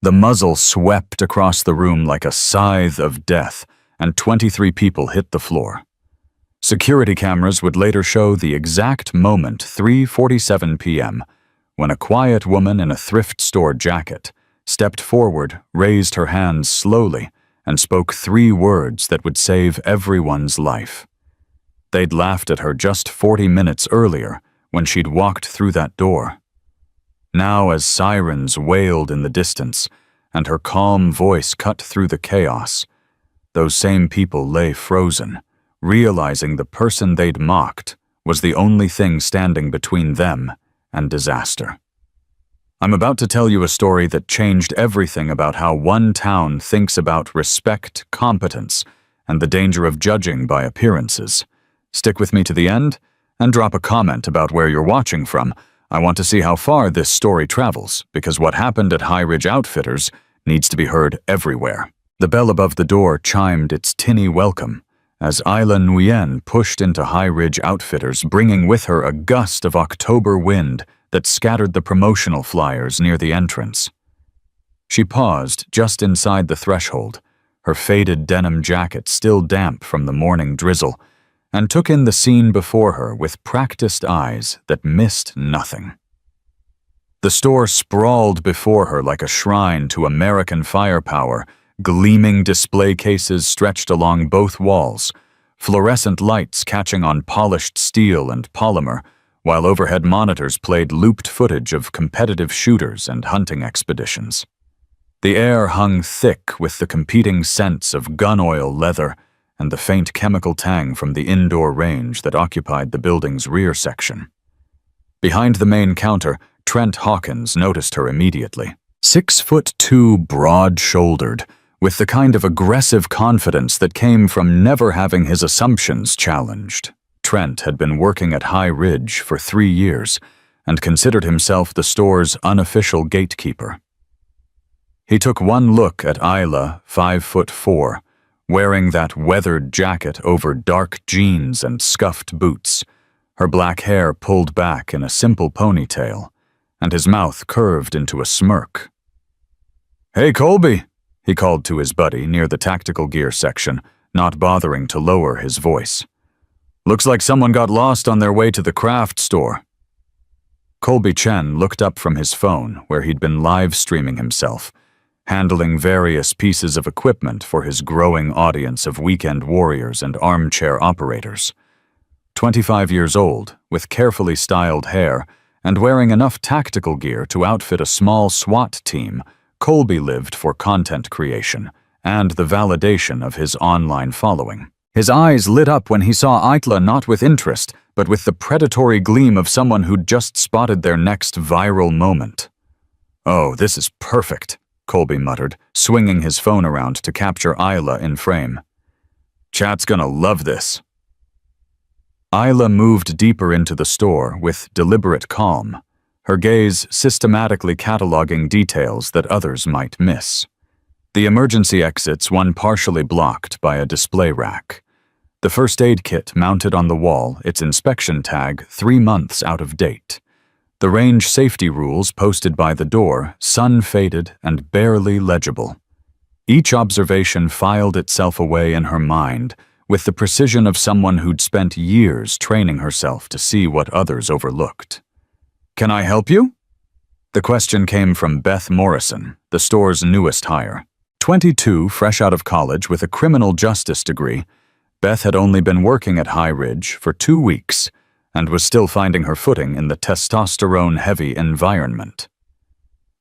The muzzle swept across the room like a scythe of death, and 23 people hit the floor. Security cameras would later show the exact moment, 3:47 p.m., when a quiet woman in a thrift store jacket stepped forward, raised her hands slowly, and spoke 3 words that would save everyone's life. They'd laughed at her just 40 minutes earlier when she'd walked through that door. Now, as sirens wailed in the distance and her calm voice cut through the chaos, those same people lay frozen, realizing the person they'd mocked was the only thing standing between them and disaster. I'm about to tell you a story that changed everything about how one town thinks about respect, competence, and the danger of judging by appearances. Stick with me to the end and drop a comment about where you're watching from. I want to see how far this story travels, because what happened at High Ridge Outfitters needs to be heard everywhere. The bell above the door chimed its tinny welcome as Isla Nguyen pushed into High Ridge Outfitters, bringing with her a gust of October wind that scattered the promotional flyers near the entrance. She paused just inside the threshold, her faded denim jacket still damp from the morning drizzle, and took in the scene before her with practiced eyes that missed nothing. The store sprawled before her like a shrine to American firepower, gleaming display cases stretched along both walls, fluorescent lights catching on polished steel and polymer, while overhead monitors played looped footage of competitive shooters and hunting expeditions. The air hung thick with the competing scents of gun oil leather and the faint chemical tang from the indoor range that occupied the building's rear section. Behind the main counter, Trent Hawkins noticed her immediately. 6'2", broad-shouldered, with the kind of aggressive confidence that came from never having his assumptions challenged. Trent had been working at High Ridge for 3 years and considered himself the store's unofficial gatekeeper. He took one look at Isla, 5'4", wearing that weathered jacket over dark jeans and scuffed boots, her black hair pulled back in a simple ponytail, and his mouth curved into a smirk. "Hey, Colby," he called to his buddy near the tactical gear section, not bothering to lower his voice. "Looks like someone got lost on their way to the craft store." Colby Chen looked up from his phone, where he'd been live streaming himself, handling various pieces of equipment for his growing audience of weekend warriors and armchair operators. 25 years old, with carefully styled hair, and wearing enough tactical gear to outfit a small SWAT team, Colby lived for content creation and the validation of his online following. His eyes lit up when he saw Isla not with interest, but with the predatory gleam of someone who'd just spotted their next viral moment. "Oh, this is perfect," Colby muttered, swinging his phone around to capture Isla in frame. "Chat's gonna love this." Isla moved deeper into the store with deliberate calm, her gaze systematically cataloging details that others might miss. The emergency exits, one partially blocked by a display rack. The first aid kit mounted on the wall, its inspection tag 3 months out of date. The range safety rules posted by the door, sun-faded and barely legible. Each observation filed itself away in her mind, with the precision of someone who'd spent years training herself to see what others overlooked. "Can I help you?" The question came from Beth Morrison, the store's newest hire. 22, fresh out of college with a criminal justice degree, Beth had only been working at High Ridge for 2 weeks and was still finding her footing in the testosterone-heavy environment.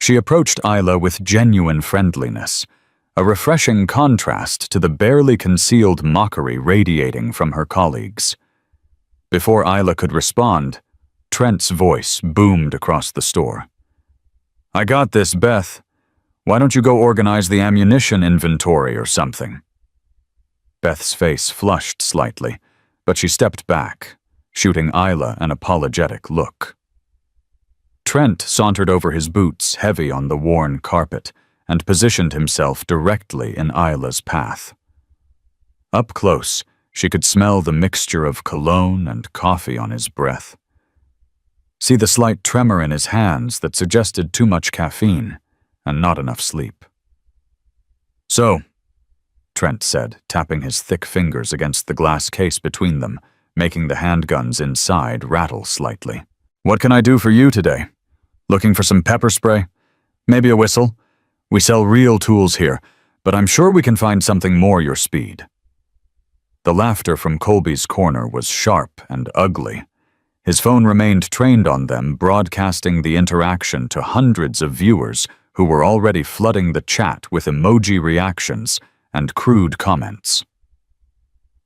She approached Isla with genuine friendliness, a refreshing contrast to the barely concealed mockery radiating from her colleagues. Before Isla could respond, Trent's voice boomed across the store. "I got this, Beth. Why don't you go organize the ammunition inventory or something?" Beth's face flushed slightly, but she stepped back, shooting Isla an apologetic look. Trent sauntered over his boots, heavy on the worn carpet, and positioned himself directly in Isla's path. Up close, she could smell the mixture of cologne and coffee on his breath. See the slight tremor in his hands that suggested too much caffeine, and not enough sleep. "So," Trent said, tapping his thick fingers against the glass case between them, making the handguns inside rattle slightly. "What can I do for you today? Looking for some pepper spray? Maybe a whistle? We sell real tools here, but I'm sure we can find something more your speed." The laughter from Colby's corner was sharp and ugly. His phone remained trained on them, broadcasting the interaction to hundreds of viewers who were already flooding the chat with emoji reactions and crude comments.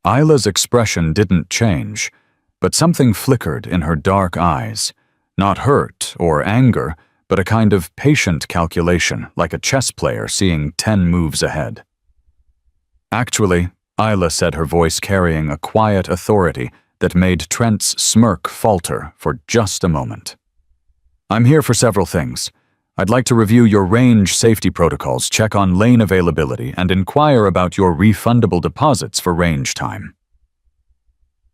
Isla's expression didn't change, but something flickered in her dark eyes. Not hurt or anger, but a kind of patient calculation, like a chess player seeing 10 moves ahead. "Actually," Isla said, her voice carrying a quiet authority that made Trent's smirk falter for just a moment. "I'm here for several things. I'd like to review your range safety protocols, check on lane availability, and inquire about your refundable deposits for range time."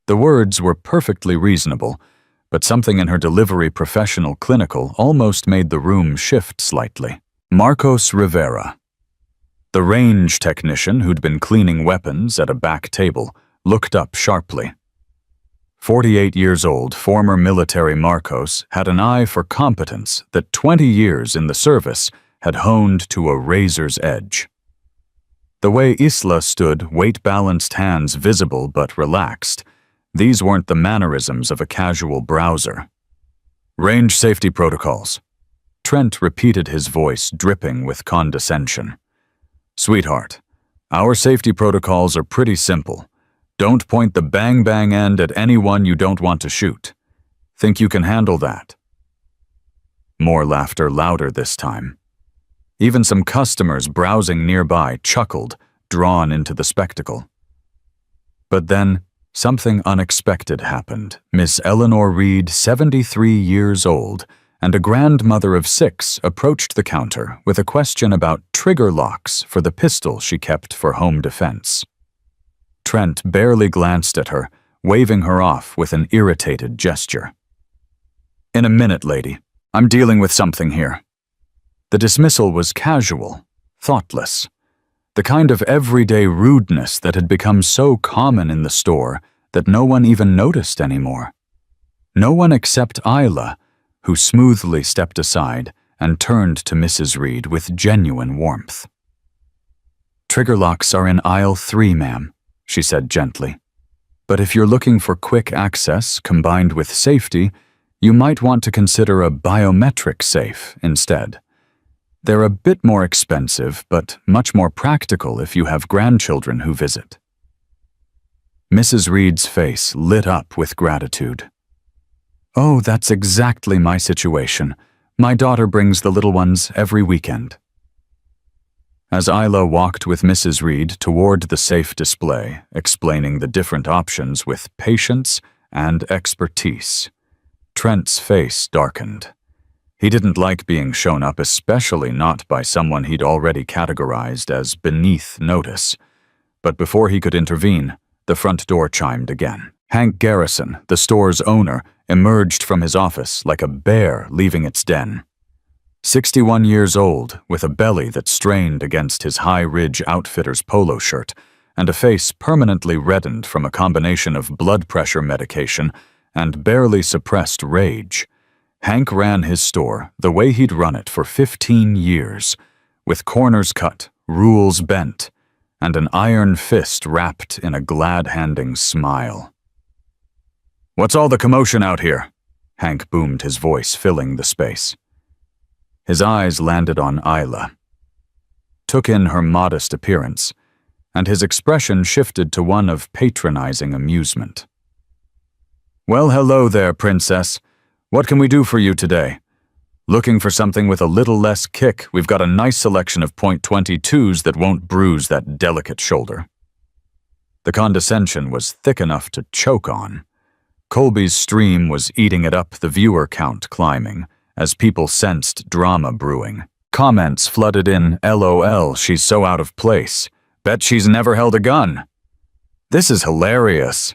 The words were perfectly reasonable, but something in her delivery, professional, clinical, almost made the room shift slightly. Marcos Rivera. The range technician who'd been cleaning weapons at a back table looked up sharply. 48 years old, former military Marcos had an eye for competence that 20 years in the service had honed to a razor's edge. The way Isla stood, weight-balanced hands visible but relaxed, these weren't the mannerisms of a casual browser. "Range safety protocols." Trent repeated, his voice dripping with condescension. "Sweetheart, our safety protocols are pretty simple. Don't point the bang-bang end at anyone you don't want to shoot. Think you can handle that?" More laughter, louder this time. Even some customers browsing nearby chuckled, drawn into the spectacle. But then, something unexpected happened. Miss Eleanor Reed, 73 years old, and a grandmother of 6 approached the counter with a question about trigger locks for the pistol she kept for home defense. Trent barely glanced at her, waving her off with an irritated gesture. "In a minute, lady. I'm dealing with something here." The dismissal was casual, thoughtless. The kind of everyday rudeness that had become so common in the store that no one even noticed anymore. No one except Isla, who smoothly stepped aside and turned to Mrs. Reed with genuine warmth. "Trigger locks are in aisle 3, ma'am," she said gently. "But if you're looking for quick access combined with safety, you might want to consider a biometric safe instead. They're a bit more expensive, but much more practical if you have grandchildren who visit." Mrs. Reed's face lit up with gratitude. "Oh, that's exactly my situation. My daughter brings the little ones every weekend." As Isla walked with Mrs. Reed toward the safe display, explaining the different options with patience and expertise, Trent's face darkened. He didn't like being shown up, especially not by someone he'd already categorized as beneath notice. But before he could intervene, the front door chimed again. Hank Garrison, the store's owner, emerged from his office like a bear leaving its den. 61 years old, with a belly that strained against his high-ridge outfitter's polo shirt, and a face permanently reddened from a combination of blood pressure medication and barely suppressed rage. Hank ran his store the way he'd run it for 15 years, with corners cut, rules bent, and an iron fist wrapped in a glad-handing smile. "What's all the commotion out here?" Hank boomed, his voice filling the space. His eyes landed on Isla, took in her modest appearance, and his expression shifted to one of patronizing amusement. "Well, hello there, princess. What can we do for you today? Looking for something with a little less kick? We've got a nice selection of .22s that won't bruise that delicate shoulder." The condescension was thick enough to choke on. Colby's stream was eating it up, the viewer count climbing, as people sensed drama brewing. Comments flooded in, "LOL, she's so out of place. Bet she's never held a gun. This is hilarious."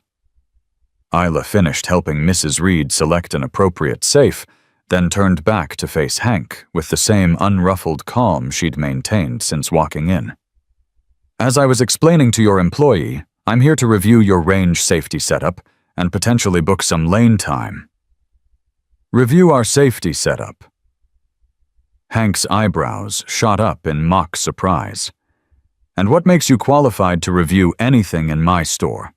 Isla finished helping Mrs. Reed select an appropriate safe, then turned back to face Hank with the same unruffled calm she'd maintained since walking in. "As I was explaining to your employee, I'm here to review your range safety setup and potentially book some lane time." "Review our safety setup." Hank's eyebrows shot up in mock surprise. "And what makes you qualified to review anything in my store?"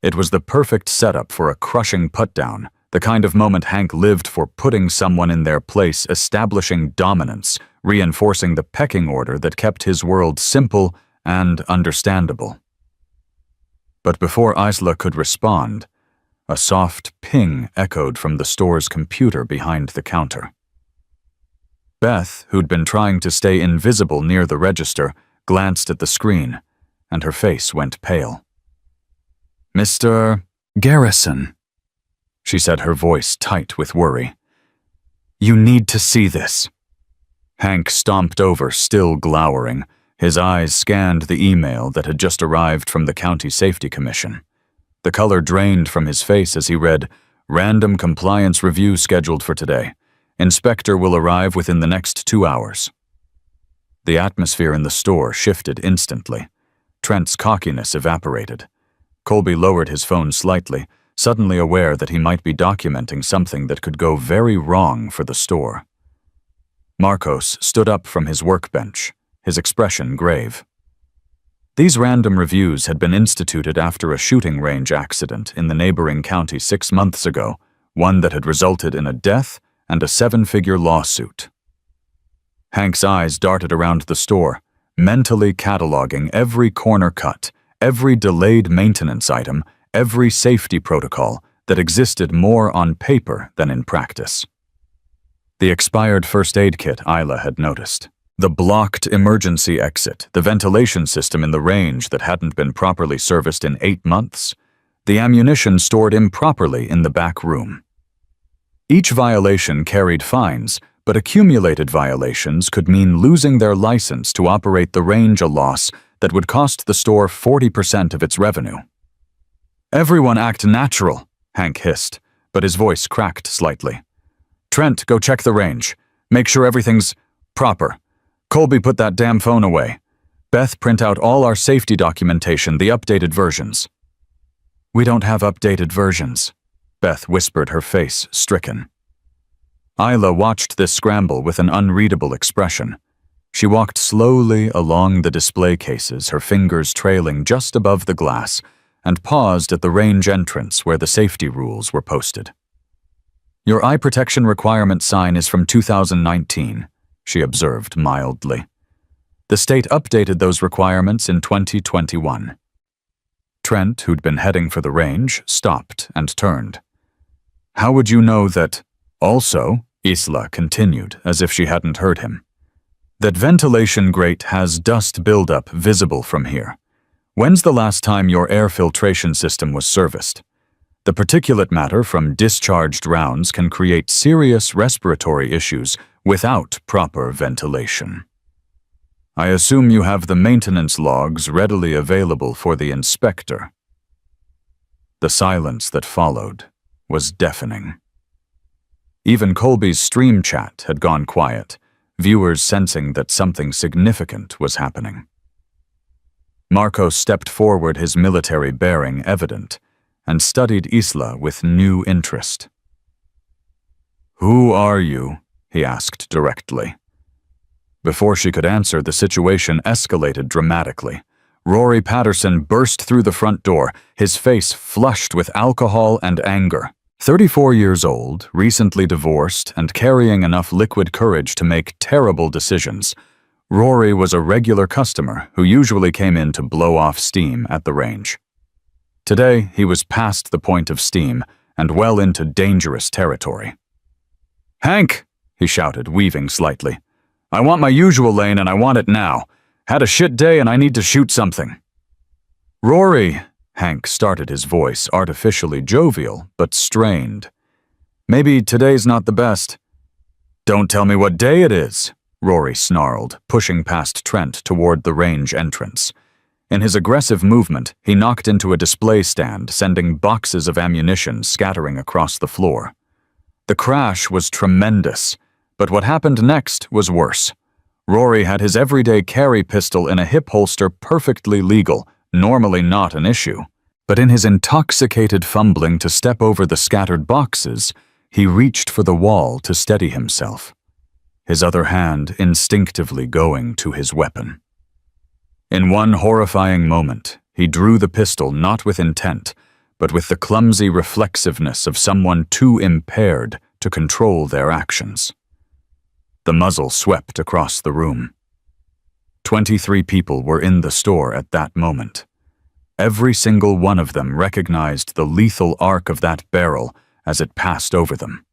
It was the perfect setup for a crushing putdown, the kind of moment Hank lived for, putting someone in their place, establishing dominance, reinforcing the pecking order that kept his world simple and understandable. But before Isla could respond, a soft ping echoed from the store's computer behind the counter. Beth, who'd been trying to stay invisible near the register, glanced at the screen, and her face went pale. "Mr. Garrison," she said, her voice tight with worry. "You need to see this." Hank stomped over, still glowering. His eyes scanned the email that had just arrived from the County Safety Commission. The color drained from his face as he read, "Random compliance review scheduled for today. Inspector will arrive within the next 2 hours." The atmosphere in the store shifted instantly. Trent's cockiness evaporated. Colby lowered his phone slightly, suddenly aware that he might be documenting something that could go very wrong for the store. Marcos stood up from his workbench, his expression grave. These random reviews had been instituted after a shooting range accident in the neighboring county 6 months ago, one that had resulted in a death and a 7-figure lawsuit. Hank's eyes darted around the store, mentally cataloging every corner cut, every delayed maintenance item, every safety protocol that existed more on paper than in practice. The expired first aid kit Isla had noticed, the blocked emergency exit, the ventilation system in the range that hadn't been properly serviced in 8 months, the ammunition stored improperly in the back room. Each violation carried fines, but accumulated violations could mean losing their license to operate the range, a loss that would cost the store 40% of its revenue. "Everyone act natural," Hank hissed, but his voice cracked slightly. "Trent, go check the range. Make sure everything's proper. Colby, put that damn phone away. Beth, print out all our safety documentation, the updated versions." "We don't have updated versions," Beth whispered, her face stricken. Isla watched this scramble with an unreadable expression. She walked slowly along the display cases, her fingers trailing just above the glass, and paused at the range entrance where the safety rules were posted. "Your eye protection requirement sign is from 2019, she observed mildly. "The state updated those requirements in 2021. Trent, who'd been heading for the range, stopped and turned. "How would you know that?" "Also," Isla continued, as if she hadn't heard him, "that ventilation grate has dust buildup visible from here. When's the last time your air filtration system was serviced? The particulate matter from discharged rounds can create serious respiratory issues without proper ventilation. I assume you have the maintenance logs readily available for the inspector." The silence that followed was deafening. Even Colby's stream chat had gone quiet, viewers sensing that something significant was happening. Marcos stepped forward, his military bearing evident, and studied Isla with new interest. "Who are you?" he asked directly. Before she could answer, the situation escalated dramatically. Rory Patterson burst through the front door, his face flushed with alcohol and anger. 34 years old, recently divorced, and carrying enough liquid courage to make terrible decisions, Rory was a regular customer who usually came in to blow off steam at the range. Today, he was past the point of steam and well into dangerous territory. "Hank!" he shouted, weaving slightly. "I want my usual lane and I want it now. Had a shit day and I need to shoot something." "Rory!" Hank started, his voice artificially jovial but strained. "Maybe today's not the best." "Don't tell me what day it is," Rory snarled, pushing past Trent toward the range entrance. In his aggressive movement, he knocked into a display stand, sending boxes of ammunition scattering across the floor. The crash was tremendous, but what happened next was worse. Rory had his everyday carry pistol in a hip holster, perfectly legal, normally not an issue. But in his intoxicated fumbling to step over the scattered boxes, he reached for the wall to steady himself, his other hand instinctively going to his weapon. In one horrifying moment, he drew the pistol not with intent, but with the clumsy reflexiveness of someone too impaired to control their actions. The muzzle swept across the room. 23 people were in the store at that moment. Every single one of them recognized the lethal arc of that barrel as it passed over them.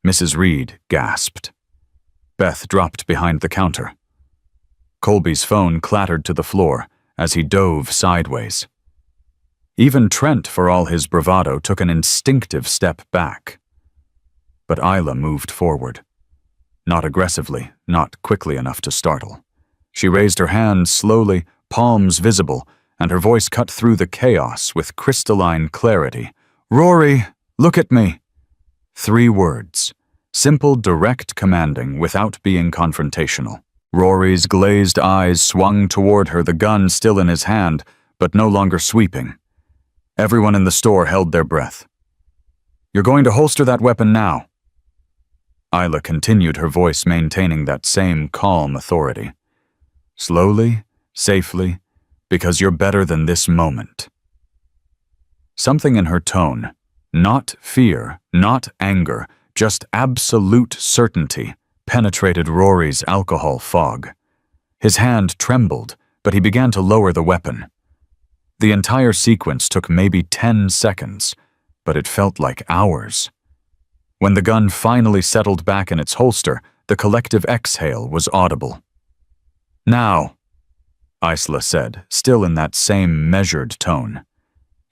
Mrs. Reed gasped. Beth dropped behind the counter. Colby's phone clattered to the floor as he dove sideways. Even Trent, for all his bravado, took an instinctive step back. But Isla moved forward. Not aggressively, not quickly enough to startle. She raised her hands slowly, palms visible, and her voice cut through the chaos with crystalline clarity. "Rory, look at me." 3 words. Simple, direct commanding without being confrontational. Rory's glazed eyes swung toward her, the gun still in his hand, but no longer sweeping. Everyone in the store held their breath. "You're going to holster that weapon now." Isla continued, her voice maintaining that same calm authority. "Slowly, safely, because you're better than this moment." Something in her tone, not fear, not anger, just absolute certainty, penetrated Rory's alcohol fog. His hand trembled, but he began to lower the weapon. The entire sequence took maybe 10 seconds, but it felt like hours. When the gun finally settled back in its holster, the collective exhale was audible. "Now," Isla said, still in that same measured tone.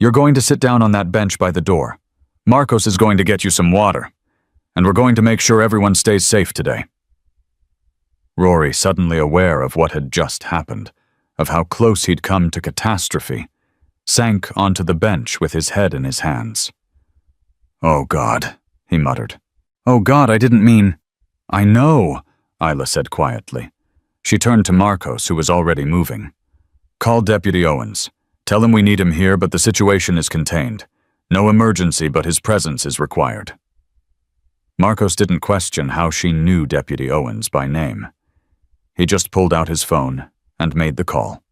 "You're going to sit down on that bench by the door. Marcos is going to get you some water, and we're going to make sure everyone stays safe today." Rory, suddenly aware of what had just happened, of how close he'd come to catastrophe, sank onto the bench with his head in his hands. "Oh God," he muttered. "Oh God, I didn't mean—" "I know," Isla said quietly. She turned to Marcos, who was already moving. "Call Deputy Owens. Tell him we need him here, but the situation is contained. No emergency, but his presence is required." Marcos didn't question how she knew Deputy Owens by name. He just pulled out his phone and made the call.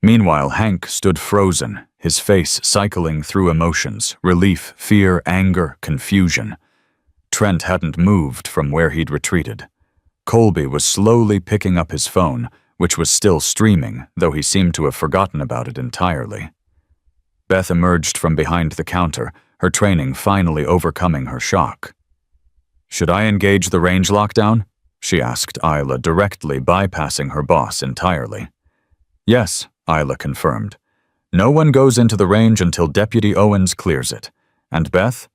Meanwhile, Hank stood frozen, his face cycling through emotions, relief, fear, anger, confusion. Trent hadn't moved from where he'd retreated. Colby was slowly picking up his phone, which was still streaming, though he seemed to have forgotten about it entirely. Beth emerged from behind the counter, her training finally overcoming her shock. "Should I engage the range lockdown?" she asked Isla, directly bypassing her boss entirely. "Yes," Isla confirmed. "No one goes into the range until Deputy Owens clears it. And Beth,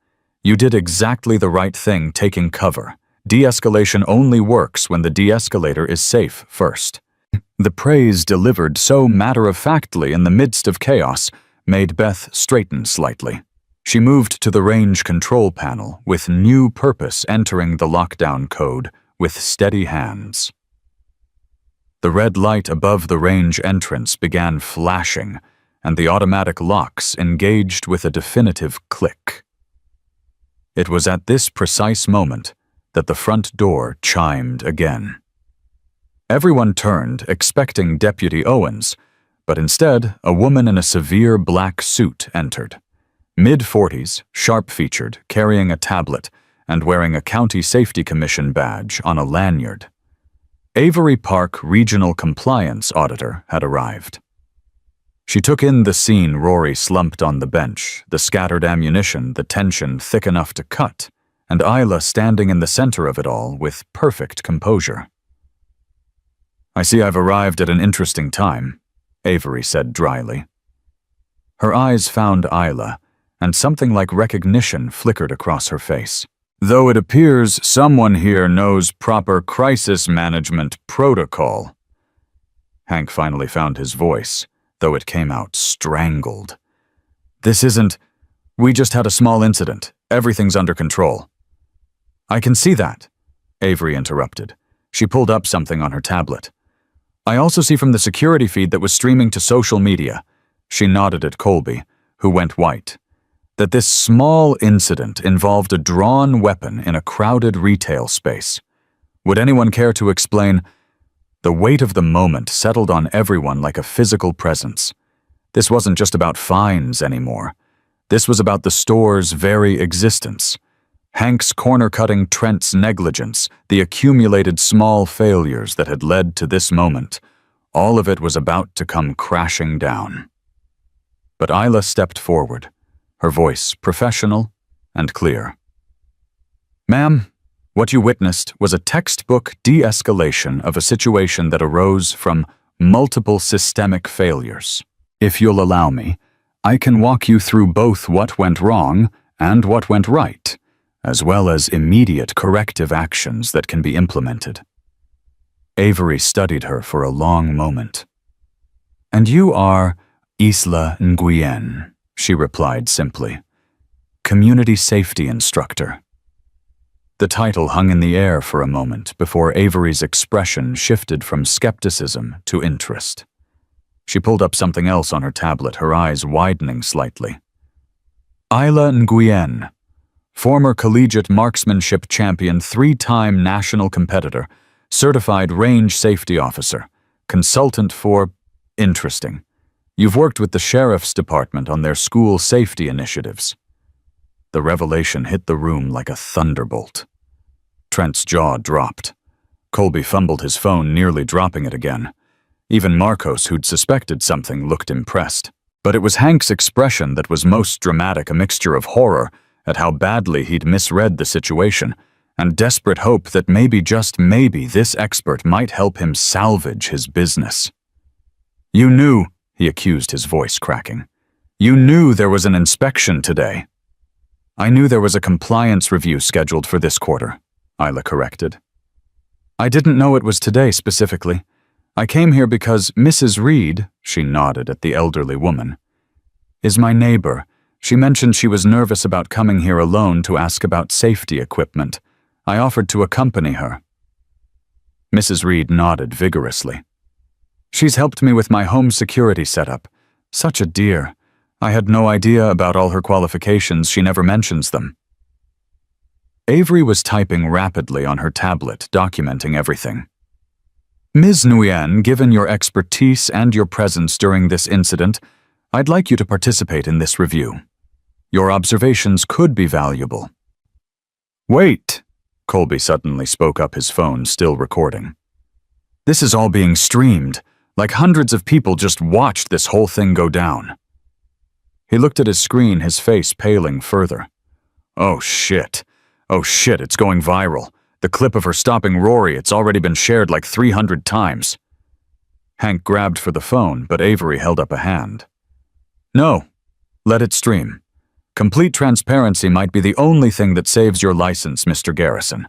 you did exactly the right thing taking cover. De-escalation only works when the de-escalator is safe first." The praise delivered so matter-of-factly in the midst of chaos made Beth straighten slightly. She moved to the range control panel, with new purpose entering the lockdown code with steady hands. The red light above the range entrance began flashing, and the automatic locks engaged with a definitive click. It was at this precise moment that the front door chimed again. Everyone turned, expecting Deputy Owens, but instead, a woman in a severe black suit entered. Mid-40s, sharp-featured, carrying a tablet, and wearing a County Safety Commission badge on a lanyard. Avery Park Regional Compliance Auditor had arrived. She took in the scene. Rory slumped on the bench, the scattered ammunition, the tension thick enough to cut, and Isla standing in the center of it all with perfect composure. "I see I've arrived at an interesting time," Avery said dryly. Her eyes found Isla, and something like recognition flickered across her face. "Though it appears someone here knows proper crisis management protocol." Hank finally found his voice, though it came out strangled. "This isn't... We just had a small incident. Everything's under control. I can see that, Avery interrupted. She pulled up something on her tablet. I also see from the security feed that was streaming to social media, she nodded at Colby, who went white, that this small incident involved a drawn weapon in a crowded retail space. Would anyone care to explain? The weight of the moment settled on everyone like a physical presence. This wasn't just about fines anymore. This was about the store's very existence. Hank's corner-cutting Trent's negligence, the accumulated small failures that had led to this moment, all of it was about to come crashing down. But Isla stepped forward, her voice professional and clear. Ma'am, what you witnessed was a textbook de-escalation of a situation that arose from multiple systemic failures. If you'll allow me, I can walk you through both what went wrong and what went right, as well as immediate corrective actions that can be implemented. Avery studied her for a long moment. And you are Isla Nguyen, she replied simply. Community safety instructor. The title hung in the air for a moment before Avery's expression shifted from skepticism to interest. She pulled up something else on her tablet, her eyes widening slightly. Isla Nguyen, former collegiate marksmanship champion, 3-time national competitor, certified range safety officer, consultant for... Interesting. You've worked with the sheriff's department on their school safety initiatives. The revelation hit the room like a thunderbolt. Trent's jaw dropped. Colby fumbled his phone, nearly dropping it again. Even Marcos, who'd suspected something, looked impressed. But it was Hank's expression that was most dramatic, a mixture of horror at how badly he'd misread the situation, and desperate hope that maybe, just maybe, this expert might help him salvage his business. You knew, he accused, his voice cracking. You knew there was an inspection today. I knew there was a compliance review scheduled for this quarter, Isla corrected. I didn't know it was today specifically. I came here because Mrs. Reed, she nodded at the elderly woman, is my neighbor. She mentioned she was nervous about coming here alone to ask about safety equipment. I offered to accompany her. Mrs. Reed nodded vigorously. She's helped me with my home security setup. Such a dear. I had no idea about all her qualifications. She never mentions them. Avery was typing rapidly on her tablet, documenting everything. Ms. Nguyen, given your expertise and your presence during this incident, I'd like you to participate in this review. Your observations could be valuable. Wait, Colby suddenly spoke up, his phone still recording. This is all being streamed, like hundreds of people just watched this whole thing go down. He looked at his screen, his face paling further. Oh shit, it's going viral. The clip of her stopping Rory, it's already been shared like 300 times. Hank grabbed for the phone, but Avery held up a hand. No, let it stream. Complete transparency might be the only thing that saves your license, Mr. Garrison.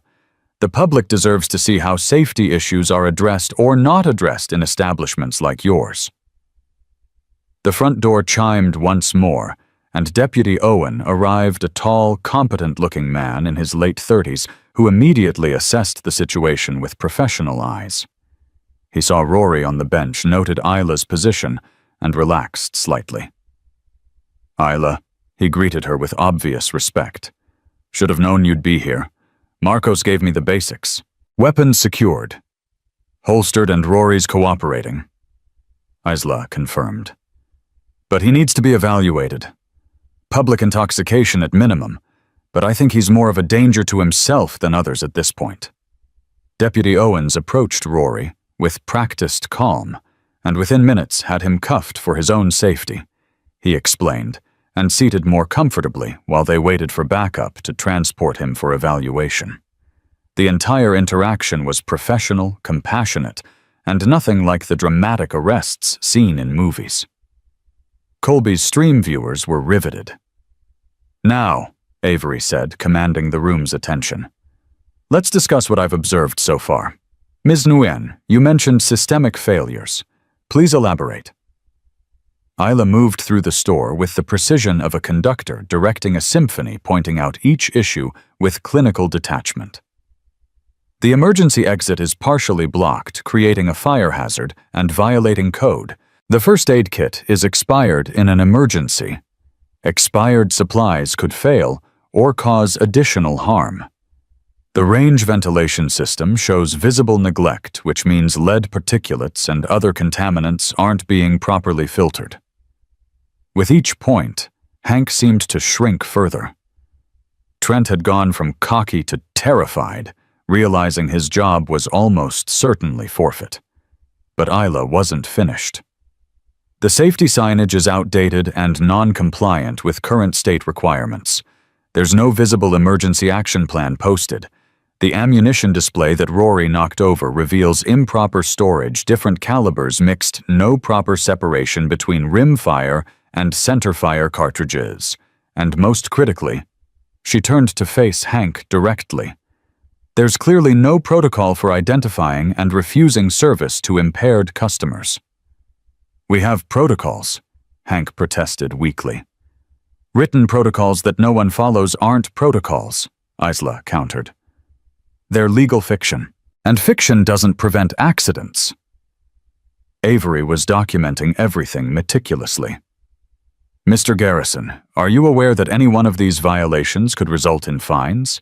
The public deserves to see how safety issues are addressed or not addressed in establishments like yours. The front door chimed once more, and Deputy Owen arrived, a tall, competent-looking man in his late 30s who immediately assessed the situation with professional eyes. He saw Rory on the bench, noted Isla's position, and relaxed slightly. Isla, he greeted her with obvious respect. Should have known you'd be here. Marcos gave me the basics. Weapons secured. Holstered and Rory's cooperating. Isla confirmed. But he needs to be evaluated. Public intoxication at minimum, but I think he's more of a danger to himself than others at this point. Deputy Owens approached Rory with practiced calm, and within minutes had him cuffed for his own safety, he explained, and seated more comfortably while they waited for backup to transport him for evaluation. The entire interaction was professional, compassionate, and nothing like the dramatic arrests seen in movies. Colby's stream viewers were riveted. Now, Avery said, commanding the room's attention, let's discuss what I've observed so far. Ms. Nguyen, you mentioned systemic failures. Please elaborate. Isla moved through the store with the precision of a conductor directing a symphony, pointing out each issue with clinical detachment. The emergency exit is partially blocked, creating a fire hazard and violating code. The first aid kit is expired in an emergency. Expired supplies could fail or cause additional harm. The range ventilation system shows visible neglect, which means lead particulates and other contaminants aren't being properly filtered. With each point, Hank seemed to shrink further. Trent had gone from cocky to terrified, realizing his job was almost certainly forfeit. But Isla wasn't finished. The safety signage is outdated and non-compliant with current state requirements. There's no visible emergency action plan posted. The ammunition display that Rory knocked over reveals improper storage, different calibers mixed, no proper separation between rimfire and centerfire cartridges. And most critically, she turned to face Hank directly. There's clearly no protocol for identifying and refusing service to impaired customers. We have protocols, Hank protested weakly. Written protocols that no one follows aren't protocols, Isla countered. They're legal fiction, and fiction doesn't prevent accidents. Avery was documenting everything meticulously. Mr. Garrison, are you aware that any one of these violations could result in fines?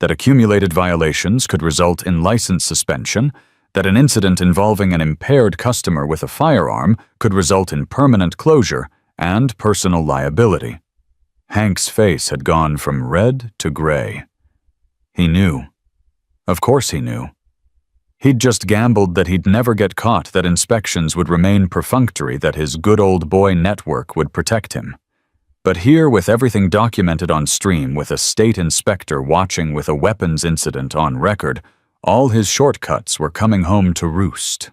That accumulated violations could result in license suspension? That an incident involving an impaired customer with a firearm could result in permanent closure and personal liability? Hank's face had gone from red to gray. He knew. Of course he knew. He'd just gambled that he'd never get caught, that inspections would remain perfunctory, that his good old boy network would protect him. But here, with everything documented on stream, with a state inspector watching, with a weapons incident on record, all his shortcuts were coming home to roost.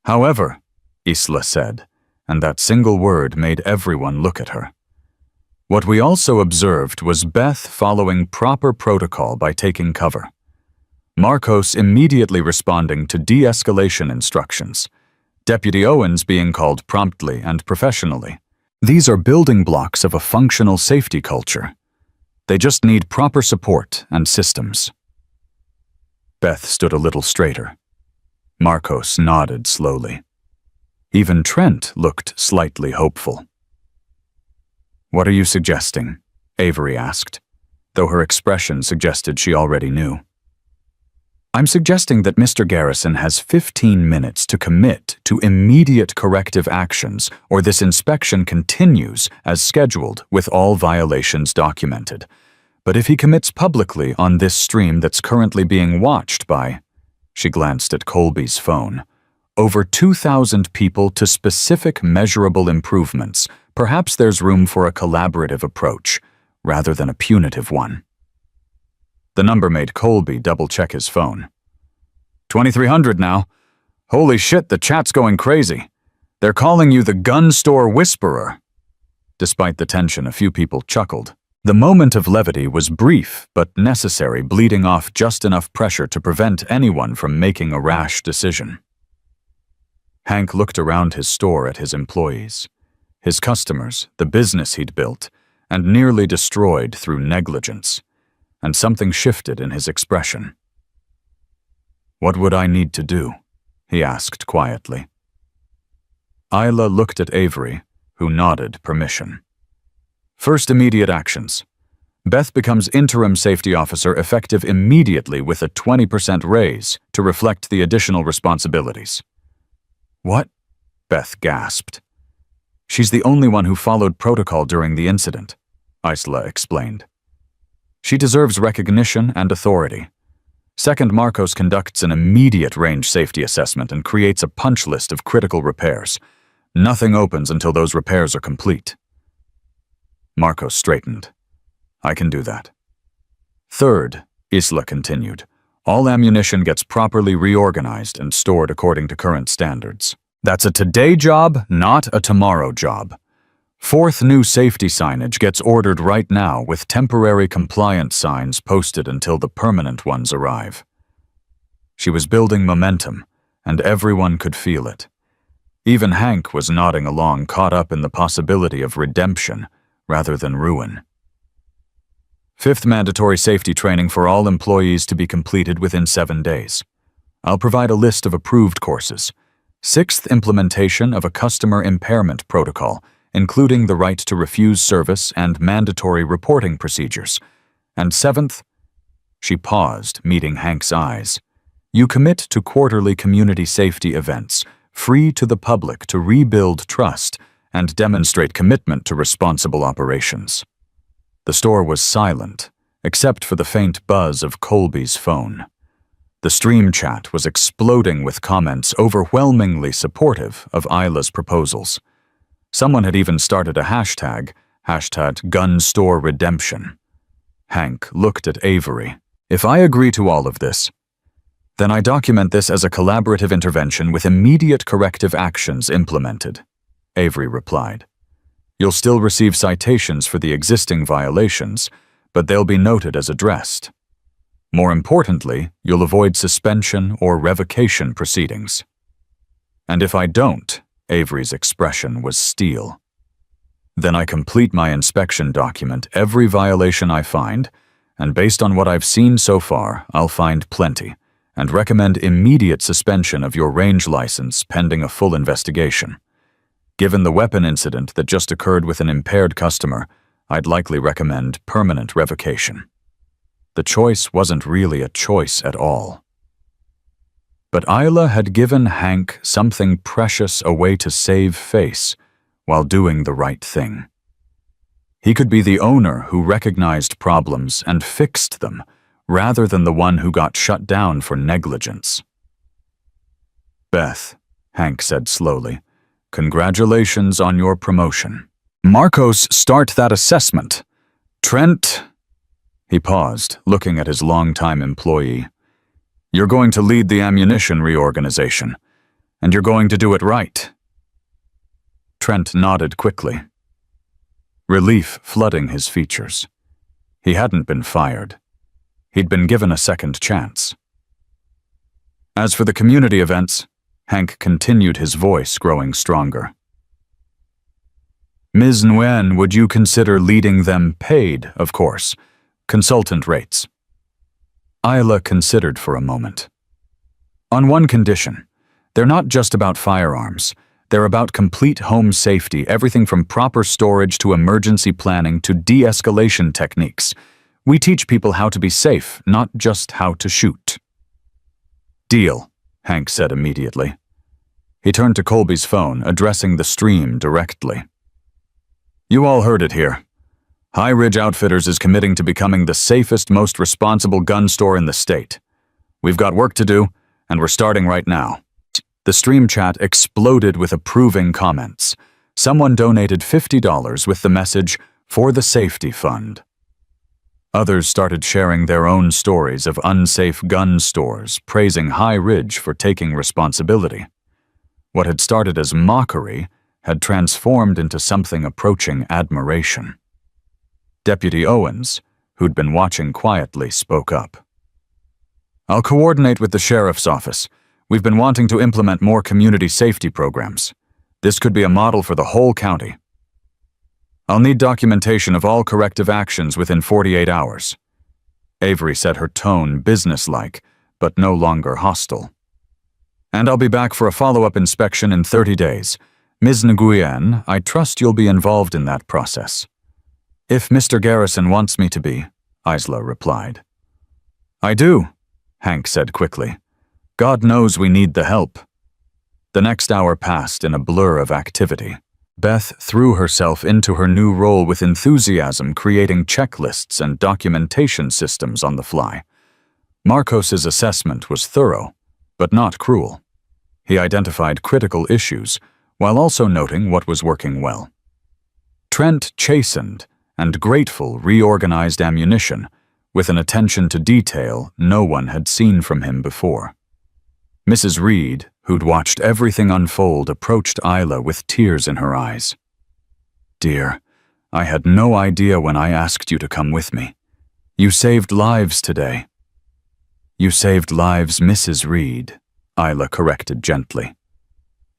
However, Isla said, and that single word made everyone look at her. What we also observed was Beth following proper protocol by taking cover. Marcos immediately responding to de-escalation instructions. Deputy Owens being called promptly and professionally. These are building blocks of a functional safety culture. They just need proper support and systems. Beth stood a little straighter. Marcos nodded slowly. Even Trent looked slightly hopeful. "What are you suggesting?" Avery asked, though her expression suggested she already knew. "I'm suggesting that Mr. Garrison has 15 minutes to commit to immediate corrective actions, or this inspection continues as scheduled with all violations documented. But if he commits publicly on this stream that's currently being watched by," she glanced at Colby's phone, "over 2,000 people to specific measurable improvements, perhaps there's room for a collaborative approach, rather than a punitive one." The number made Colby double-check his phone. 2300 now. Holy shit, the chat's going crazy. They're calling you the gun store whisperer. Despite the tension, a few people chuckled. The moment of levity was brief but necessary, bleeding off just enough pressure to prevent anyone from making a rash decision. Hank looked around his store at his employees, his customers, the business he'd built, and nearly destroyed through negligence. And something shifted in his expression. "What would I need to do?" he asked quietly. Isla looked at Avery, who nodded permission. "First, immediate actions. Beth becomes interim safety officer effective immediately with a 20% raise to reflect the additional responsibilities." "What?" Beth gasped. "She's the only one who followed protocol during the incident," Isla explained. "She deserves recognition and authority. Second, Marcos conducts an immediate range safety assessment and creates a punch list of critical repairs. Nothing opens until those repairs are complete." Marcos straightened. "I can do that." Third, Isla continued, all ammunition gets properly reorganized and stored according to current standards. That's a today job, not a tomorrow job. Fourth, new safety signage gets ordered right now with temporary compliance signs posted until the permanent ones arrive. She was building momentum, and everyone could feel it. Even Hank was nodding along, caught up in the possibility of redemption rather than ruin. 5th mandatory safety training for all employees to be completed within 7 days. I'll provide a list of approved courses. 6th, implementation of a customer impairment protocol, including the right to refuse service and mandatory reporting procedures. And 7th, she paused, meeting Hank's eyes. You commit to quarterly community safety events, free to the public to rebuild trust and demonstrate commitment to responsible operations. The store was silent, except for the faint buzz of Colby's phone. The stream chat was exploding with comments overwhelmingly supportive of Isla's proposals. Someone had even started a hashtag #GunStoreRedemption. Hank looked at Avery. If I agree to all of this, then I document this as a collaborative intervention with immediate corrective actions implemented, Avery replied. You'll still receive citations for the existing violations, but they'll be noted as addressed. More importantly, you'll avoid suspension or revocation proceedings. And if I don't, Avery's expression was steel. Then I complete my inspection document every violation I find, and based on what I've seen so far, I'll find plenty, and recommend immediate suspension of your range license pending a full investigation. Given the weapon incident that just occurred with an impaired customer, I'd likely recommend permanent revocation. The choice wasn't really a choice at all. But Isla had given Hank something precious away to save face while doing the right thing. He could be the owner who recognized problems and fixed them, rather than the one who got shut down for negligence. Beth, Hank said slowly, congratulations on your promotion. Marcos, start that assessment. Trent, he paused, looking at his longtime employee. You're going to lead the ammunition reorganization, and you're going to do it right. Trent nodded quickly, relief flooding his features. He hadn't been fired. He'd been given a second chance. As for the community events, Hank continued, his voice growing stronger. Ms. Nguyen, would you consider leading them paid, of course, consultant rates? Isla considered for a moment. On one condition, they're not just about firearms. They're about complete home safety, everything from proper storage to emergency planning to de-escalation techniques. We teach people how to be safe, not just how to shoot. Deal, Hank said immediately. He turned to Colby's phone, addressing the stream directly. You all heard it here. High Ridge Outfitters is committing to becoming the safest, most responsible gun store in the state. We've got work to do, and we're starting right now. The stream chat exploded with approving comments. Someone donated $50 with the message, "For the Safety Fund." Others started sharing their own stories of unsafe gun stores, praising High Ridge for taking responsibility. What had started as mockery had transformed into something approaching admiration. Deputy Owens, who'd been watching quietly, spoke up. I'll coordinate with the sheriff's office. We've been wanting to implement more community safety programs. This could be a model for the whole county. I'll need documentation of all corrective actions within 48 hours. Avery said, her tone businesslike, but no longer hostile. And I'll be back for a follow-up inspection in 30 days. Ms. Nguyen, I trust you'll be involved in that process. If Mr. Garrison wants me to be, Isla replied. I do, Hank said quickly. God knows we need the help. The next hour passed in a blur of activity. Beth threw herself into her new role with enthusiasm, creating checklists and documentation systems on the fly. Marcos's assessment was thorough, but not cruel. He identified critical issues, while also noting what was working well. Trent, chastened and grateful, reorganized ammunition, with an attention to detail no one had seen from him before. Mrs. Reed, who'd watched everything unfold, approached Isla with tears in her eyes. Dear, I had no idea when I asked you to come with me. You saved lives today. You saved lives, Mrs. Reed, Isla corrected gently.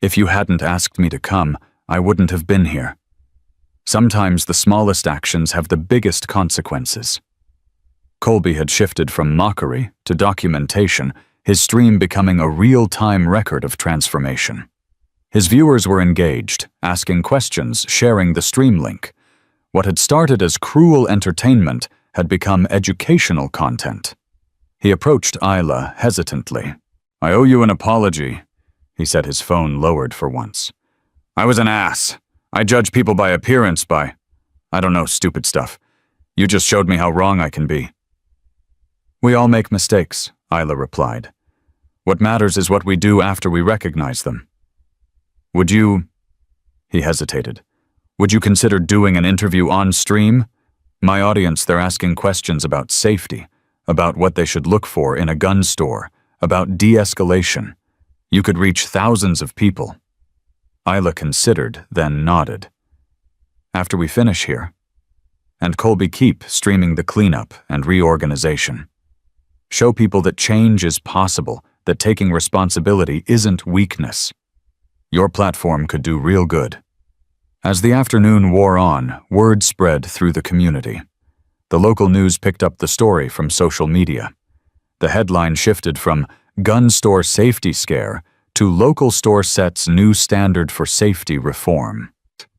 If you hadn't asked me to come, I wouldn't have been here. Sometimes the smallest actions have the biggest consequences. Colby had shifted from mockery to documentation, his stream becoming a real-time record of transformation. His viewers were engaged, asking questions, sharing the stream link. What had started as cruel entertainment had become educational content. He approached Isla hesitantly. "I owe you an apology," he said, his phone lowered for once. "I was an ass. I judge people by appearance, I don't know, stupid stuff. You just showed me how wrong I can be." "We all make mistakes," Isla replied. "What matters is what we do after we recognize them." "Would you—" He hesitated. "Would you consider doing an interview on stream? My audience, they're asking questions about safety, about what they should look for in a gun store, about de-escalation. You could reach thousands of people." Isla considered, then nodded. "After we finish here." And Colby, keep streaming the cleanup and reorganization. Show people that change is possible, that taking responsibility isn't weakness. Your platform could do real good. As the afternoon wore on, word spread through the community. The local news picked up the story from social media. The headline shifted from "Gun Store Safety Scare" to "Local Store Sets New Standard for Safety Reform."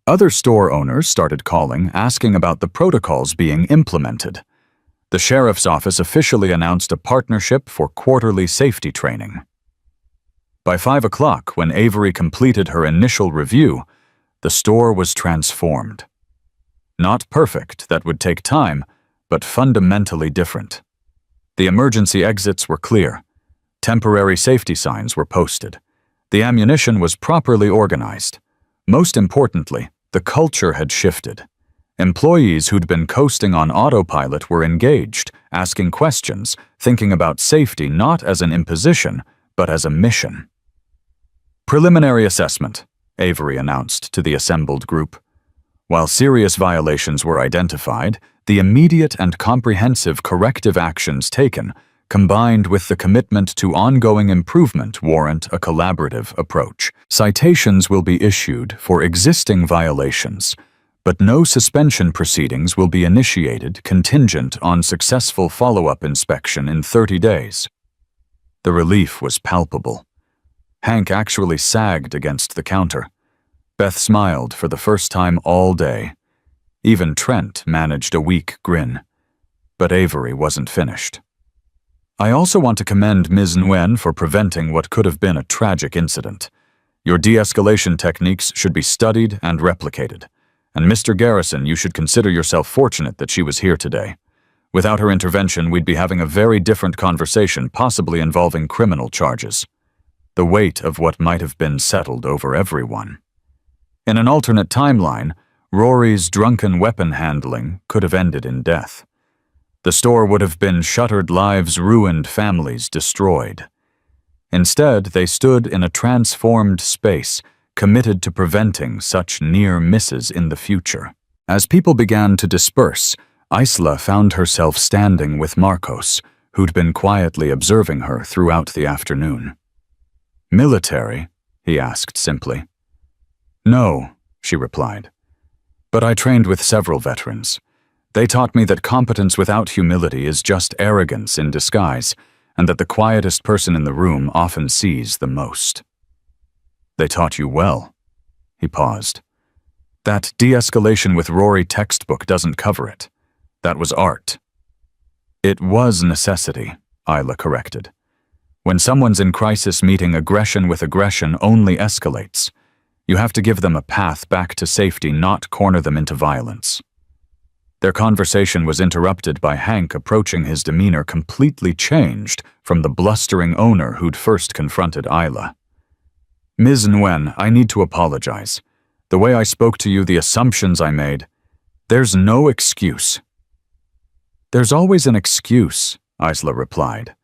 Other store owners started calling, asking about the protocols being implemented. The sheriff's office officially announced a partnership for quarterly safety training. By 5 o'clock, when Avery completed her initial review, the store was transformed. Not perfect, that would take time, but fundamentally different. The emergency exits were clear. Temporary safety signs were posted. The ammunition was properly organized. Most importantly, the culture had shifted. Employees who'd been coasting on autopilot were engaged, asking questions, thinking about safety not as an imposition, but as a mission. "Preliminary assessment," Avery announced to the assembled group. While serious violations were identified, the immediate and comprehensive corrective actions taken, combined with the commitment to ongoing improvement, warrant a collaborative approach. Citations will be issued for existing violations, but no suspension proceedings will be initiated contingent on successful follow-up inspection in 30 days. The relief was palpable. Hank actually sagged against the counter. Beth smiled for the first time all day. Even Trent managed a weak grin. But Avery wasn't finished. "I also want to commend Ms. Nguyen for preventing what could have been a tragic incident. Your de-escalation techniques should be studied and replicated. And Mr. Garrison, you should consider yourself fortunate that she was here today. Without her intervention, we'd be having a very different conversation, possibly involving criminal charges. The weight of what might have been settled over everyone." In an alternate timeline, Rory's drunken weapon handling could have ended in death. The store would have been shuttered, lives ruined, families destroyed. Instead, they stood in a transformed space, committed to preventing such near misses in the future. As people began to disperse, Isla found herself standing with Marcos, who'd been quietly observing her throughout the afternoon. "Military?" he asked simply. "No," she replied. "But I trained with several veterans. They taught me that competence without humility is just arrogance in disguise, and that the quietest person in the room often sees the most." "They taught you well." He paused. "That de-escalation with Rory textbook doesn't cover it. That was art." "It was necessity," Isla corrected. "When someone's in crisis, meeting aggression with aggression only escalates. You have to give them a path back to safety, not corner them into violence." Their conversation was interrupted by Hank approaching, his demeanor completely changed from the blustering owner who'd first confronted Isla. "Ms. Nguyen, I need to apologize. The way I spoke to you, the assumptions I made, there's no excuse." "There's always an excuse," Isla replied.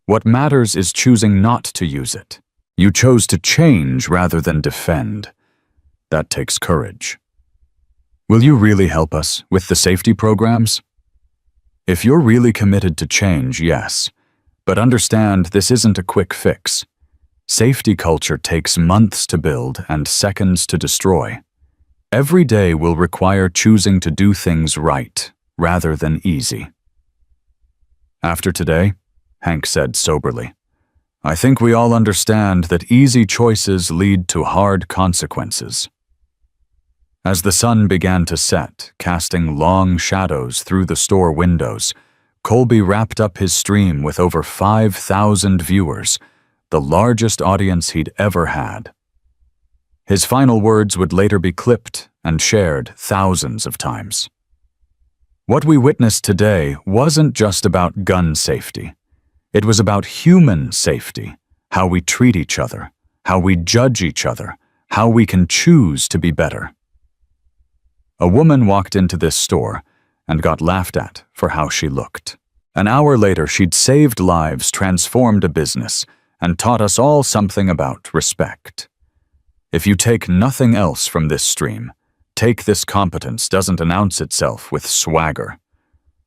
"What matters is choosing not to use it. You chose to change rather than defend. That takes courage. Will you really help us with the safety programs?" "If you're really committed to change, yes. But understand, this isn't a quick fix. Safety culture takes months to build and seconds to destroy. Every day will require choosing to do things right rather than easy. After today, Hank said soberly, I think we all understand that easy choices lead to hard consequences. As the sun began to set, casting long shadows through the store windows, Colby wrapped up his stream with over 5,000 viewers, the largest audience he'd ever had. His final words would later be clipped and shared thousands of times. What we witnessed today wasn't just about gun safety. It was about human safety, how we treat each other, how we judge each other, how we can choose to be better. A woman walked into this store and got laughed at for how she looked. An hour later, she'd saved lives, transformed a business, and taught us all something about respect. If you take nothing else from this stream, take this competence doesn't announce itself with swagger.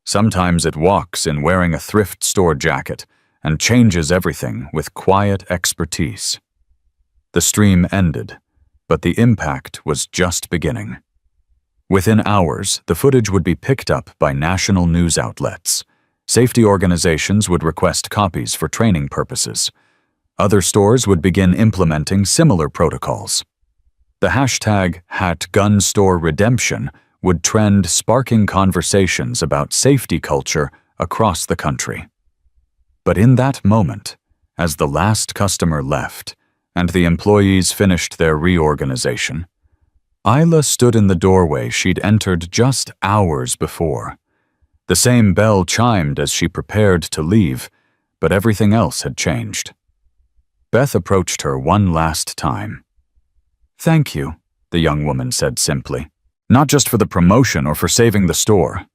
Sometimes it walks in wearing a thrift store jacket and changes everything with quiet expertise. The stream ended, but the impact was just beginning. Within hours, the footage would be picked up by national news outlets. Safety organizations would request copies for training purposes. Other stores would begin implementing similar protocols. The hashtag #GunStoreRedemption would trend, sparking conversations about safety culture across the country. But in that moment, as the last customer left and the employees finished their reorganization, Isla stood in the doorway she'd entered just hours before. The same bell chimed as she prepared to leave, but everything else had changed. Beth approached her one last time. Thank you, the young woman said simply. Not just for the promotion or for saving the store.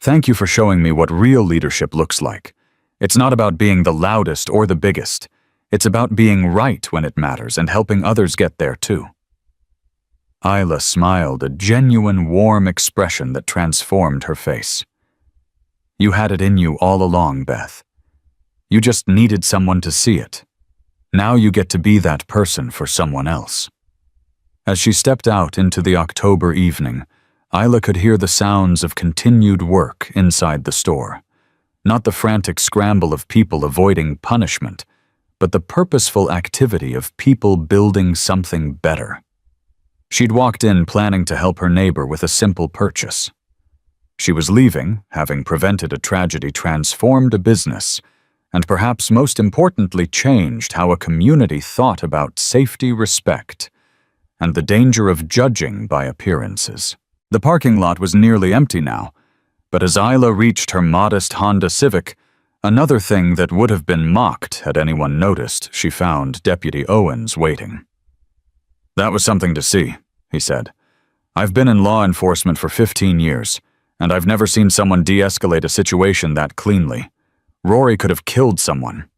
Thank you for showing me what real leadership looks like. It's not about being the loudest or the biggest. It's about being right when it matters and helping others get there too. Isla smiled, a genuine, warm expression that transformed her face. You had it in you all along, Beth. You just needed someone to see it. Now you get to be that person for someone else. As she stepped out into the October evening, Isla could hear the sounds of continued work inside the store. Not the frantic scramble of people avoiding punishment, but the purposeful activity of people building something better. She'd walked in planning to help her neighbor with a simple purchase. She was leaving, having prevented a tragedy, transformed a business, and perhaps most importantly changed how a community thought about safety, respect, and the danger of judging by appearances. The parking lot was nearly empty now, but as Isla reached her modest Honda Civic, another thing that would have been mocked had anyone noticed, she found Deputy Owens waiting. That was something to see, he said. I've been in law enforcement for 15 years, and I've never seen someone de-escalate a situation that cleanly. Rory could have killed someone.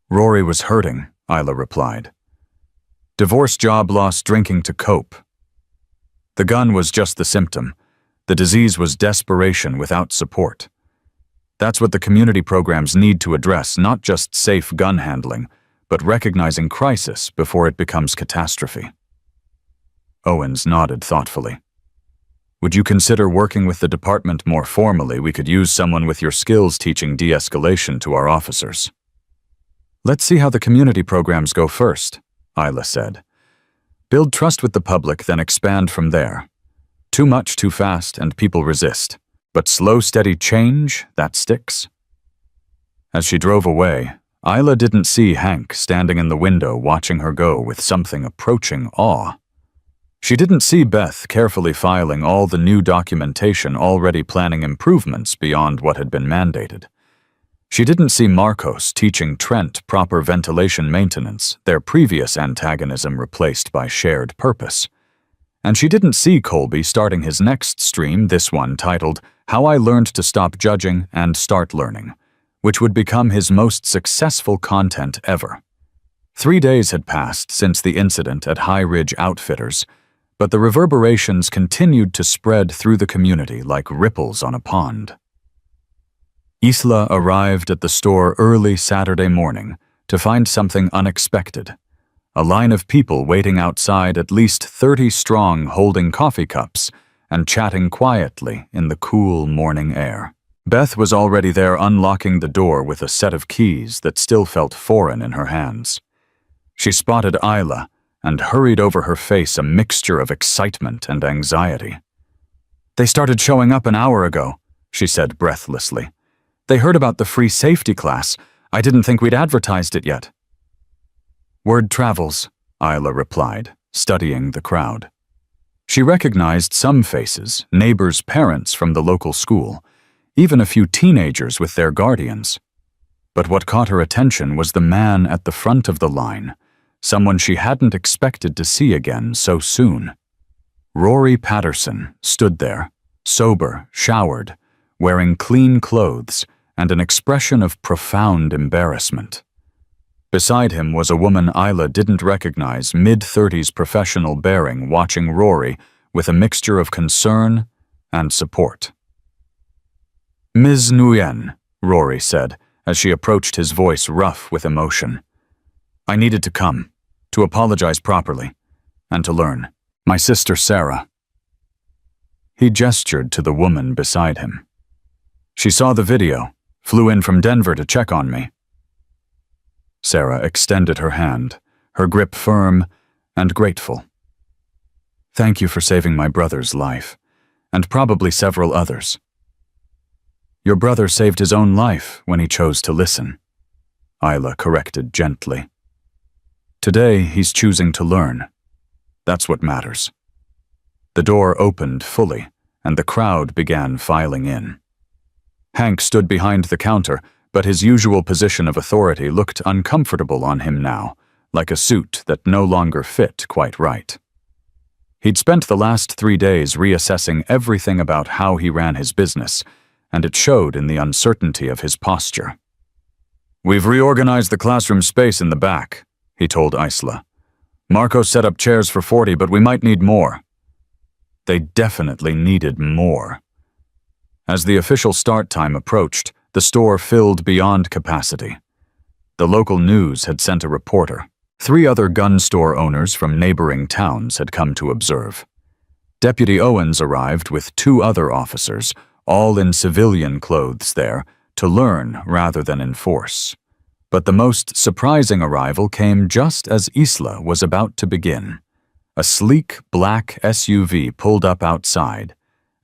Rory was hurting, Isla replied. Divorce, job loss, drinking to cope. The gun was just the symptom. The disease was desperation without support. That's what the community programs need to address, not just safe gun handling, but recognizing crisis before it becomes catastrophe. Owens nodded thoughtfully. Would you consider working with the department more formally? We could use someone with your skills teaching de-escalation to our officers. Let's see how the community programs go first, Isla said. Build trust with the public, then expand from there. Too much, too fast, and people resist. But slow, steady change, that sticks. As she drove away, Isla didn't see Hank standing in the window watching her go with something approaching awe. She didn't see Beth carefully filing all the new documentation, already planning improvements beyond what had been mandated. She didn't see Marcos teaching Trent proper ventilation maintenance, their previous antagonism replaced by shared purpose. And she didn't see Colby starting his next stream, this one titled How I Learned to Stop Judging and Start Learning, which would become his most successful content ever. 3 days had passed since the incident at High Ridge Outfitters, but the reverberations continued to spread through the community like ripples on a pond. Isla arrived at the store early Saturday morning, to find something unexpected. A line of people waiting outside, at least 30 strong, holding coffee cups and chatting quietly in the cool morning air. Beth was already there, unlocking the door with a set of keys that still felt foreign in her hands. She spotted Isla and hurried over, her face a mixture of excitement and anxiety. "They started showing up an hour ago," she said breathlessly. "They heard about the free safety class. I didn't think we'd advertised it yet." "Word travels," Isla replied, studying the crowd. She recognized some faces, neighbors' parents from the local school, even a few teenagers with their guardians. But what caught her attention was the man at the front of the line, someone she hadn't expected to see again so soon. Rory Patterson stood there, sober, showered, wearing clean clothes and an expression of profound embarrassment. Beside him was a woman Isla didn't recognize, mid-30s professional bearing, watching Rory with a mixture of concern and support. "Ms. Nguyen," Rory said as she approached, his voice rough with emotion. "I needed to come, to apologize properly, and to learn. My sister Sarah." He gestured to the woman beside him. "She saw the video, flew in from Denver to check on me." Sarah extended her hand, her grip firm and grateful. "Thank you for saving my brother's life, and probably several others." "Your brother saved his own life when he chose to listen," Isla corrected gently. "Today he's choosing to learn. That's what matters." The door opened fully, and the crowd began filing in. Hank stood behind the counter, but his usual position of authority looked uncomfortable on him now, like a suit that no longer fit quite right. He'd spent the last 3 days reassessing everything about how he ran his business, and it showed in the uncertainty of his posture. "We've reorganized the classroom space in the back," he told Isla. "Marco set up chairs for 40, but we might need more." They definitely needed more. As the official start time approached, the store filled beyond capacity. The local news had sent a reporter. 3 other gun store owners from neighboring towns had come to observe. Deputy Owens arrived with 2 other officers, all in civilian clothes there, to learn rather than enforce. But the most surprising arrival came just as Isla was about to begin. A sleek black SUV pulled up outside,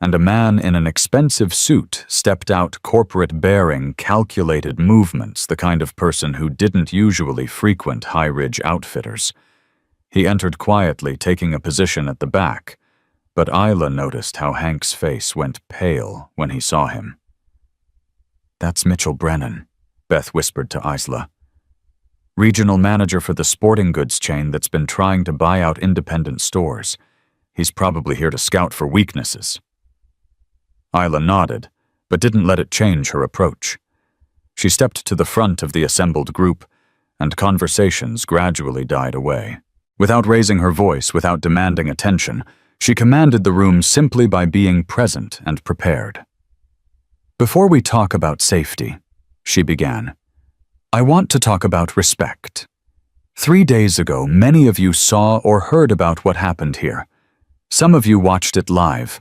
and a man in an expensive suit stepped out, corporate bearing, calculated movements, the kind of person who didn't usually frequent high-ridge outfitters. He entered quietly, taking a position at the back, but Isla noticed how Hank's face went pale when he saw him. "That's Mitchell Brennan," Beth whispered to Isla. "Regional manager for the sporting goods chain that's been trying to buy out independent stores. He's probably here to scout for weaknesses." Isla nodded, but didn't let it change her approach. She stepped to the front of the assembled group, and conversations gradually died away. Without raising her voice, without demanding attention, she commanded the room simply by being present and prepared. "Before we talk about safety," she began, "I want to talk about respect. 3 days ago, many of you saw or heard about what happened here. Some of you watched it live.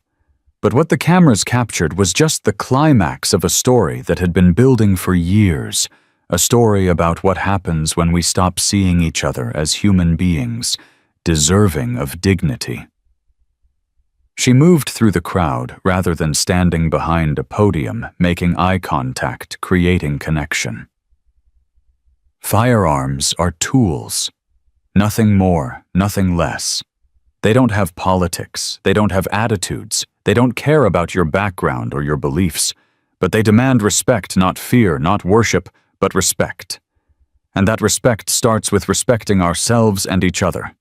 But what the cameras captured was just the climax of a story that had been building for years, a story about what happens when we stop seeing each other as human beings, deserving of dignity." She moved through the crowd rather than standing behind a podium, making eye contact, creating connection. Firearms are tools. Nothing more, nothing less. They don't have politics, they don't have attitudes, they don't care about your background or your beliefs, but they demand respect, not fear, not worship, but respect. And that respect starts with respecting ourselves and each other.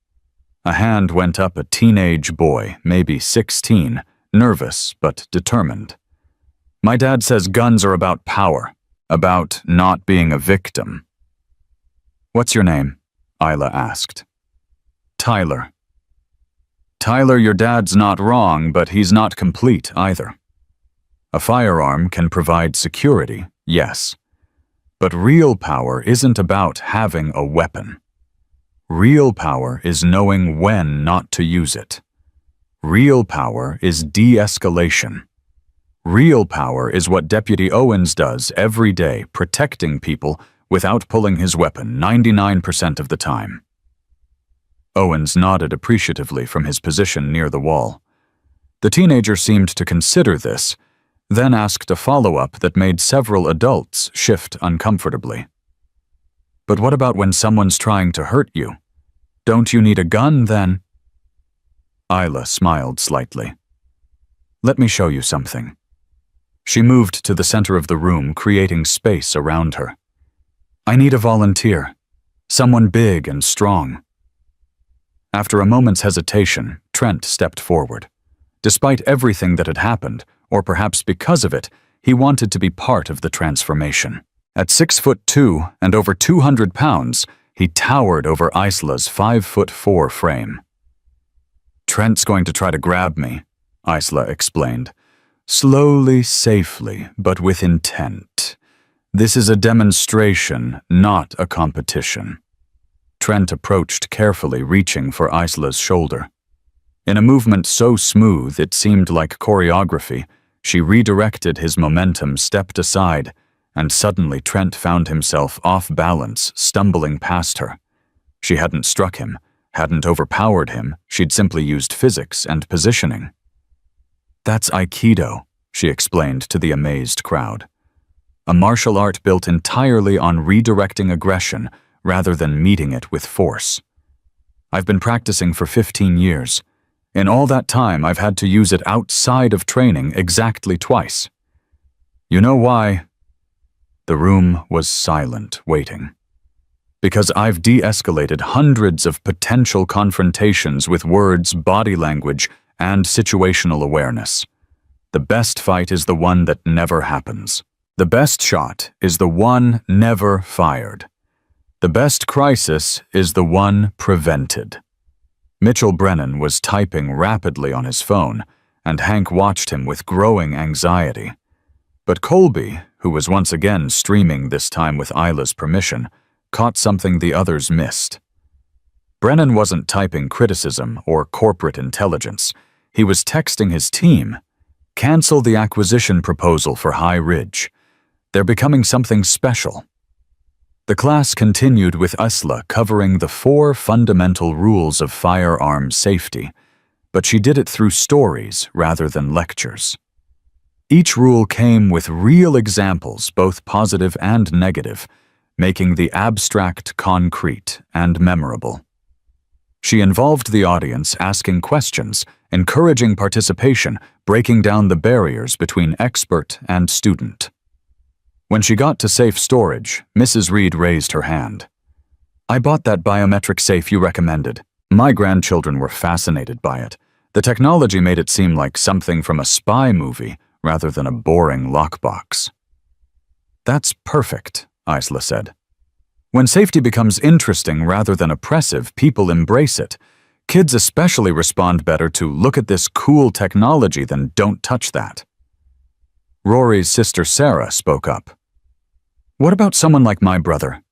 A hand went up, a teenage boy, maybe 16, nervous but determined. "My dad says guns are about power, about not being a victim." "What's your name?" Isla asked. "Tyler." "Tyler, your dad's not wrong, but he's not complete either. A firearm can provide security, yes, But real power isn't about having a weapon. Real power is knowing when not to use it. Real power is de-escalation. Real power is what Deputy Owens does every day, protecting people without pulling his weapon 99% of the time. Owens nodded appreciatively from his position near the wall. The teenager seemed to consider this, then asked a follow-up that made several adults shift uncomfortably. But what about when someone's trying to hurt you? Don't you need a gun then? Isla smiled slightly. Let me show you something. She moved to the center of the room, creating space around her. I need a volunteer, someone big and strong. After a moment's hesitation, Trent stepped forward. Despite everything that had happened, or perhaps because of it, he wanted to be part of the transformation. At 6'2" and over 200 pounds, he towered over Isla's 5'4" frame. Trent's going to try to grab me, Isla explained. Slowly, safely, but with intent. This is a demonstration, not a competition. Trent approached carefully, reaching for Isla's shoulder. In a movement so smooth it seemed like choreography, she redirected his momentum, stepped aside, and suddenly Trent found himself off balance, stumbling past her. She hadn't struck him, hadn't overpowered him, she'd simply used physics and positioning. That's Aikido, she explained to the amazed crowd. A martial art built entirely on redirecting aggression rather than meeting it with force. I've been practicing for 15 years. In all that time, I've had to use it outside of training exactly twice. You know why? The room was silent, waiting. Because I've de-escalated hundreds of potential confrontations with words, body language, and situational awareness. The best fight is the one that never happens. The best shot is the one never fired. The best crisis is the one prevented. Mitchell Brennan was typing rapidly on his phone, and Hank watched him with growing anxiety. But Colby, who was once again streaming this time with Isla's permission, caught something the others missed. Brennan wasn't typing criticism or corporate intelligence. He was texting his team. Cancel the acquisition proposal for High Ridge. They're becoming something special. The class continued with Isla covering the 4 fundamental rules of firearm safety, but she did it through stories rather than lectures. Each rule came with real examples, both positive and negative, making the abstract concrete and memorable. She involved the audience, asking questions, encouraging participation, breaking down the barriers between expert and student. When she got to safe storage, Mrs. Reed raised her hand. I bought that biometric safe you recommended. My grandchildren were fascinated by it. The technology made it seem like something from a spy movie rather than a boring lockbox. That's perfect, Isla said. When safety becomes interesting rather than oppressive, people embrace it. Kids especially respond better to look at this cool technology than don't touch that. Rory's sister Sarah spoke up. What about someone like my brother?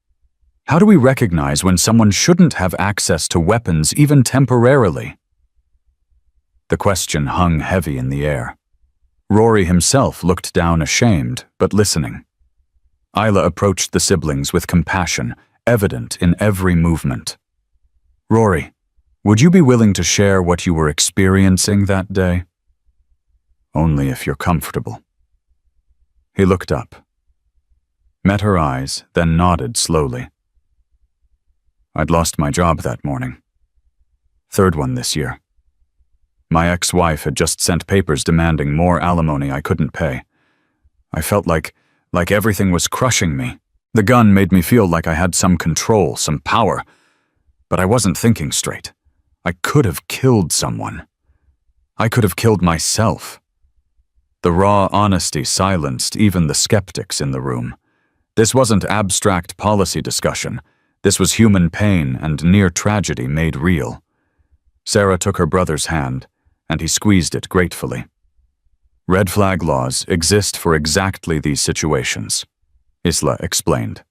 How do we recognize when someone shouldn't have access to weapons even temporarily? The question hung heavy in the air. Rory himself looked down ashamed, but listening. Isla approached the siblings with compassion, evident in every movement. Rory, would you be willing to share what you were experiencing that day? Only if you're comfortable. He looked up, met her eyes, then nodded slowly. I'd lost my job that morning. 3rd one this year. My ex-wife had just sent papers demanding more alimony I couldn't pay. I felt like everything was crushing me. The gun made me feel like I had some control, some power. But I wasn't thinking straight. I could have killed someone. I could have killed myself. The raw honesty silenced even the skeptics in the room. This wasn't abstract policy discussion. This was human pain and near tragedy made real. Sarah took her brother's hand, and he squeezed it gratefully. Red flag laws exist for exactly these situations. Isla explained.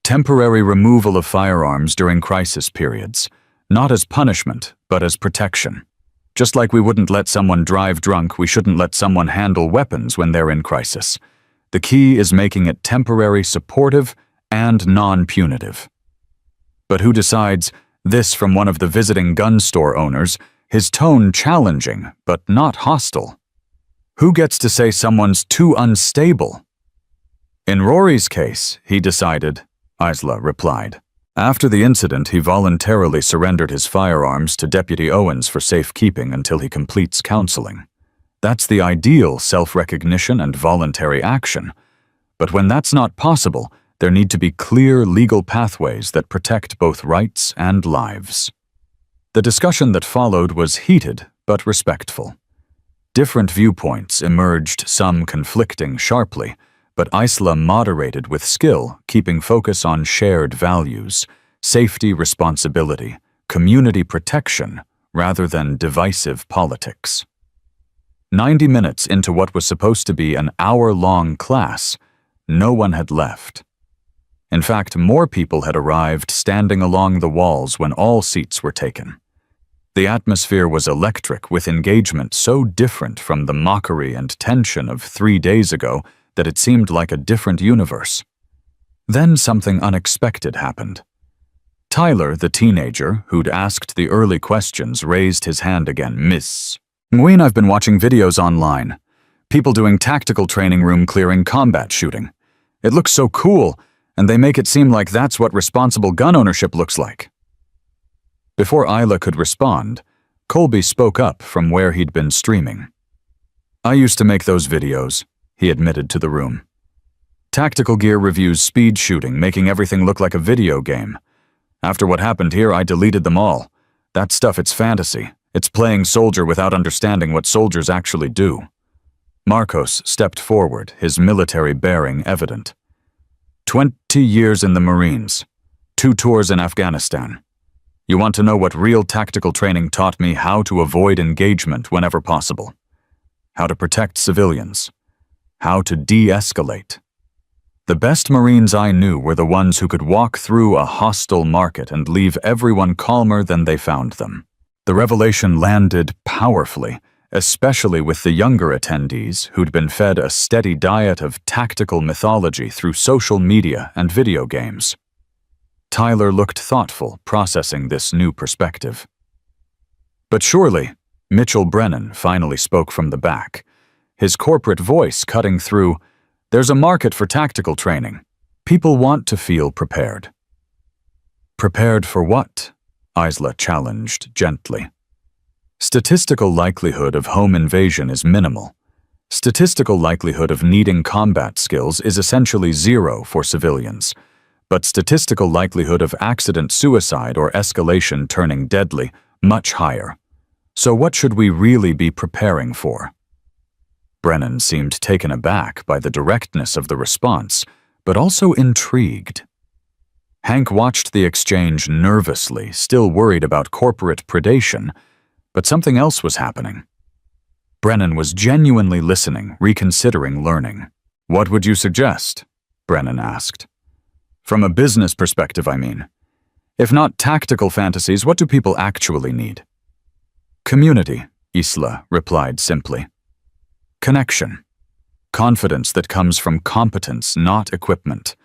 Temporary removal of firearms during crisis periods, not as punishment, but as protection. Just like we wouldn't let someone drive drunk, we shouldn't let someone handle weapons when they're in crisis. The key is making it temporary, supportive, and non-punitive. But who decides? This from one of the visiting gun store owners, his tone challenging, but not hostile. Who gets to say someone's too unstable? In Rory's case, he decided, Isla replied. After the incident, he voluntarily surrendered his firearms to Deputy Owens for safekeeping until he completes counseling. That's the ideal self-recognition and voluntary action. But when that's not possible, there need to be clear legal pathways that protect both rights and lives. The discussion that followed was heated but respectful. Different viewpoints emerged, some conflicting sharply, but Isla moderated with skill, keeping focus on shared values, safety, responsibility, community protection, rather than divisive politics. 90 minutes into what was supposed to be an hour-long class, no one had left. In fact, more people had arrived standing along the walls when all seats were taken. The atmosphere was electric, with engagement so different from the mockery and tension of 3 days ago that it seemed like a different universe. Then something unexpected happened. Tyler, the teenager, who'd asked the early questions, raised his hand again. Miss Nguyen, I've been watching videos online. People doing tactical training room clearing combat shooting. It looks so cool, and they make it seem like that's what responsible gun ownership looks like. Before Isla could respond, Colby spoke up from where he'd been streaming. I used to make those videos, he admitted to the room. Tactical gear reviews speed shooting, making everything look like a video game. After what happened here, I deleted them all. That stuff, it's fantasy. It's playing soldier without understanding what soldiers actually do. Marcos stepped forward, his military bearing evident. 20 years in the Marines. 2 tours in Afghanistan. You want to know what real tactical training taught me? How to avoid engagement whenever possible. How to protect civilians. How to de-escalate. The best Marines I knew were the ones who could walk through a hostile market and leave everyone calmer than they found them. The revelation landed powerfully, especially with the younger attendees who'd been fed a steady diet of tactical mythology through social media and video games. Tyler looked thoughtful, processing this new perspective. But surely, Mitchell Brennan finally spoke from the back, his corporate voice cutting through. There's a market for tactical training. People want to feel prepared. Prepared for what? Isla challenged gently. Statistical likelihood of home invasion is minimal. Statistical likelihood of needing combat skills is essentially 0 for civilians. But statistical likelihood of accident suicide or escalation turning deadly, much higher. So what should we really be preparing for? Brennan seemed taken aback by the directness of the response, but also intrigued. Hank watched the exchange nervously, still worried about corporate predation, but something else was happening. Brennan was genuinely listening, reconsidering learning. What would you suggest? Brennan asked. From a business perspective, I mean. If not tactical fantasies, what do people actually need? Community, Isla replied simply. Connection. Confidence that comes from competence, not equipment.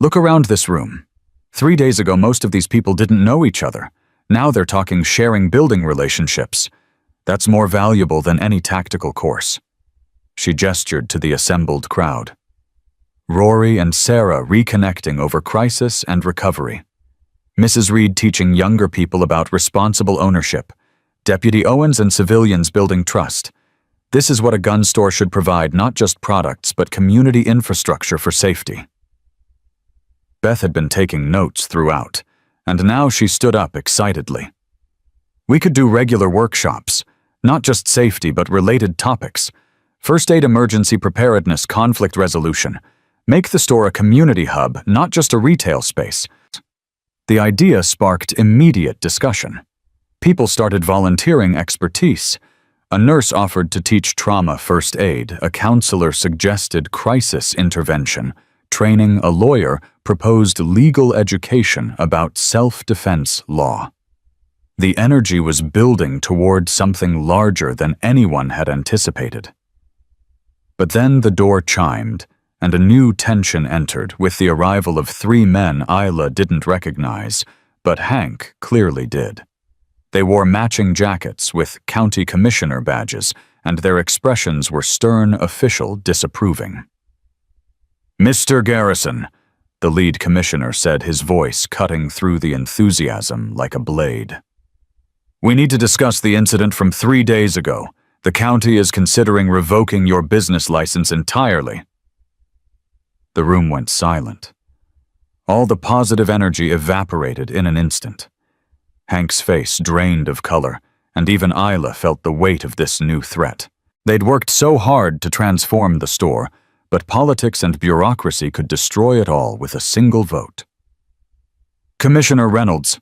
Look around this room. 3 days ago, most of these people didn't know each other. Now they're talking sharing building relationships. That's more valuable than any tactical course. She gestured to the assembled crowd. Rory and Sarah reconnecting over crisis and recovery. Mrs. Reed teaching younger people about responsible ownership. Deputy Owens and civilians building trust. This is what a gun store should provide, not just products, but community infrastructure for safety. Beth had been taking notes throughout, and now she stood up excitedly. We could do regular workshops, not just safety, but related topics. First aid, emergency preparedness, conflict resolution. Make the store a community hub, not just a retail space. The idea sparked immediate discussion. People started volunteering expertise. A nurse offered to teach trauma first aid, a counselor suggested crisis intervention, training a lawyer, proposed legal education about self-defense law. The energy was building toward something larger than anyone had anticipated. But then the door chimed, and a new tension entered with the arrival of 3 men Isla didn't recognize, but Hank clearly did. They wore matching jackets with county commissioner badges, and their expressions were stern, official, disapproving. "Mr. Garrison," the lead commissioner said, his voice cutting through the enthusiasm like a blade. "We need to discuss the incident from 3 days ago. The county is considering revoking your business license entirely." The room went silent. All the positive energy evaporated in an instant. Hank's face drained of color, and even Isla felt the weight of this new threat. They'd worked so hard to transform the store, but politics and bureaucracy could destroy it all with a single vote. "Commissioner Reynolds,"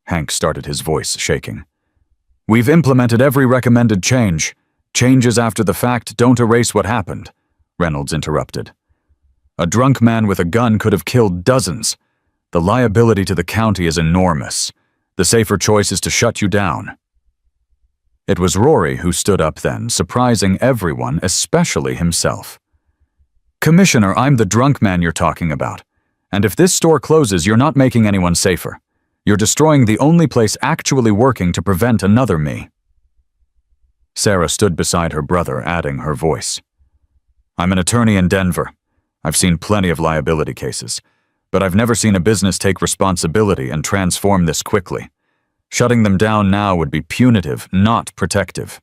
Hank started, his voice shaking. "We've implemented every recommended change. Changes after the fact don't erase what happened," Reynolds interrupted. "A drunk man with a gun could have killed dozens. The liability to the county is enormous. The safer choice is to shut you down." It was Rory who stood up then, surprising everyone, especially himself. "Commissioner, I'm the drunk man you're talking about. And if this store closes, you're not making anyone safer. You're destroying the only place actually working to prevent another me." Sarah stood beside her brother, adding her voice. "I'm an attorney in Denver. I've seen plenty of liability cases, but I've never seen a business take responsibility and transform this quickly. Shutting them down now would be punitive, not protective."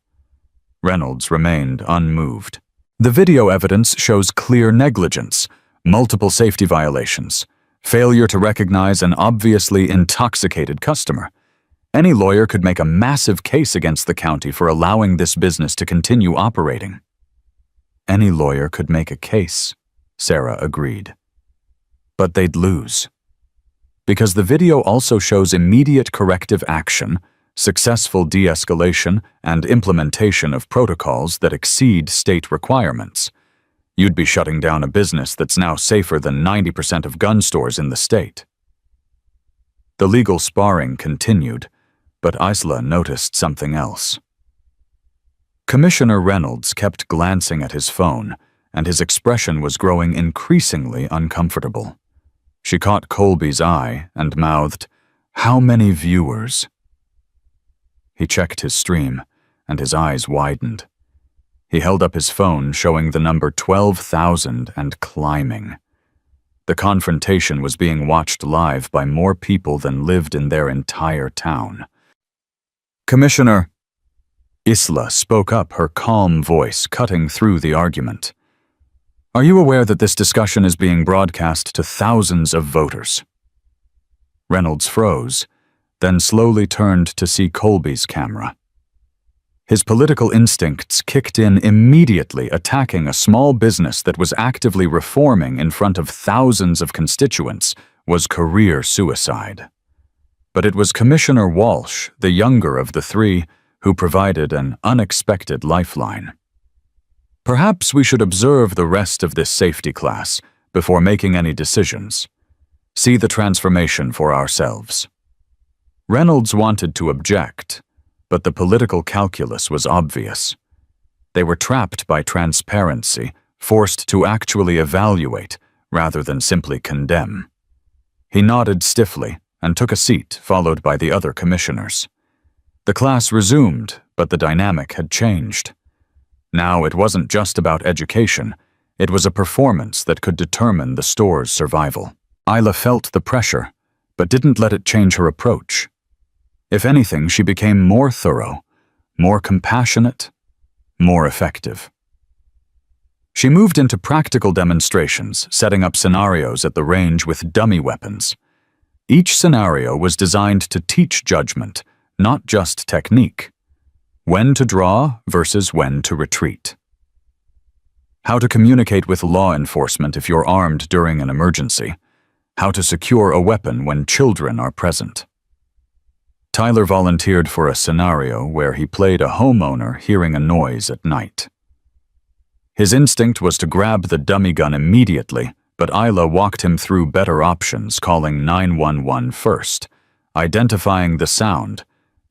Reynolds remained unmoved. "The video evidence shows clear negligence, multiple safety violations, failure to recognize an obviously intoxicated customer. Any lawyer could make a massive case against the county for allowing this business to continue operating." "Any lawyer could make a case," Sarah agreed. "But they'd lose. Because the video also shows immediate corrective action, successful de-escalation, and implementation of protocols that exceed state requirements. You'd be shutting down a business that's now safer than 90% of gun stores in the state." The legal sparring continued, but Isla noticed something else. Commissioner Reynolds kept glancing at his phone, and his expression was growing increasingly uncomfortable. She caught Colby's eye and mouthed, "How many viewers?" He checked his stream, and his eyes widened. He held up his phone, showing the number 12,000 and climbing. The confrontation was being watched live by more people than lived in their entire town. "Commissioner," Isla spoke up, her calm voice cutting through the argument. "Are you aware that this discussion is being broadcast to thousands of voters?" Reynolds froze, then slowly turned to see Colby's camera. His political instincts kicked in immediately, attacking a small business that was actively reforming in front of thousands of constituents was career suicide. But it was Commissioner Walsh, the younger of the 3, who provided an unexpected lifeline. "Perhaps we should observe the rest of this safety class before making any decisions. See the transformation for ourselves." Reynolds wanted to object, but the political calculus was obvious. They were trapped by transparency, forced to actually evaluate rather than simply condemn. He nodded stiffly and took a seat, followed by the other commissioners. The class resumed, but the dynamic had changed. Now it wasn't just about education, it was a performance that could determine the store's survival. Isla felt the pressure, but didn't let it change her approach. If anything, she became more thorough, more compassionate, more effective. She moved into practical demonstrations, setting up scenarios at the range with dummy weapons. Each scenario was designed to teach judgment, not just technique. When to draw versus when to retreat. How to communicate with law enforcement if you're armed during an emergency. How to secure a weapon when children are present. Tyler volunteered for a scenario where he played a homeowner hearing a noise at night. His instinct was to grab the dummy gun immediately, But Isla walked him through better options, calling 911 first, identifying the sound,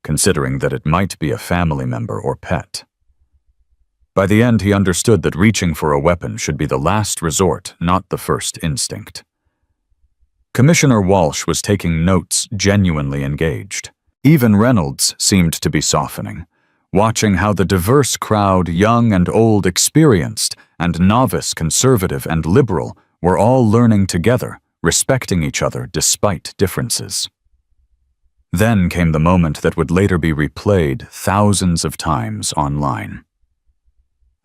considering that it might be a family member or pet. By the end, he understood that reaching for a weapon should be the last resort, not the first instinct. Commissioner Walsh was taking notes, genuinely engaged. Even Reynolds seemed to be softening, watching how the diverse crowd, young and old, experienced and novice, conservative and liberal, were all learning together, respecting each other despite differences. Then came the moment that would later be replayed thousands of times online.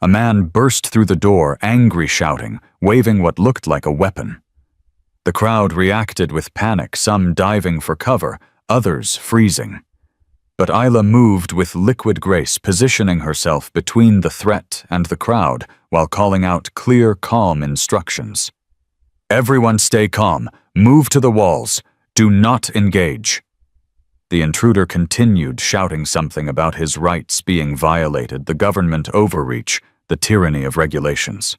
A man burst through the door, angry, shouting, waving what looked like a weapon. The crowd reacted with panic, some diving for cover, others freezing. But Isla moved with liquid grace, positioning herself between the threat and the crowd while calling out clear, calm instructions. "Everyone stay calm. Move to the walls. Do not engage." The intruder continued, shouting something about his rights being violated, the government overreach, the tyranny of regulations.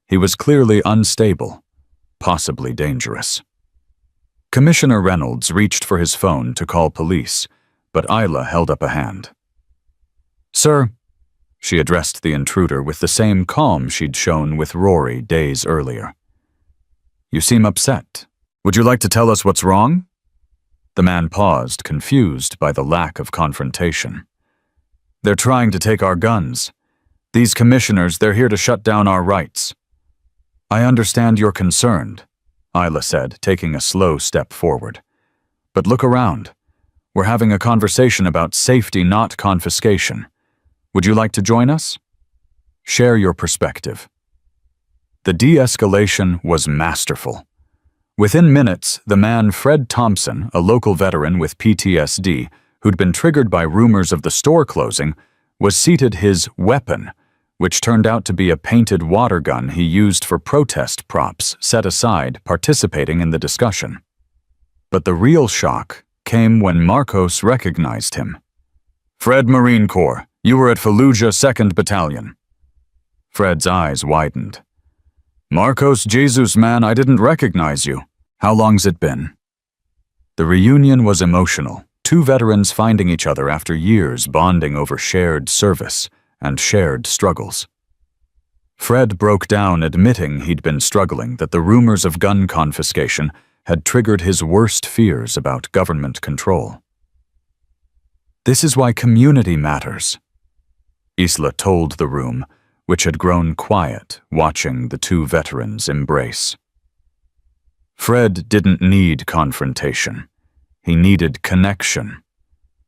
He was clearly unstable, possibly dangerous. Commissioner Reynolds reached for his phone to call police, but Isla held up a hand. "Sir," she addressed the intruder with the same calm she'd shown with Rory days earlier. "You seem upset. Would you like to tell us what's wrong?" The man paused, confused by the lack of confrontation. "They're trying to take our guns. These commissioners, they're here to shut down our rights." "I understand you're concerned," Isla said, taking a slow step forward. "But look around. We're having a conversation about safety, not confiscation. Would you like to join us? Share your perspective." The de-escalation was masterful. Within minutes, the man Fred Thompson, a local veteran with PTSD, who'd been triggered by rumors of the store closing, was seated his weapon, which turned out to be a painted water gun he used for protest props, set aside, participating in the discussion. But the real shock came when Marcos recognized him. "Fred, Marine Corps, you were at Fallujah 2nd Battalion." Fred's eyes widened. "Marcos, Jesus, man, I didn't recognize you. How long's it been?" The reunion was emotional, two veterans finding each other after years, bonding over shared service and shared struggles. Fred broke down, admitting he'd been struggling, that the rumors of gun confiscation had triggered his worst fears about government control. "This is why community matters," Isla told the room, which had grown quiet, watching the two veterans embrace. Fred didn't need confrontation. He needed connection.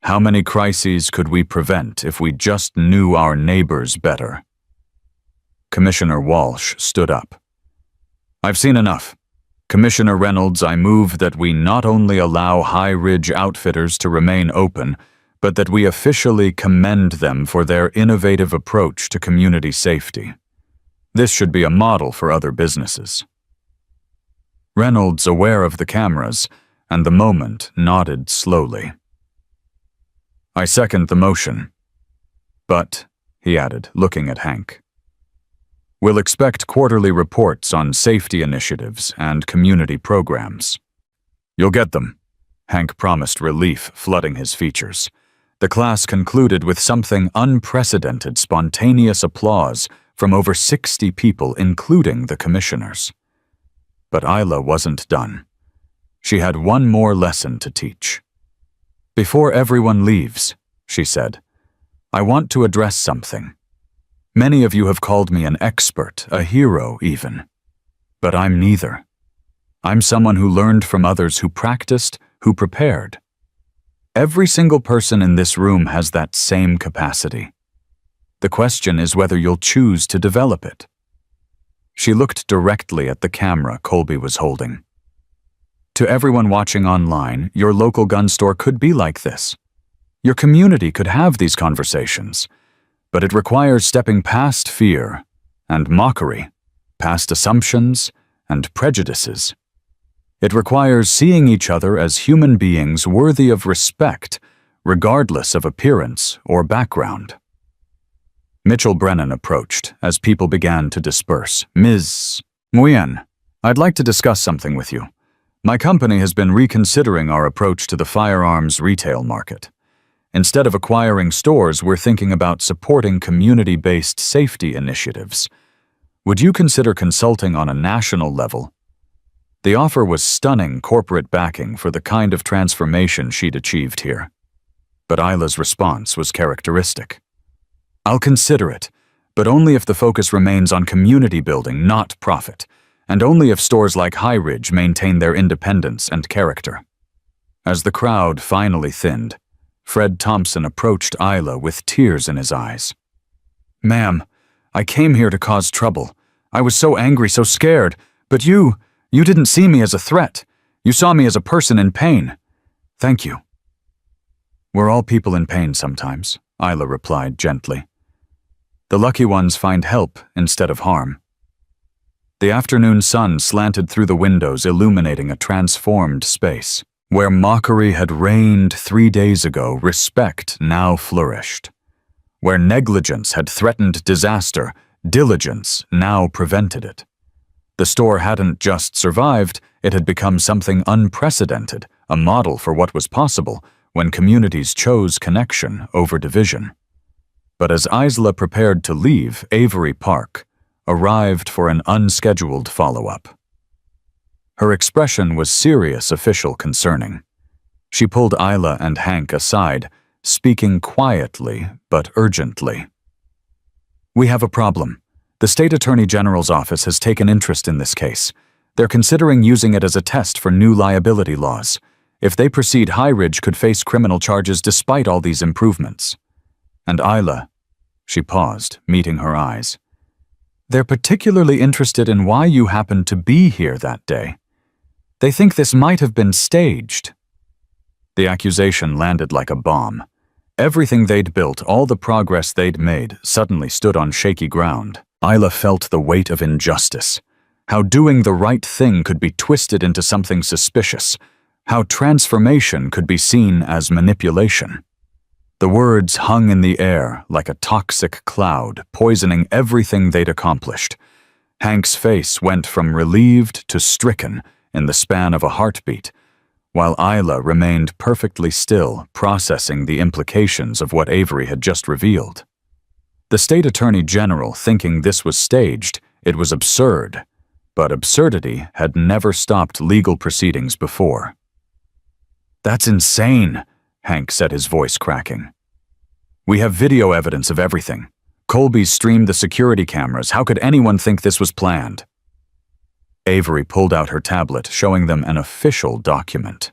How many crises could we prevent if we just knew our neighbors better? Commissioner Walsh stood up. "I've seen enough. Commissioner Reynolds, I move that we not only allow High Ridge Outfitters to remain open, but that we officially commend them for their innovative approach to community safety. This should be a model for other businesses." Reynolds, aware of the cameras and the moment, nodded slowly. "I second the motion. But," he added, looking at Hank, "we'll expect quarterly reports on safety initiatives and community programs." "You'll get them," Hank promised, relief flooding his features. The class concluded with something unprecedented, spontaneous applause from over 60 people, including the commissioners. But Isla wasn't done. She had one more lesson to teach. "Before everyone leaves," she said, "I want to address something. Many of you have called me an expert, a hero even. But I'm neither. I'm someone who learned from others, who practiced, who prepared. Every single person in this room has that same capacity. The question is whether you'll choose to develop it." She looked directly at the camera Colby was holding. "To everyone watching online, your local gun store could be like this. Your community could have these conversations, but it requires stepping past fear and mockery, past assumptions and prejudices. It requires seeing each other as human beings worthy of respect, regardless of appearance or background." Mitchell Brennan approached as people began to disperse. "Ms. Nguyen, I'd like to discuss something with you. My company has been reconsidering our approach to the firearms retail market. Instead of acquiring stores, we're thinking about supporting community-based safety initiatives. Would you consider consulting on a national level? The offer was stunning corporate backing for the kind of transformation she'd achieved here. But Isla's response was characteristic. I'll consider it, but only if the focus remains on community building, not profit, and only if stores like High Ridge maintain their independence and character. As the crowd finally thinned, Fred Thompson approached Isla with tears in his eyes. "Ma'am, I came here to cause trouble. I was so angry, so scared, but you didn't see me as a threat. You saw me as a person in pain. Thank you." "We're all people in pain sometimes," Isla replied gently. "The lucky ones find help instead of harm." The afternoon sun slanted through the windows, illuminating a transformed space. Where mockery had reigned 3 days ago, respect now flourished. Where negligence had threatened disaster, diligence now prevented it. The store hadn't just survived, it had become something unprecedented, a model for what was possible when communities chose connection over division. But as Isla prepared to leave, Avery Park arrived for an unscheduled follow-up. Her expression was serious official concerning. She pulled Isla and Hank aside, speaking quietly but urgently. "We have a problem. The State Attorney General's office has taken interest in this case. They're considering using it as a test for new liability laws. If they proceed, High Ridge could face criminal charges despite all these improvements." And Isla, she paused, meeting her eyes. "They're particularly interested in why you happened to be here that day. They think this might have been staged." The accusation landed like a bomb. Everything they'd built, all the progress they'd made, suddenly stood on shaky ground. Isla felt the weight of injustice. How doing the right thing could be twisted into something suspicious. How transformation could be seen as manipulation. The words hung in the air like a toxic cloud, poisoning everything they'd accomplished. Hank's face went from relieved to stricken in the span of a heartbeat, while Isla remained perfectly still, processing the implications of what Avery had just revealed. The State Attorney General thinking this was staged, it was absurd, but absurdity had never stopped legal proceedings before. "That's insane," Hank said, his voice cracking. "We have video evidence of everything. Colby streamed the security cameras. How could anyone think this was planned?" Avery pulled out her tablet, showing them an official document.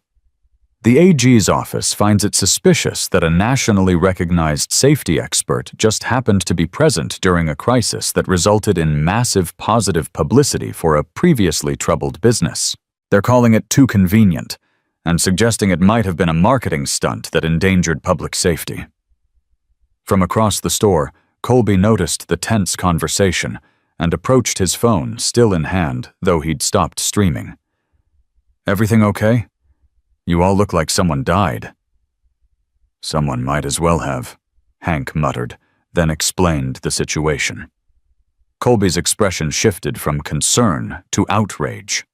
The AG's office finds it suspicious that a nationally recognized safety expert just happened to be present during a crisis that resulted in massive positive publicity for a previously troubled business. They're calling it too convenient, and suggesting it might have been a marketing stunt that endangered public safety. From across the store, Colby noticed the tense conversation and approached his phone, still in hand, though he'd stopped streaming. "Everything okay? You all look like someone died." "Someone might as well have," Hank muttered, then explained the situation. Colby's expression shifted from concern to outrage.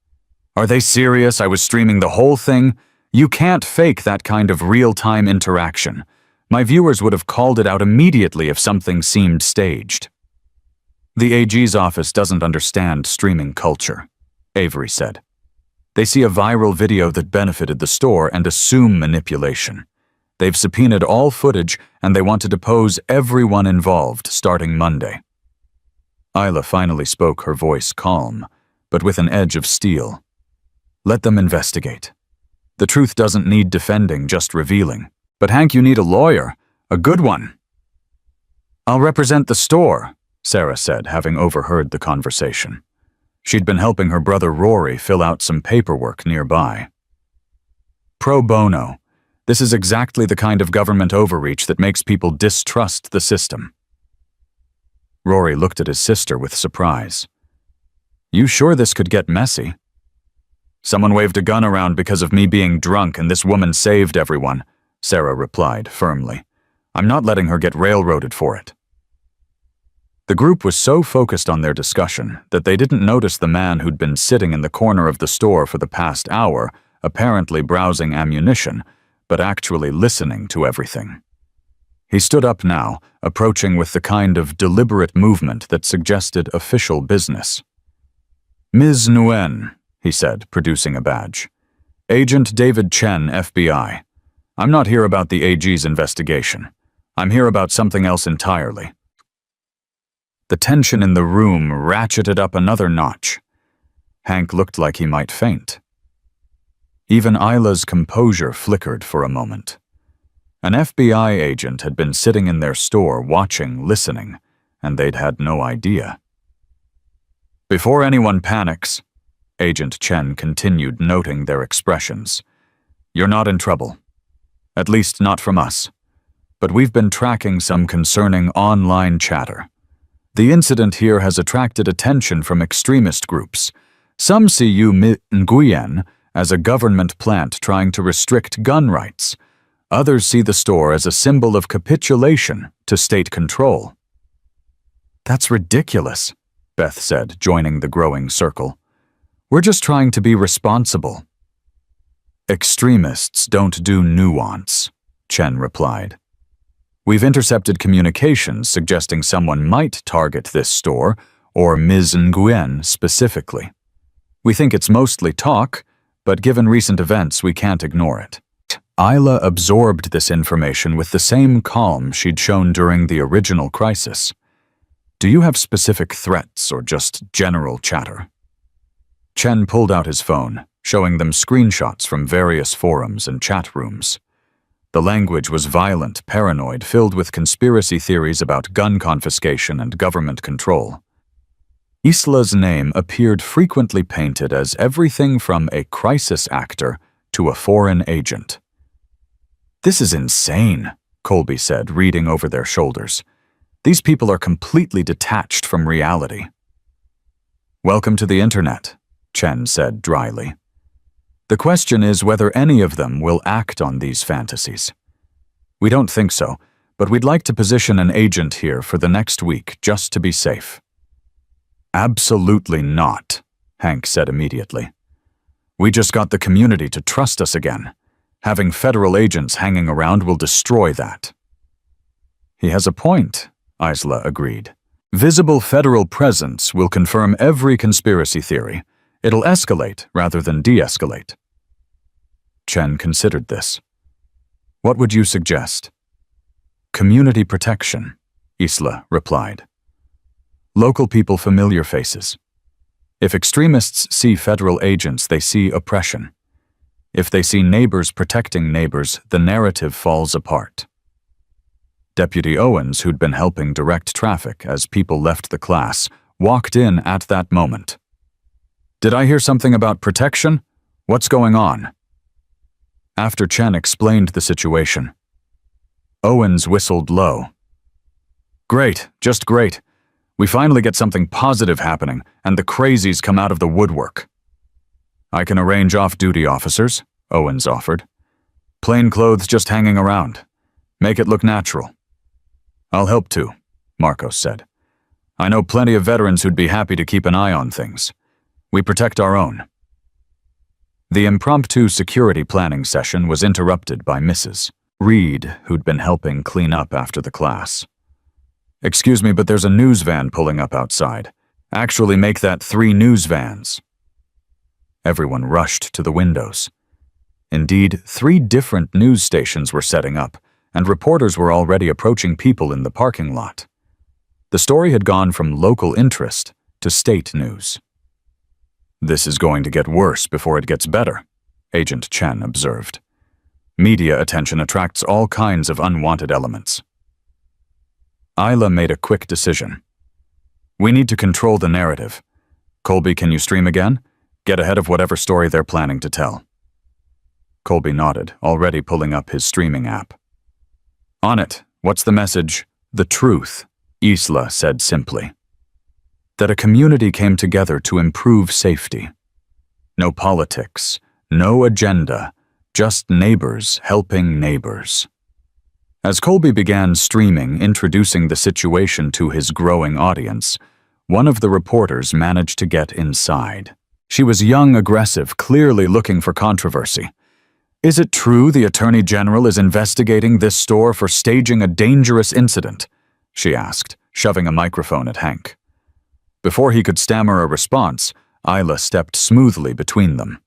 "Are they serious? I was streaming the whole thing? You can't fake that kind of real-time interaction. My viewers would have called it out immediately if something seemed staged." "The AG's office doesn't understand streaming culture," Avery said. "They see a viral video that benefited the store and assume manipulation. They've subpoenaed all footage and they want to depose everyone involved starting Monday." Isla finally spoke, her voice calm, but with an edge of steel. "Let them investigate. The truth doesn't need defending, just revealing. But Hank, you need a lawyer, a good one." "I'll represent the store," Sarah said, having overheard the conversation. She'd been helping her brother Rory fill out some paperwork nearby. "Pro bono. This is exactly the kind of government overreach that makes people distrust the system." Rory looked at his sister with surprise. "You sure this could get messy?" "Someone waved a gun around because of me being drunk and this woman saved everyone," Sarah replied firmly. "I'm not letting her get railroaded for it." The group was so focused on their discussion that they didn't notice the man who'd been sitting in the corner of the store for the past hour, apparently browsing ammunition, but actually listening to everything. He stood up now, approaching with the kind of deliberate movement that suggested official business. "Ms. Nguyen," he said, producing a badge. "Agent David Chen, FBI. I'm not here about the AG's investigation. I'm here about something else entirely." The tension in the room ratcheted up another notch. Hank looked like he might faint. Even Isla's composure flickered for a moment. An FBI agent had been sitting in their store watching, listening, and they'd had no idea. "Before anyone panics," Agent Chen continued, noting their expressions, "you're not in trouble. At least not from us. But we've been tracking some concerning online chatter. The incident here has attracted attention from extremist groups. Some see Nguyen as a government plant trying to restrict gun rights. Others see the store as a symbol of capitulation to state control." "That's ridiculous," Beth said, joining the growing circle. "We're just trying to be responsible." "Extremists don't do nuance," Chen replied. "We've intercepted communications suggesting someone might target this store, or Ms. Nguyen specifically. We think it's mostly talk, but given recent events, we can't ignore it." Isla absorbed this information with the same calm she'd shown during the original crisis. "Do you have specific threats or just general chatter?" Chen pulled out his phone, showing them screenshots from various forums and chat rooms. The language was violent, paranoid, filled with conspiracy theories about gun confiscation and government control. Isla's name appeared frequently painted as everything from a crisis actor to a foreign agent. "This is insane," Colby said, reading over their shoulders. "These people are completely detached from reality." "Welcome to the internet," Chen said dryly. "The question is whether any of them will act on these fantasies. We don't think so, but we'd like to position an agent here for the next week just to be safe." "Absolutely not," Hank said immediately. "We just got the community to trust us again. Having federal agents hanging around will destroy that." "He has a point," Isla agreed. "Visible federal presence will confirm every conspiracy theory. It'll escalate rather than de-escalate." Chen considered this. "What would you suggest?" "Community protection," Isla replied. "Local people, familiar faces. If extremists see federal agents, they see oppression. If they see neighbors protecting neighbors, the narrative falls apart." Deputy Owens, who'd been helping direct traffic as people left the class, walked in at that moment. "Did I hear something about protection? What's going on?" After Chen explained the situation, Owens whistled low. "Great, just great. We finally get something positive happening, and the crazies come out of the woodwork." "I can arrange off-duty officers," Owens offered. "Plain clothes just hanging around. Make it look natural." "I'll help too," Marcos said. "I know plenty of veterans who'd be happy to keep an eye on things. We protect our own." The impromptu security planning session was interrupted by Mrs. Reed, who'd been helping clean up after the class. "Excuse me, but there's a news van pulling up outside. Actually, make that 3 news vans." Everyone rushed to the windows. Indeed, 3 different news stations were setting up, and reporters were already approaching people in the parking lot. The story had gone from local interest to state news. "This is going to get worse before it gets better," Agent Chen observed. "Media attention attracts all kinds of unwanted elements." Isla made a quick decision. "We need to control the narrative. Colby, can you stream again? Get ahead of whatever story they're planning to tell." Colby nodded, already pulling up his streaming app. "On it. What's the message?" "The truth," Isla said simply. "That a community came together to improve safety. No politics, no agenda, just neighbors helping neighbors." As Colby began streaming, introducing the situation to his growing audience, one of the reporters managed to get inside. She was young, aggressive, clearly looking for controversy. "Is it true the Attorney General is investigating this store for staging a dangerous incident?" she asked, shoving a microphone at Hank. Before he could stammer a response, Isla stepped smoothly between them.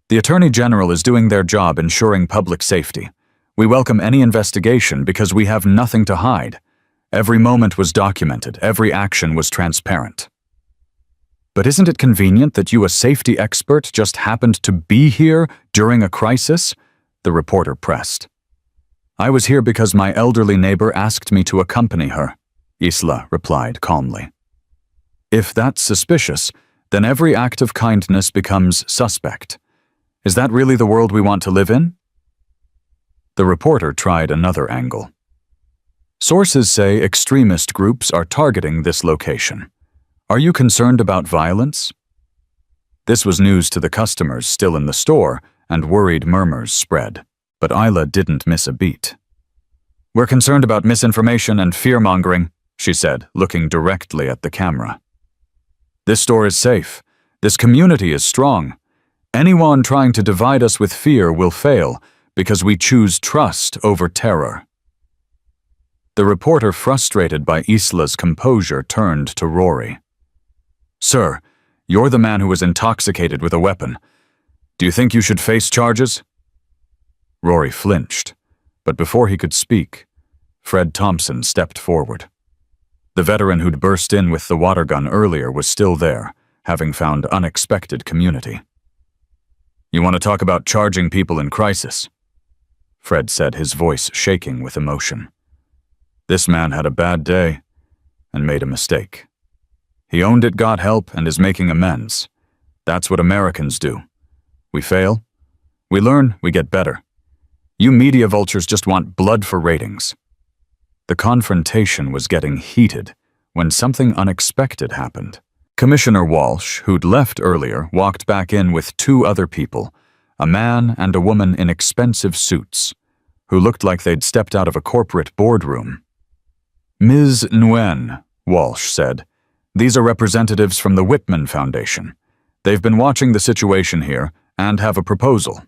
"The Attorney General is doing their job ensuring public safety. We welcome any investigation because we have nothing to hide. Every moment was documented, every action was transparent." "But isn't it convenient that you, a safety expert, just happened to be here during a crisis?" the reporter pressed. "I was here because my elderly neighbor asked me to accompany her," Isla replied calmly. "If that's suspicious, then every act of kindness becomes suspect. Is that really the world we want to live in?" The reporter tried another angle. "Sources say extremist groups are targeting this location. Are you concerned about violence?" This was news to the customers still in the store, and worried murmurs spread. But Isla didn't miss a beat. "We're concerned about misinformation and fear-mongering," she said, looking directly at the camera. "This store is safe. This community is strong. Anyone trying to divide us with fear will fail because we choose trust over terror." The reporter, frustrated by Isla's composure, turned to Rory. "Sir, you're the man who was intoxicated with a weapon. Do you think you should face charges?" Rory flinched, but before he could speak, Fred Thompson stepped forward. The veteran who'd burst in with the water gun earlier was still there, having found unexpected community. "You want to talk about charging people in crisis?" Fred said, his voice shaking with emotion. "This man had a bad day and made a mistake. He owned it, got help, and is making amends. That's what Americans do. We fail, we learn, we get better. You media vultures just want blood for ratings." The confrontation was getting heated when something unexpected happened. Commissioner Walsh, who'd left earlier, walked back in with two other people, a man and a woman in expensive suits, who looked like they'd stepped out of a corporate boardroom. "Ms. Nguyen," Walsh said, "these are representatives from the Whitman Foundation. They've been watching the situation here and have a proposal."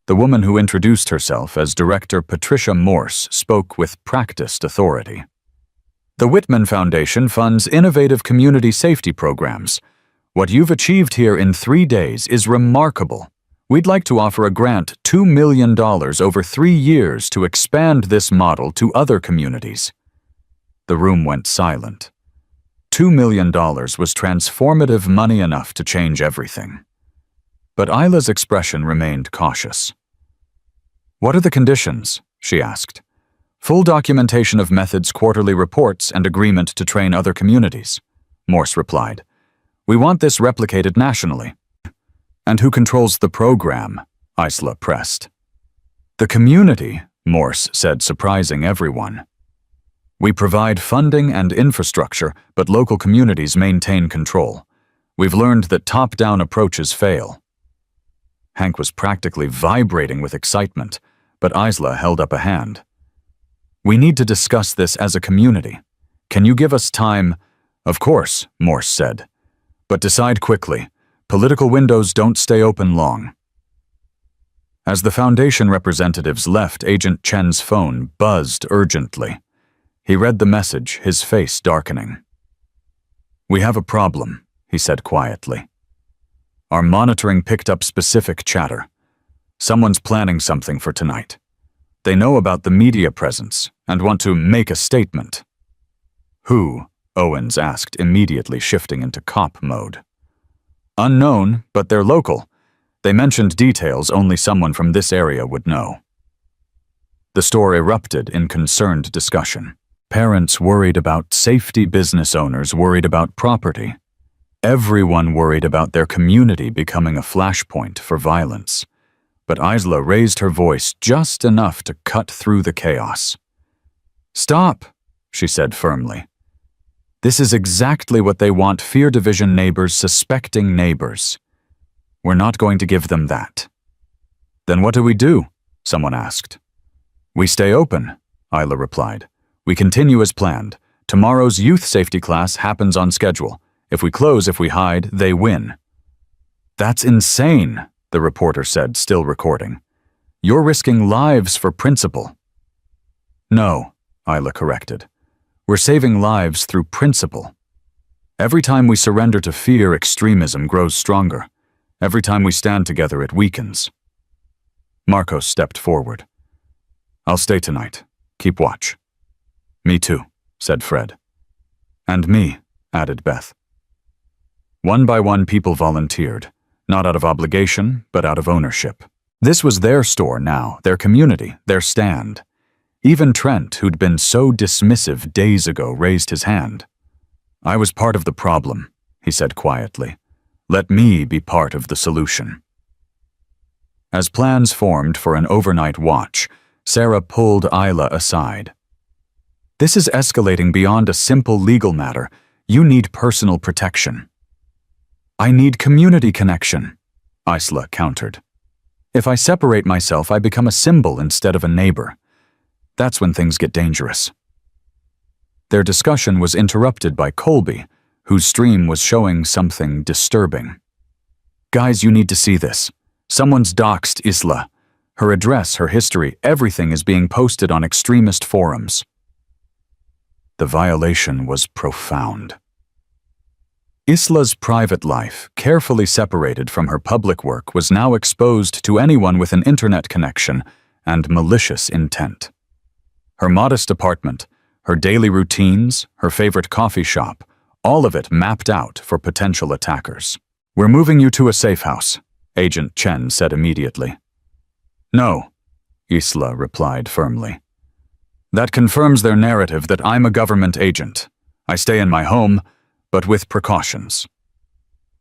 The woman who introduced herself as Director Patricia Morse spoke with practiced authority. "The Whitman Foundation funds innovative community safety programs. What you've achieved here in 3 days is remarkable. We'd like to offer a grant $2 million over 3 years to expand this model to other communities." The room went silent. $2 million was transformative money enough to change everything. But Isla's expression remained cautious. "What are the conditions?" she asked. "Full documentation of methods, quarterly reports, and agreement to train other communities," Morse replied. "We want this replicated nationally." "And who controls the program?" Isla pressed. "The community," Morse said, surprising everyone. "We provide funding and infrastructure, but local communities maintain control. We've learned that top-down approaches fail." Hank was practically vibrating with excitement, but Isla held up a hand. "We need to discuss this as a community. Can you give us time?" "Of course," Morse said. "But decide quickly. Political windows don't stay open long." As the Foundation representatives left, Agent Chen's phone buzzed urgently. He read the message, his face darkening. "We have a problem," he said quietly. "Our monitoring picked up specific chatter. Someone's planning something for tonight. They know about the media presence and want to make a statement." "Who?" Owens asked, immediately shifting into cop mode. "Unknown, but they're local. They mentioned details only someone from this area would know." The store erupted in concerned discussion. Parents worried about safety, business owners worried about property. Everyone worried about their community becoming a flashpoint for violence. But Isla raised her voice just enough to cut through the chaos. "Stop," she said firmly. "This is exactly what they want, fear division neighbors suspecting neighbors. We're not going to give them that." "Then what do we do?" someone asked. "We stay open," Isla replied. We continue as planned. Tomorrow's youth safety class happens on schedule. If we close, if we hide, they win. That's insane, the reporter said, still recording. You're risking lives for principle. No, Isla corrected. We're saving lives through principle. Every time we surrender to fear, extremism grows stronger. Every time we stand together, it weakens. Marcos stepped forward. I'll stay tonight. Keep watch. Me too, said Fred. And me, added Beth. One by one, people volunteered, not out of obligation, but out of ownership. This was their store now, their community, their stand. Even Trent, who'd been so dismissive days ago, raised his hand. I was part of the problem, he said quietly. Let me be part of the solution. As plans formed for an overnight watch, Sarah pulled Isla aside. This is escalating beyond a simple legal matter. You need personal protection. I need community connection, Isla countered. If I separate myself, I become a symbol instead of a neighbor. That's when things get dangerous. Their discussion was interrupted by Colby, whose stream was showing something disturbing. Guys, you need to see this. Someone's doxed Isla. Her address, her history, everything is being posted on extremist forums. The violation was profound. Isla's private life, carefully separated from her public work, was now exposed to anyone with an internet connection and malicious intent. Her modest apartment, her daily routines, her favorite coffee shop, all of it mapped out for potential attackers. We're moving you to a safe house, Agent Chen said immediately. No, Isla replied firmly. That confirms their narrative that I'm a government agent. I stay in my home, but with precautions.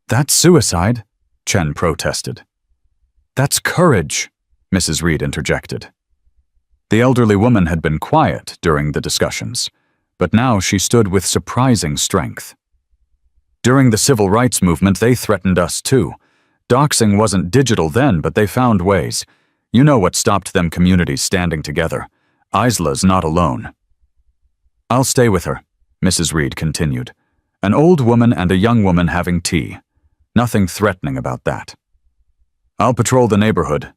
That's suicide, Chen protested. That's courage, Mrs. Reed interjected. The elderly woman had been quiet during the discussions, but now she stood with surprising strength. During the civil rights movement, they threatened us too. Doxing wasn't digital then, but they found ways. You know what stopped them communities standing together. Isla's not alone. I'll stay with her, Mrs. Reed continued. An old woman and a young woman having tea. Nothing threatening about that. I'll patrol the neighborhood,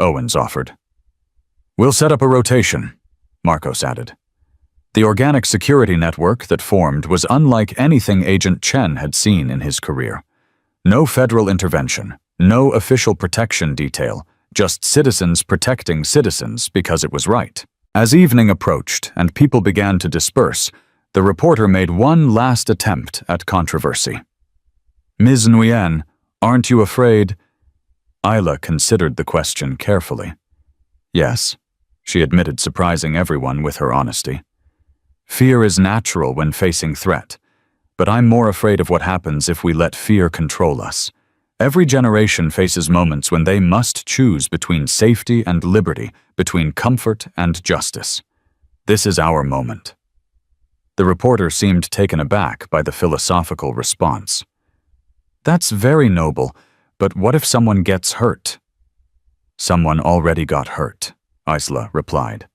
Owens offered. We'll set up a rotation, Marcos added. The organic security network that formed was unlike anything Agent Chen had seen in his career. No federal intervention, no official protection detail, just citizens protecting citizens because it was right. As evening approached and people began to disperse, the reporter made one last attempt at controversy. Ms. Nguyen, aren't you afraid? Isla considered the question carefully. Yes, she admitted, surprising everyone with her honesty. Fear is natural when facing threat, but I'm more afraid of what happens if we let fear control us. Every generation faces moments when they must choose between safety and liberty, between comfort and justice. This is our moment. The reporter seemed taken aback by the philosophical response. That's very noble, but what if someone gets hurt? Someone already got hurt, Isla replied.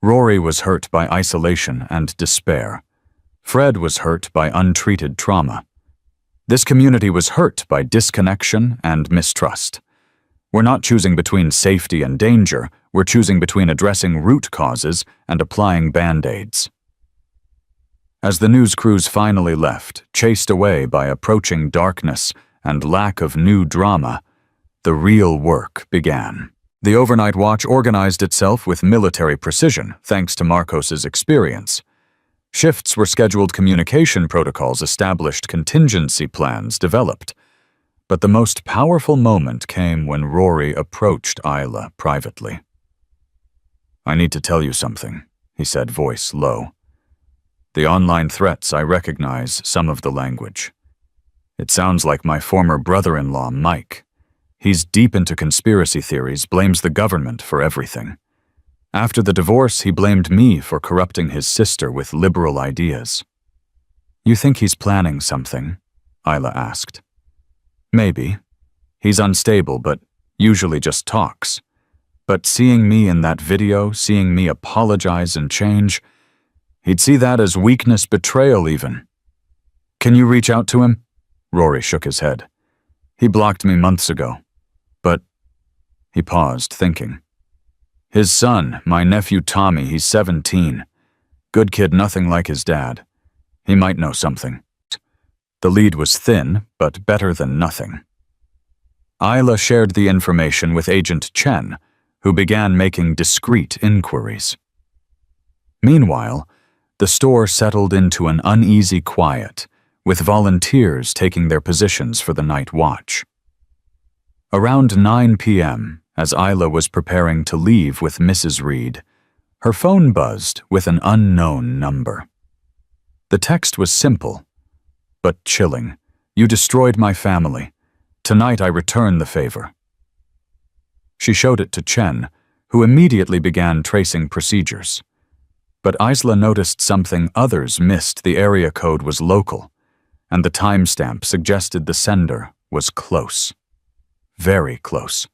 Rory was hurt by isolation and despair. Fred was hurt by untreated trauma. This community was hurt by disconnection and mistrust. We're not choosing between safety and danger, we're choosing between addressing root causes and applying band-aids. As the news crews finally left, chased away by approaching darkness and lack of new drama, the real work began. The overnight watch organized itself with military precision, thanks to Marcos's experience. Shifts were scheduled, communication protocols established, contingency plans developed. But the most powerful moment came when Rory approached Isla privately. I need to tell you something, he said, voice low. The online threats, I recognize some of the language. It sounds like my former brother-in-law, Mike. He's deep into conspiracy theories, blames the government for everything. After the divorce, he blamed me for corrupting his sister with liberal ideas. You think he's planning something? Isla asked. Maybe. He's unstable, but usually just talks. But seeing me in that video, seeing me apologize and change, he'd see that as weakness, betrayal even. Can you reach out to him? Rory shook his head. He blocked me months ago. But he paused, thinking. His son, my nephew Tommy, he's 17. Good kid, nothing like his dad. He might know something. The lead was thin, but better than nothing. Isla shared the information with Agent Chen, who began making discreet inquiries. Meanwhile, the store settled into an uneasy quiet, with volunteers taking their positions for the night watch. Around 9 p.m., as Isla was preparing to leave with Mrs. Reed, her phone buzzed with an unknown number. The text was simple, but chilling. You destroyed my family. Tonight I return the favor. She showed it to Chen, who immediately began tracing procedures. But Isla noticed something others missed. The area code was local, and the timestamp suggested the sender was close. Very close.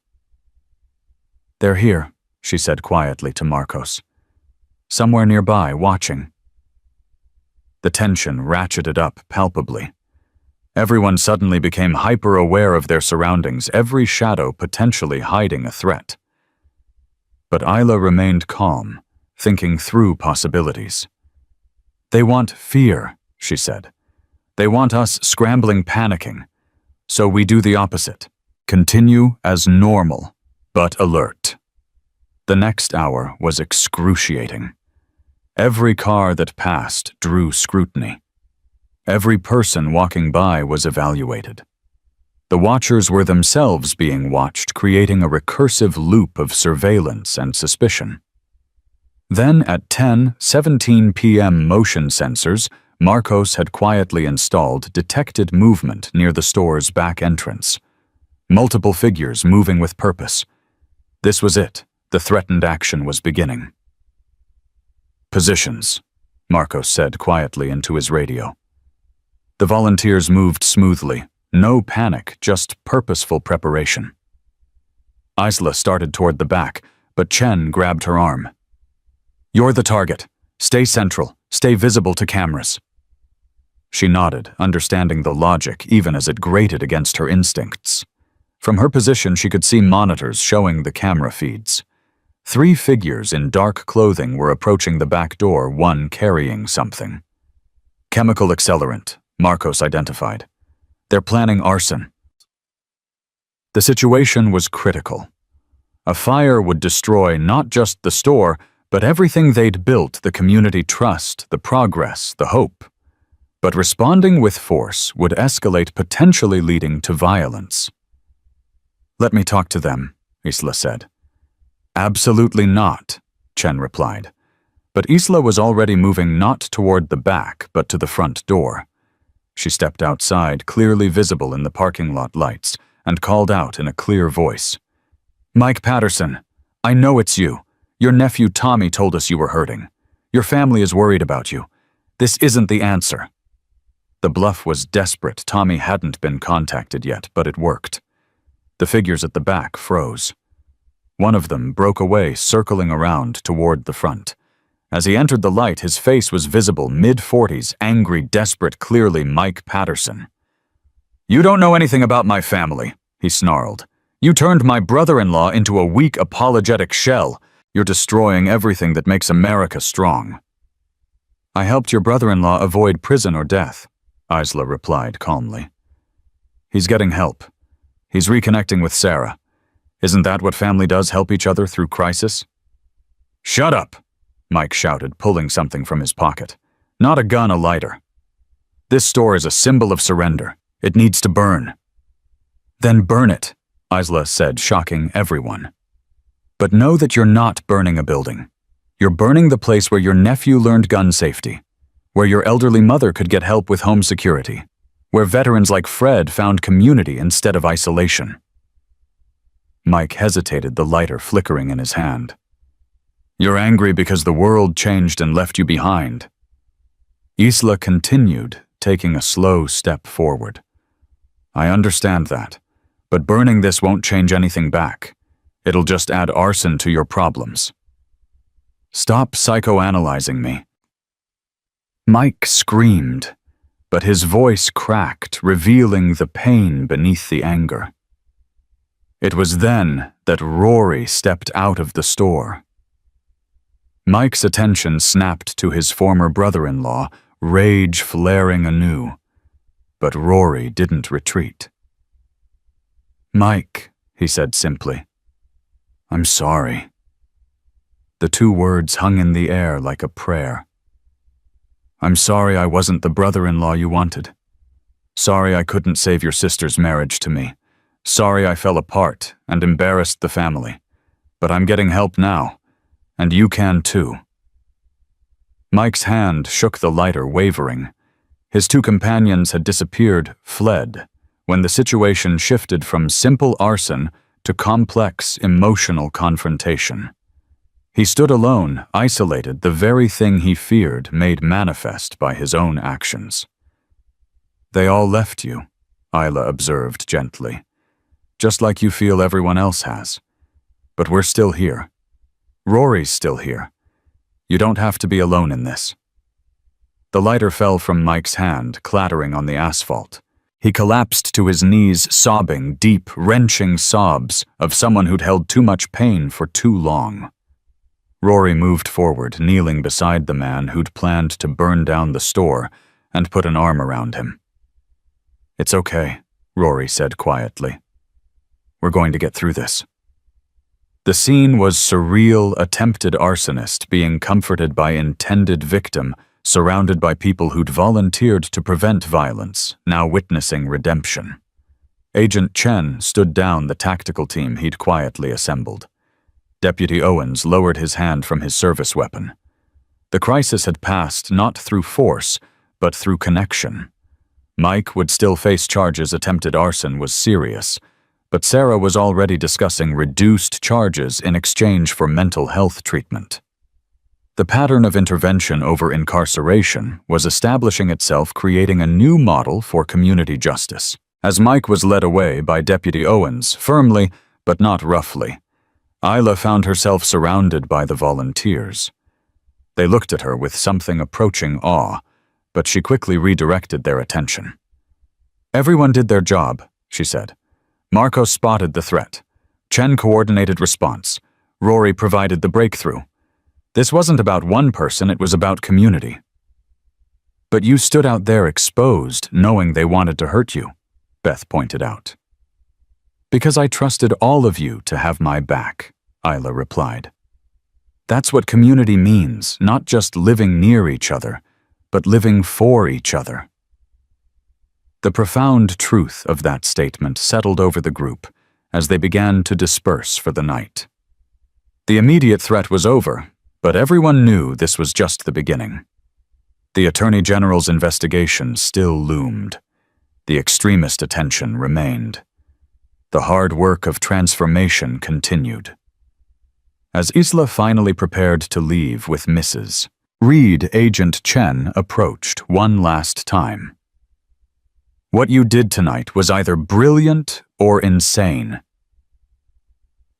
They're here, she said quietly to Marcos. Somewhere nearby, watching. The tension ratcheted up palpably. Everyone suddenly became hyper-aware of their surroundings, every shadow potentially hiding a threat. But Isla remained calm, thinking through possibilities. They want fear, she said. They want us scrambling, panicking. So we do the opposite. Continue as normal, but alert. The next hour was excruciating. Every car that passed drew scrutiny. Every person walking by was evaluated. The watchers were themselves being watched, creating a recursive loop of surveillance and suspicion. Then at 10:17 p.m. motion sensors, Marcos had quietly installed detected movement near the store's back entrance. Multiple figures moving with purpose. This was it. The threatened action was beginning. Positions, Marcos said quietly into his radio. The volunteers moved smoothly. No panic, just purposeful preparation. Isla started toward the back, but Chen grabbed her arm. You're the target. Stay central. Stay visible to cameras. She nodded, understanding the logic even as it grated against her instincts. From her position, she could see monitors showing the camera feeds. 3 figures in dark clothing were approaching the back door, one carrying something. Chemical accelerant, Marcos identified. They're planning arson. The situation was critical. A fire would destroy not just the store, but everything they'd built, the community trust, the progress, the hope. But responding with force would escalate, potentially leading to violence. Let me talk to them, Isla said. Absolutely not, Chen replied. But Isla was already moving not toward the back, but to the front door. She stepped outside, clearly visible in the parking lot lights, and called out in a clear voice. Mike Patterson, I know it's you. Your nephew Tommy told us you were hurting. Your family is worried about you. This isn't the answer. The bluff was desperate. Tommy hadn't been contacted yet, but it worked. The figures at the back froze. One of them broke away, circling around toward the front. As he entered the light, his face was visible, mid-40s, angry, desperate, clearly Mike Patterson. You don't know anything about my family, he snarled. You turned my brother-in-law into a weak, apologetic shell. You're destroying everything that makes America strong. I helped your brother-in-law avoid prison or death, Isla replied calmly. He's getting help. He's reconnecting with Sarah. Isn't that what family does, help each other through crisis? Shut up, Mike shouted, pulling something from his pocket. Not a gun, a lighter. This store is a symbol of surrender. It needs to burn. Then burn it, Isla said, shocking everyone. But know that you're not burning a building. You're burning the place where your nephew learned gun safety, where your elderly mother could get help with home security, where veterans like Fred found community instead of isolation. Mike hesitated, the lighter flickering in his hand. You're angry because the world changed and left you behind. Isla continued, taking a slow step forward. I understand that, but burning this won't change anything back. It'll just add arson to your problems. Stop psychoanalyzing me. Mike screamed, but his voice cracked, revealing the pain beneath the anger. It was then that Rory stepped out of the store. Mike's attention snapped to his former brother-in-law, rage flaring anew, but Rory didn't retreat. "Mike," he said simply, "I'm sorry." The two words hung in the air like a prayer. "I'm sorry I wasn't the brother-in-law you wanted. Sorry I couldn't save your sister's marriage to me. Sorry I fell apart and embarrassed the family. But I'm getting help now, and you can too." Mike's hand shook the lighter, wavering. His two companions had disappeared, fled, when the situation shifted from simple arson to complex emotional confrontation. He stood alone, isolated, the very thing he feared made manifest by his own actions. "They all left you," Isla observed gently. "Just like you feel everyone else has. But we're still here. Rory's still here. You don't have to be alone in this." The lighter fell from Mike's hand, clattering on the asphalt. He collapsed to his knees, sobbing deep, wrenching sobs of someone who'd held too much pain for too long. Rory moved forward, kneeling beside the man who'd planned to burn down the store, and put an arm around him. "It's okay," Rory said quietly. "We're going to get through this." The scene was surreal, attempted arsonist being comforted by intended victim, surrounded by people who'd volunteered to prevent violence, now witnessing redemption. Agent Chen stood down the tactical team he'd quietly assembled. Deputy Owens lowered his hand from his service weapon. The crisis had passed not through force, but through connection. Mike would still face charges. Attempted arson was serious, but Sarah was already discussing reduced charges in exchange for mental health treatment. The pattern of intervention over incarceration was establishing itself, creating a new model for community justice. As Mike was led away by Deputy Owens, firmly but not roughly, Isla found herself surrounded by the volunteers. They looked at her with something approaching awe, but she quickly redirected their attention. "Everyone did their job," she said. "Marco spotted the threat. Chen coordinated response. Rory provided the breakthrough. This wasn't about one person, it was about community." "But you stood out there exposed, knowing they wanted to hurt you," Beth pointed out. "Because I trusted all of you to have my back," Isla replied. "That's what community means, not just living near each other, but living for each other." The profound truth of that statement settled over the group as they began to disperse for the night. The immediate threat was over, but everyone knew this was just the beginning. The Attorney General's investigation still loomed. The extremist attention remained. The hard work of transformation continued. As Isla finally prepared to leave with Mrs. Reed, Agent Chen approached one last time. "What you did tonight was either brilliant or insane."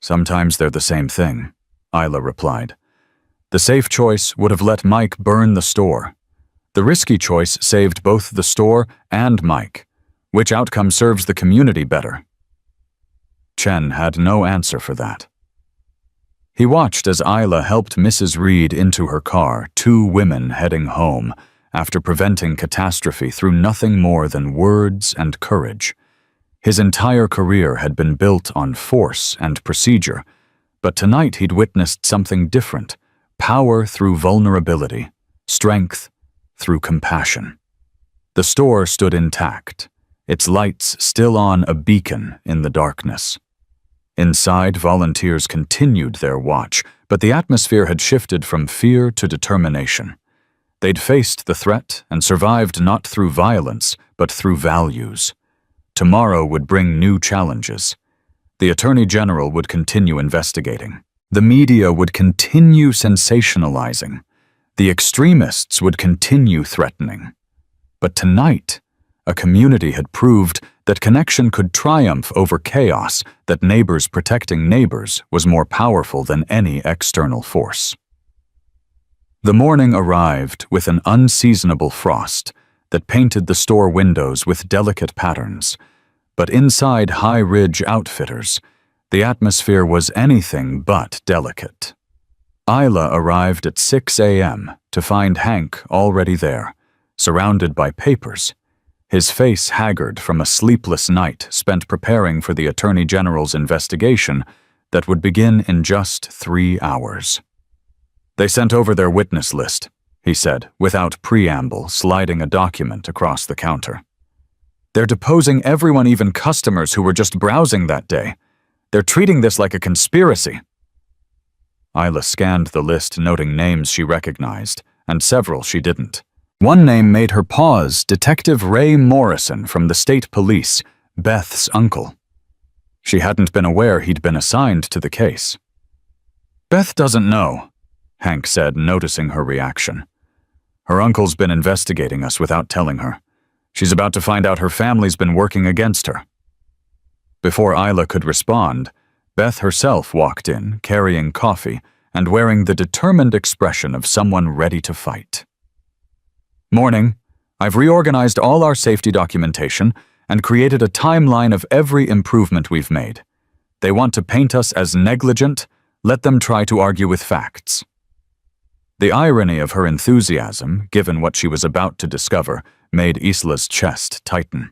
"Sometimes they're the same thing," Isla replied. "The safe choice would have let Mike burn the store. The risky choice saved both the store and Mike. Which outcome serves the community better?" Chen had no answer for that. He watched as Isla helped Mrs. Reed into her car, two women heading home, after preventing catastrophe through nothing more than words and courage. His entire career had been built on force and procedure, but tonight he'd witnessed something different: power through vulnerability, strength through compassion. The store stood intact, its lights still on, a beacon in the darkness. Inside, volunteers continued their watch, but the atmosphere had shifted from fear to determination. They'd faced the threat and survived not through violence, but through values. Tomorrow would bring new challenges. The Attorney General would continue investigating. The media would continue sensationalizing. The extremists would continue threatening. But tonight, A community had proved that connection could triumph over chaos, that neighbors protecting neighbors was more powerful than any external force. The morning arrived with an unseasonable frost that painted the store windows with delicate patterns, but inside High Ridge Outfitters, the atmosphere was anything but delicate. Isla arrived at 6 a.m. to find Hank already there, surrounded by papers, his face haggard from a sleepless night spent preparing for the Attorney General's investigation that would begin in just 3 hours. "They sent over their witness list," he said, without preamble, sliding a document across the counter. "They're deposing everyone, even customers who were just browsing that day. They're treating this like a conspiracy." Isla scanned the list, noting names she recognized, and several she didn't. One name made her pause: Detective Ray Morrison from the state police, Beth's uncle. She hadn't been aware he'd been assigned to the case. "Beth doesn't know," Hank said, noticing her reaction. "Her uncle's been investigating us without telling her. She's about to find out her family's been working against her." Before Isla could respond, Beth herself walked in, carrying coffee and wearing the determined expression of someone ready to fight. "Morning. I've reorganized all our safety documentation and created a timeline of every improvement we've made. They want to paint us as negligent. Let them try to argue with facts." The irony of her enthusiasm, given what she was about to discover, made Isla's chest tighten.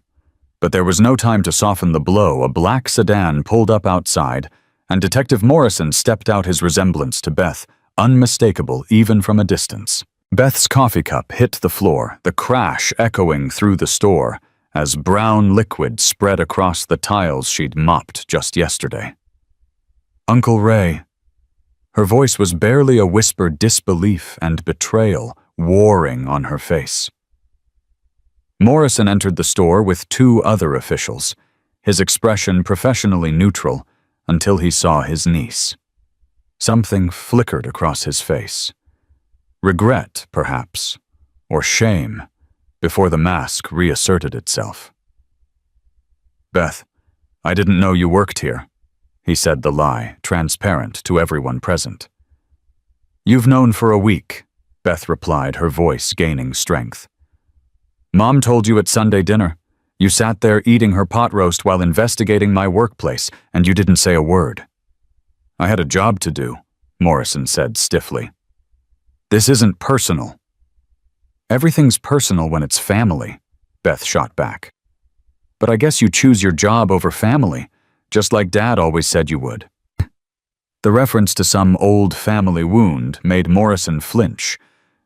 But there was no time to soften the blow. A black sedan pulled up outside, and Detective Morrison stepped out, his resemblance to Beth unmistakable even from a distance. Beth's coffee cup hit the floor, the crash echoing through the store as brown liquid spread across the tiles she'd mopped just yesterday. "Uncle Ray." Her voice was barely a whisper, disbelief and betrayal warring on her face. Morrison entered the store with 2 other officials, his expression professionally neutral until he saw his niece. Something flickered across his face. Regret, perhaps, or shame, before the mask reasserted itself. "Beth, I didn't know you worked here," he said, the lie transparent to everyone present. "You've known for a week," Beth replied, her voice gaining strength. "Mom told you at Sunday dinner. You sat there eating her pot roast while investigating my workplace, and you didn't say a word." "I had a job to do," Morrison said stiffly. "This isn't personal." "Everything's personal when it's family," Beth shot back. "But I guess you choose your job over family, just like Dad always said you would." The reference to some old family wound made Morrison flinch,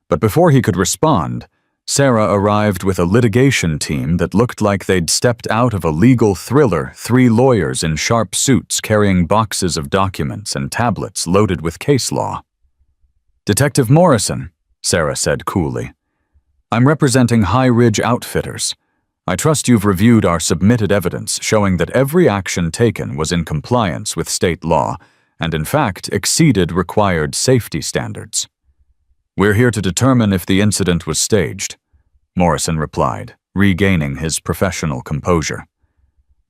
but before he could respond, Sarah arrived with a litigation team that looked like they'd stepped out of a legal thriller, 3 lawyers in sharp suits carrying boxes of documents and tablets loaded with case law. "Detective Morrison," Sarah said coolly. "I'm representing High Ridge Outfitters. I trust you've reviewed our submitted evidence showing that every action taken was in compliance with state law and, in fact, exceeded required safety standards. We're here to determine if the incident was staged," Morrison replied, regaining his professional composure.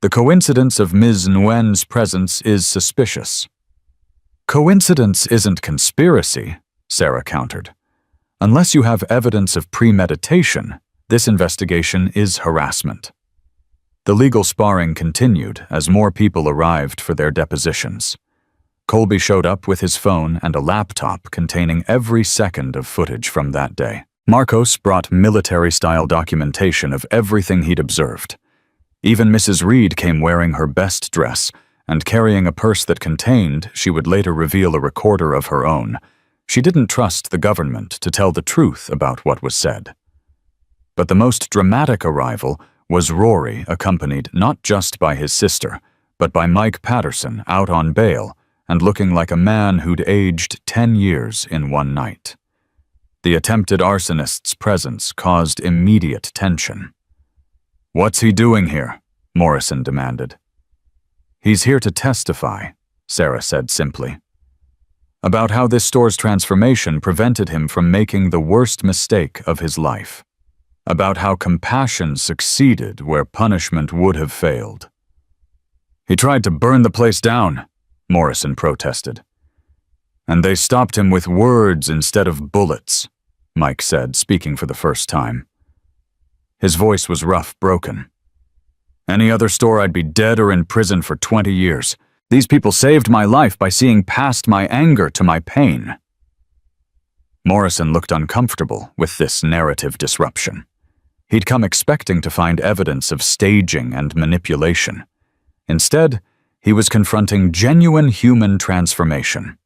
"The coincidence of Ms. Nguyen's presence is suspicious." "Coincidence isn't conspiracy," Sarah countered. "Unless you have evidence of premeditation, this investigation is harassment." The legal sparring continued as more people arrived for their depositions. Colby showed up with his phone and a laptop containing every second of footage from that day. Marcos brought military-style documentation of everything he'd observed. Even Mrs. Reed came wearing her best dress and carrying a purse that contained, she would later reveal, a recorder of her own. She didn't trust the government to tell the truth about what was said. But the most dramatic arrival was Rory, accompanied not just by his sister, but by Mike Patterson, out on bail and looking like a man who'd aged 10 years in one night. The attempted arsonist's presence caused immediate tension. "What's he doing here?" Morrison demanded. "He's here to testify," Sarah said simply, "about how this store's transformation prevented him from making the worst mistake of his life." about how compassion succeeded where punishment would have failed. "He tried to burn the place down," Morrison protested. "And they stopped him with words instead of bullets," Mike said, speaking for the first time. His voice was rough, broken. "Any other store, I'd be dead or in prison for 20 years. These people saved my life by seeing past my anger to my pain." Morrison looked uncomfortable with this narrative disruption. He'd come expecting to find evidence of staging and manipulation. Instead, he was confronting genuine human transformation.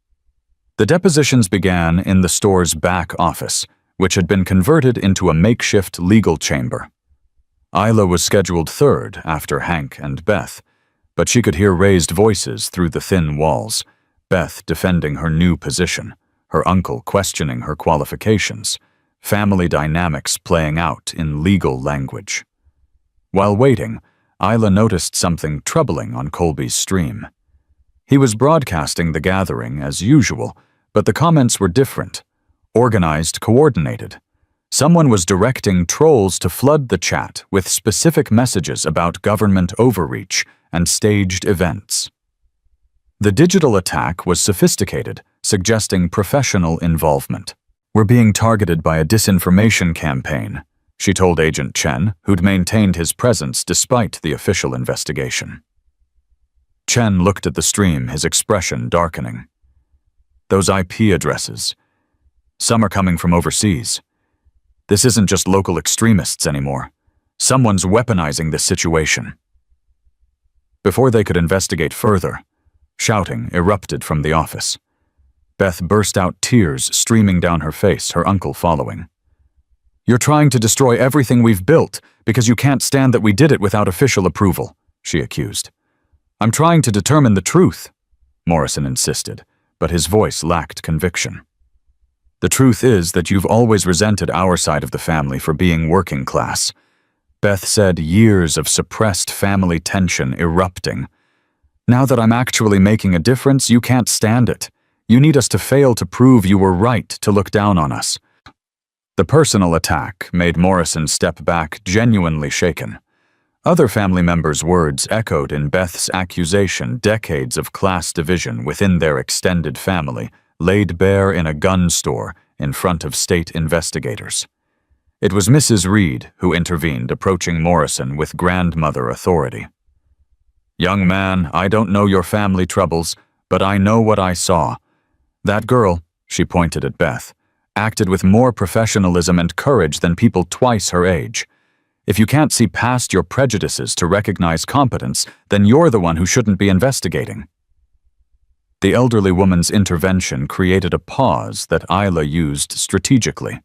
The depositions began in the store's back office, which had been converted into a makeshift legal chamber. Isla was scheduled third after Hank and Beth, but she could hear raised voices through the thin walls, Beth defending her new position, her uncle questioning her qualifications, family dynamics playing out in legal language. While waiting, Isla noticed something troubling on Colby's stream. He was broadcasting the gathering as usual, but the comments were different, organized, coordinated. Someone was directing trolls to flood the chat with specific messages about government overreach and staged events. The digital attack was sophisticated, suggesting professional involvement. "We're being targeted by a disinformation campaign," she told Agent Chen, who'd maintained his presence despite the official investigation. Chen looked at the stream, his expression darkening. "Those IP addresses. Some are coming from overseas. This isn't just local extremists anymore. Someone's weaponizing this situation." Before they could investigate further, shouting erupted from the office. Beth burst out, tears streaming down her face, her uncle following. "You're trying to destroy everything we've built because you can't stand that we did it without official approval," she accused. "I'm trying to determine the truth," Morrison insisted, but his voice lacked conviction. "The truth is that you've always resented our side of the family for being working class," Beth said, years of suppressed family tension erupting. "Now that I'm actually making a difference, you can't stand it. You need us to fail to prove you were right to look down on us." The personal attack made Morrison step back, genuinely shaken. Other family members' words echoed in Beth's accusation, decades of class division within their extended family, laid bare in a gun store in front of state investigators. It was Mrs. Reed who intervened, approaching Morrison with grandmother authority. "Young man, I don't know your family troubles, but I know what I saw. That girl," she pointed at Beth, "acted with more professionalism and courage than people twice her age. If you can't see past your prejudices to recognize competence, then you're the one who shouldn't be investigating." The elderly woman's intervention created a pause that Isla used strategically.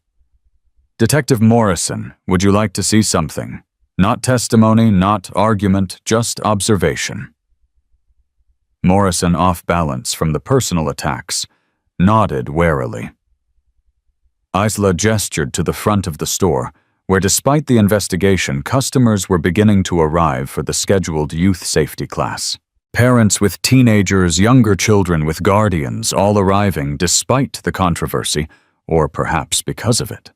"Detective Morrison, would you like to see something? Not testimony, not argument, just observation." Morrison, off balance from the personal attacks, nodded warily. Isla gestured to the front of the store, where despite the investigation, customers were beginning to arrive for the scheduled youth safety class. Parents with teenagers, younger children with guardians, all arriving despite the controversy, or perhaps because of it.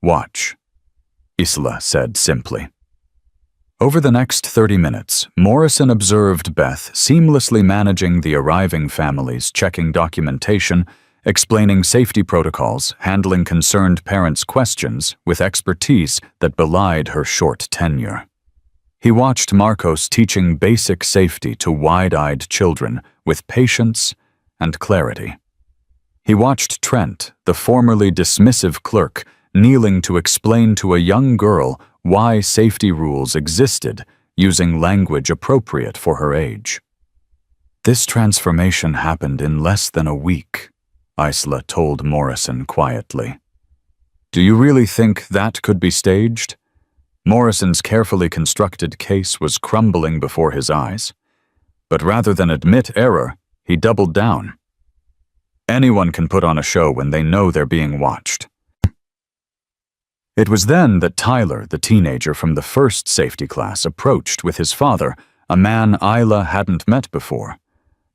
"Watch," Isla said simply. Over the next 30 minutes, Morrison observed Beth seamlessly managing the arriving families, checking documentation, explaining safety protocols, handling concerned parents' questions with expertise that belied her short tenure. He watched Marcos teaching basic safety to wide-eyed children with patience and clarity. He watched Trent, the formerly dismissive clerk, kneeling to explain to a young girl why safety rules existed, using language appropriate for her age. "This transformation happened in less than a week," Isla told Morrison quietly. "Do you really think that could be staged?" Morrison's carefully constructed case was crumbling before his eyes. But rather than admit error, he doubled down. Anyone can put on a show when they know they're being watched. It was then that Tyler, the teenager from the first safety class, approached with his father, a man Isla hadn't met before.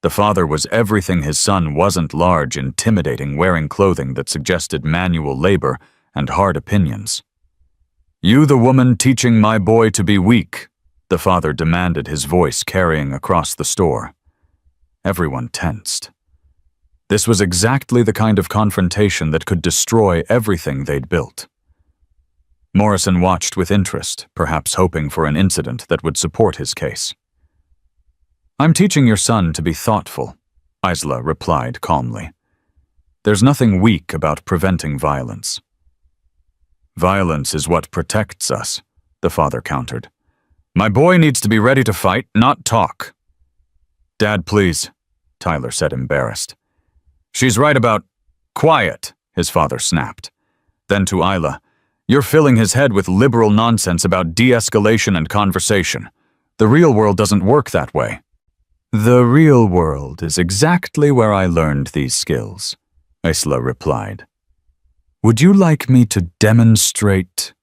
The father was everything his son wasn't: large, intimidating, wearing clothing that suggested manual labor and hard opinions. You the woman teaching my boy to be weak, the father demanded, his voice carrying across the store. Everyone tensed. This was exactly the kind of confrontation that could destroy everything they'd built. Morrison watched with interest, perhaps hoping for an incident that would support his case. I'm teaching your son to be thoughtful, Isla replied calmly. There's nothing weak about preventing violence. Violence is what protects us, the father countered. My boy needs to be ready to fight, not talk. Dad, please, Tyler said, embarrassed. She's right about quiet, his father snapped. Then to Isla, you're filling his head with liberal nonsense about de-escalation and conversation. The real world doesn't work that way. The real world is exactly where I learned these skills, Isla replied. Would you like me to demonstrate?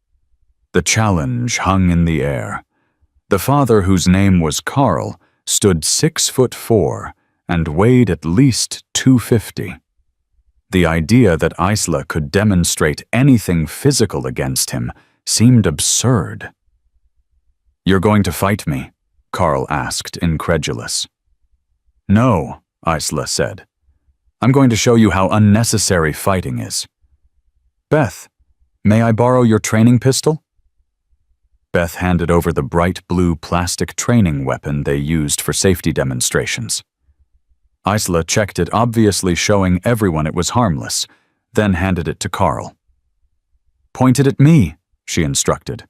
The challenge hung in the air. The father, whose name was Carl, stood 6'4" and weighed at least 250. The idea that Isla could demonstrate anything physical against him seemed absurd. You're going to fight me? Carl asked, incredulous. No, Isla said. I'm going to show you how unnecessary fighting is. Beth, may I borrow your training pistol? Beth handed over the bright blue plastic training weapon they used for safety demonstrations. Isla checked it, obviously showing everyone it was harmless, then handed it to Carl. Point it at me, she instructed.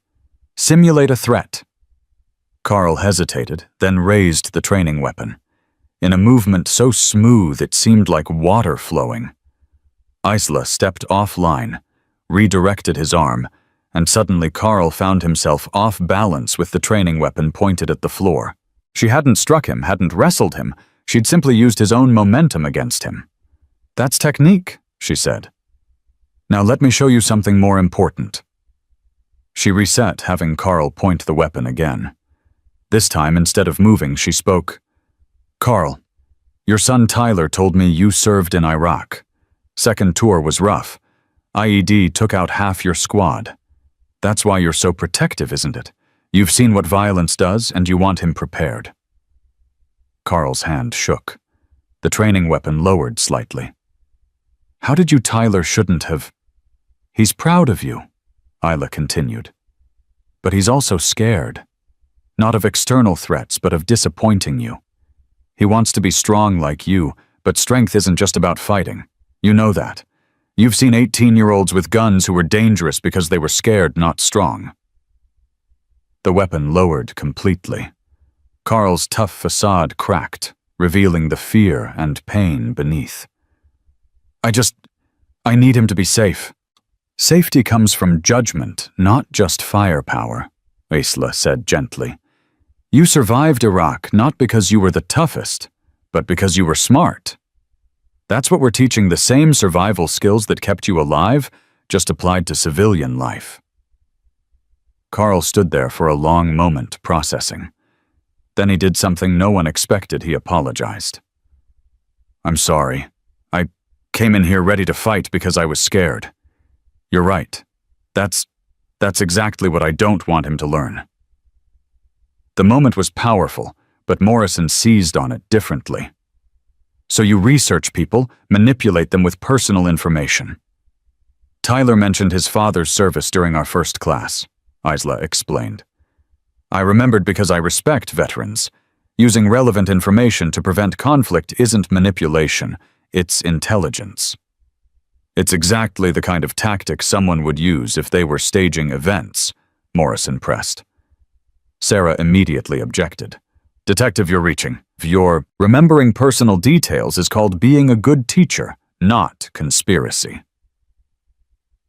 Simulate a threat. Carl hesitated, then raised the training weapon, in a movement so smooth it seemed like water flowing. Isla stepped offline, redirected his arm, and suddenly Carl found himself off balance with the training weapon pointed at the floor. She hadn't struck him, hadn't wrestled him. She'd simply used his own momentum against him. That's technique, she said. Now let me show you something more important. She reset, having Carl point the weapon again. This time, instead of moving, she spoke. Carl, your son Tyler told me you served in Iraq. Second tour was rough. IED took out half your squad. That's why you're so protective, isn't it? You've seen what violence does, and you want him prepared. Carl's hand shook. The training weapon lowered slightly. How did you Tyler shouldn't have? He's proud of you, Isla continued. But he's also scared. Not of external threats, but of disappointing you. He wants to be strong like you, but strength isn't just about fighting. You know that. You've seen 18-year-olds with guns who were dangerous because they were scared, not strong. The weapon lowered completely. Carl's tough facade cracked, revealing the fear and pain beneath. I need him to be safe. Safety comes from judgment, not just firepower, Isla said gently. You survived Iraq not because you were the toughest, but because you were smart. That's what we're teaching, the same survival skills that kept you alive, just applied to civilian life. Carl stood there for a long moment, processing. Then he did something no one expected. He apologized. I'm sorry. I came in here ready to fight because I was scared. You're right. That's exactly what I don't want him to learn. The moment was powerful, but Morrison seized on it differently. So you research people, manipulate them with personal information. Tyler mentioned his father's service during our first class, Isla explained. I remembered because I respect veterans. Using relevant information to prevent conflict isn't manipulation, it's intelligence. It's exactly the kind of tactic someone would use if they were staging events, Morrison pressed. Sarah immediately objected. Detective, you're reaching. Your remembering personal details is called being a good teacher, not conspiracy.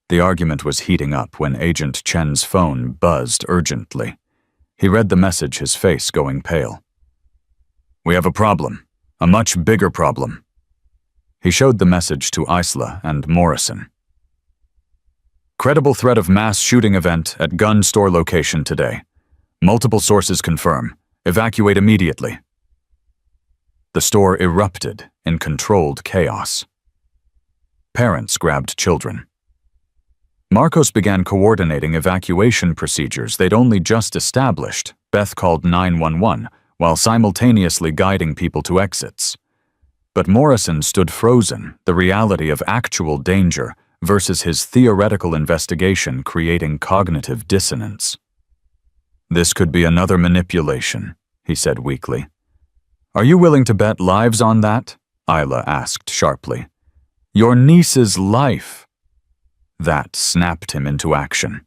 The argument was heating up when Agent Chen's phone buzzed urgently. He read the message, his face going pale. We have a problem, a much bigger problem. He showed the message to Isla and Morrison. Credible threat of mass shooting event at gun store location today. Multiple sources confirm. Evacuate immediately. The store erupted in controlled chaos. Parents grabbed children. Marcos began coordinating evacuation procedures they'd only just established. Beth called 911 while simultaneously guiding people to exits. But Morrison stood frozen, the reality of actual danger versus his theoretical investigation creating cognitive dissonance. "This could be another manipulation," he said weakly. "Are you willing to bet lives on that?" Isla asked sharply. "Your niece's life." That snapped him into action.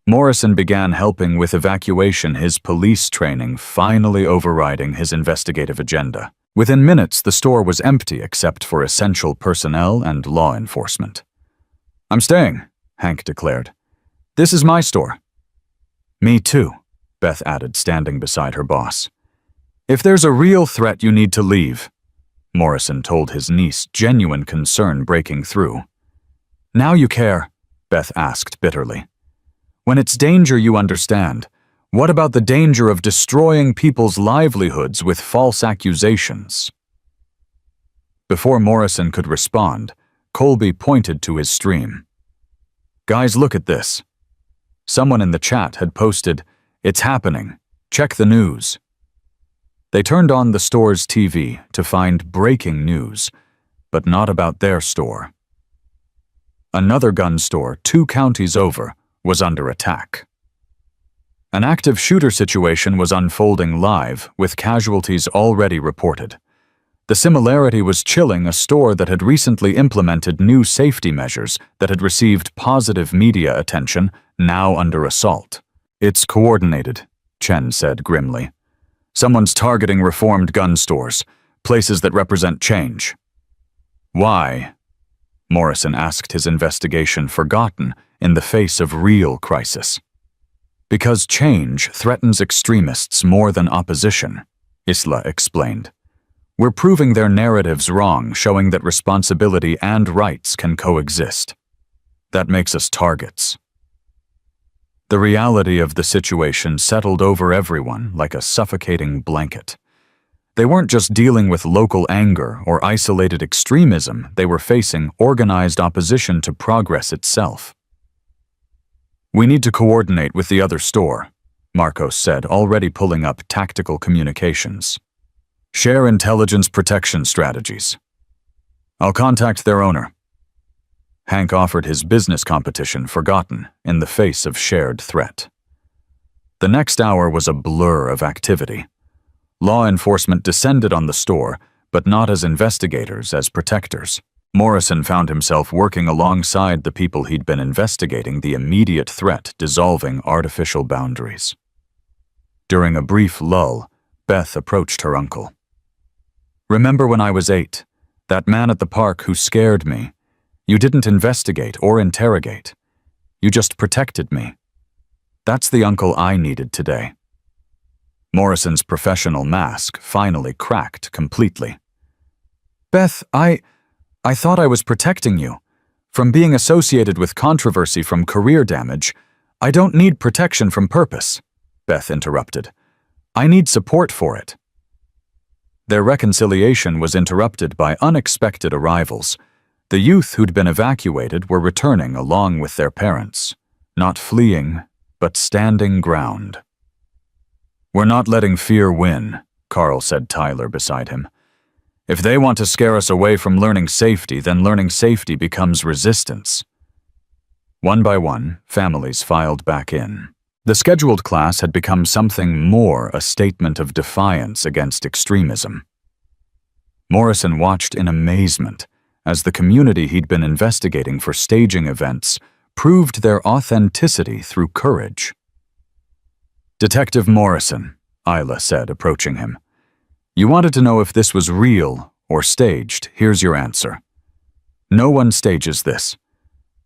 Morrison began helping with evacuation, his police training finally overriding his investigative agenda. Within minutes, the store was empty except for essential personnel and law enforcement. "I'm staying," Hank declared. "This is my store." "Me too," Beth added, standing beside her boss. "If there's a real threat, you need to leave," Morrison told his niece, genuine concern breaking through. "Now you care," Beth asked bitterly. "When it's danger, you understand. What about the danger of destroying people's livelihoods with false accusations?" Before Morrison could respond, Colby pointed to his stream. "Guys, look at this." Someone in the chat had posted, "It's happening. Check the news." They turned on the store's TV to find breaking news, but not about their store. Another gun store 2 counties over was under attack. An active shooter situation was unfolding live, with casualties already reported. The similarity was chilling, a store that had recently implemented new safety measures that had received positive media attention, now under assault. "It's coordinated," Chen said grimly. "Someone's targeting reformed gun stores, places that represent change." "Why?" Morrison asked, his investigation forgotten in the face of real crisis. "Because change threatens extremists more than opposition," Isla explained. "We're proving their narratives wrong, showing that responsibility and rights can coexist. That makes us targets." The reality of the situation settled over everyone like a suffocating blanket. They weren't just dealing with local anger or isolated extremism, they were facing organized opposition to progress itself. "We need to coordinate with the other store," Marcos said, already pulling up tactical communications. "Share intelligence protection strategies. I'll contact their owner." Hank offered his business competition forgotten in the face of shared threat. The next hour was a blur of activity. Law enforcement descended on the store, but not as investigators, as protectors. Morrison found himself working alongside the people he'd been investigating, the immediate threat dissolving artificial boundaries. During a brief lull, Beth approached her uncle. "Remember when I was 8? That man at the park who scared me? You didn't investigate or interrogate. You just protected me. That's the uncle I needed today." Morrison's professional mask finally cracked completely. "Beth, I thought I was protecting you. From being associated with controversy, from career damage. I don't need protection from purpose," Beth interrupted. "I need support for it." Their reconciliation was interrupted by unexpected arrivals. The youth who'd been evacuated were returning along with their parents, not fleeing, but standing ground. "We're not letting fear win," Carl said, Tyler beside him. "If they want to scare us away from learning safety, then learning safety becomes resistance." One by one, families filed back in. The scheduled class had become something more, a statement of defiance against extremism. Morrison watched in amazement as the community he'd been investigating for staging events proved their authenticity through courage. "Detective Morrison," Isla said, approaching him. "You wanted to know if this was real or staged. Here's your answer. No one stages this.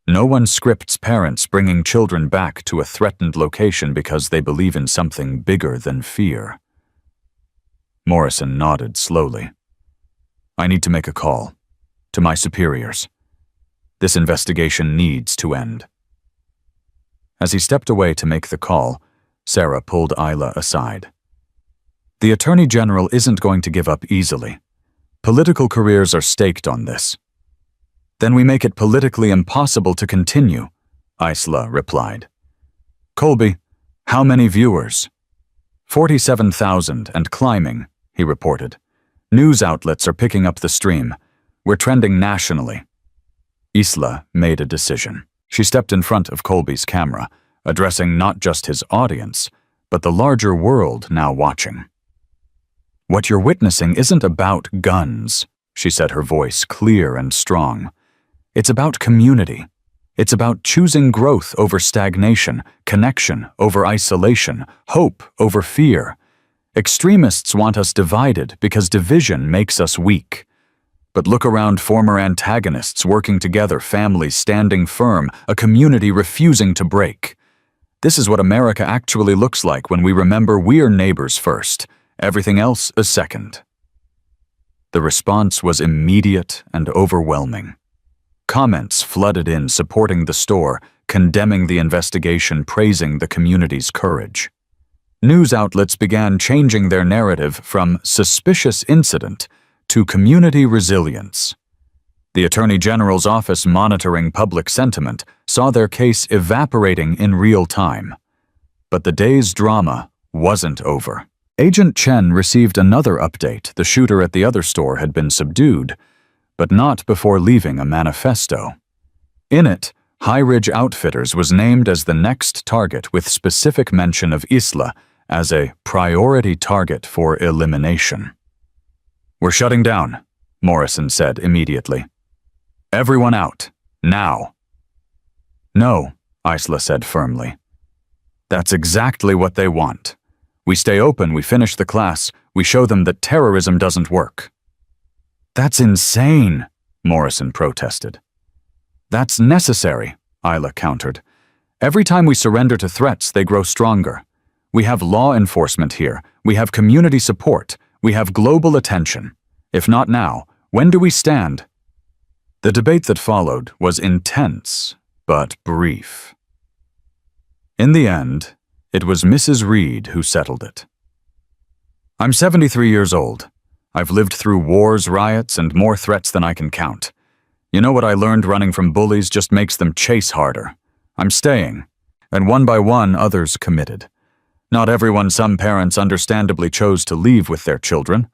No one scripts parents bringing children back to a threatened location because they believe in something bigger than fear." Morrison nodded slowly. "I need to make a call. To my superiors. This investigation needs to end." As he stepped away to make the call, Sarah pulled Isla aside. "The Attorney General isn't going to give up easily. Political careers are staked on this. Then we make it politically impossible to continue," Isla replied. Colby, how many viewers? 47,000 and climbing, he reported. News outlets are picking up the stream. We're trending nationally. Isla made a decision. She stepped in front of Colby's camera, addressing not just his audience, but the larger world now watching. What you're witnessing isn't about guns, she said, her voice clear and strong. It's about community. It's about choosing growth over stagnation, connection over isolation, hope over fear. Extremists want us divided because division makes us weak. But look around former antagonists working together, families standing firm, a community refusing to break. This is what America actually looks like when we remember we're neighbors first, everything else a second. The response was immediate and overwhelming. Comments flooded in supporting the store, condemning the investigation, praising the community's courage. News outlets began changing their narrative from suspicious incident to community resilience. The Attorney General's office, monitoring public sentiment, saw their case evaporating in real time. But the day's drama wasn't over. Agent Chen received another update. The shooter at the other store had been subdued, but not before leaving a manifesto. In it, High Ridge Outfitters was named as the next target with specific mention of Isla as a priority target for elimination. We're shutting down, Morrison said immediately. Everyone out, now. No, Isla said firmly. That's exactly what they want. We stay open, we finish the class, we show them that terrorism doesn't work. That's insane, Morrison protested. That's necessary, Isla countered. Every time we surrender to threats, they grow stronger. We have law enforcement here, we have community support, we have global attention. If not now, when do we stand? The debate that followed was intense, but brief. In the end, it was Mrs. Reed who settled it. I'm 73 years old. I've lived through wars, riots, and more threats than I can count. You know what I learned? Running from bullies just makes them chase harder. I'm staying. And one by one, others committed. Not everyone, some parents understandably chose to leave with their children,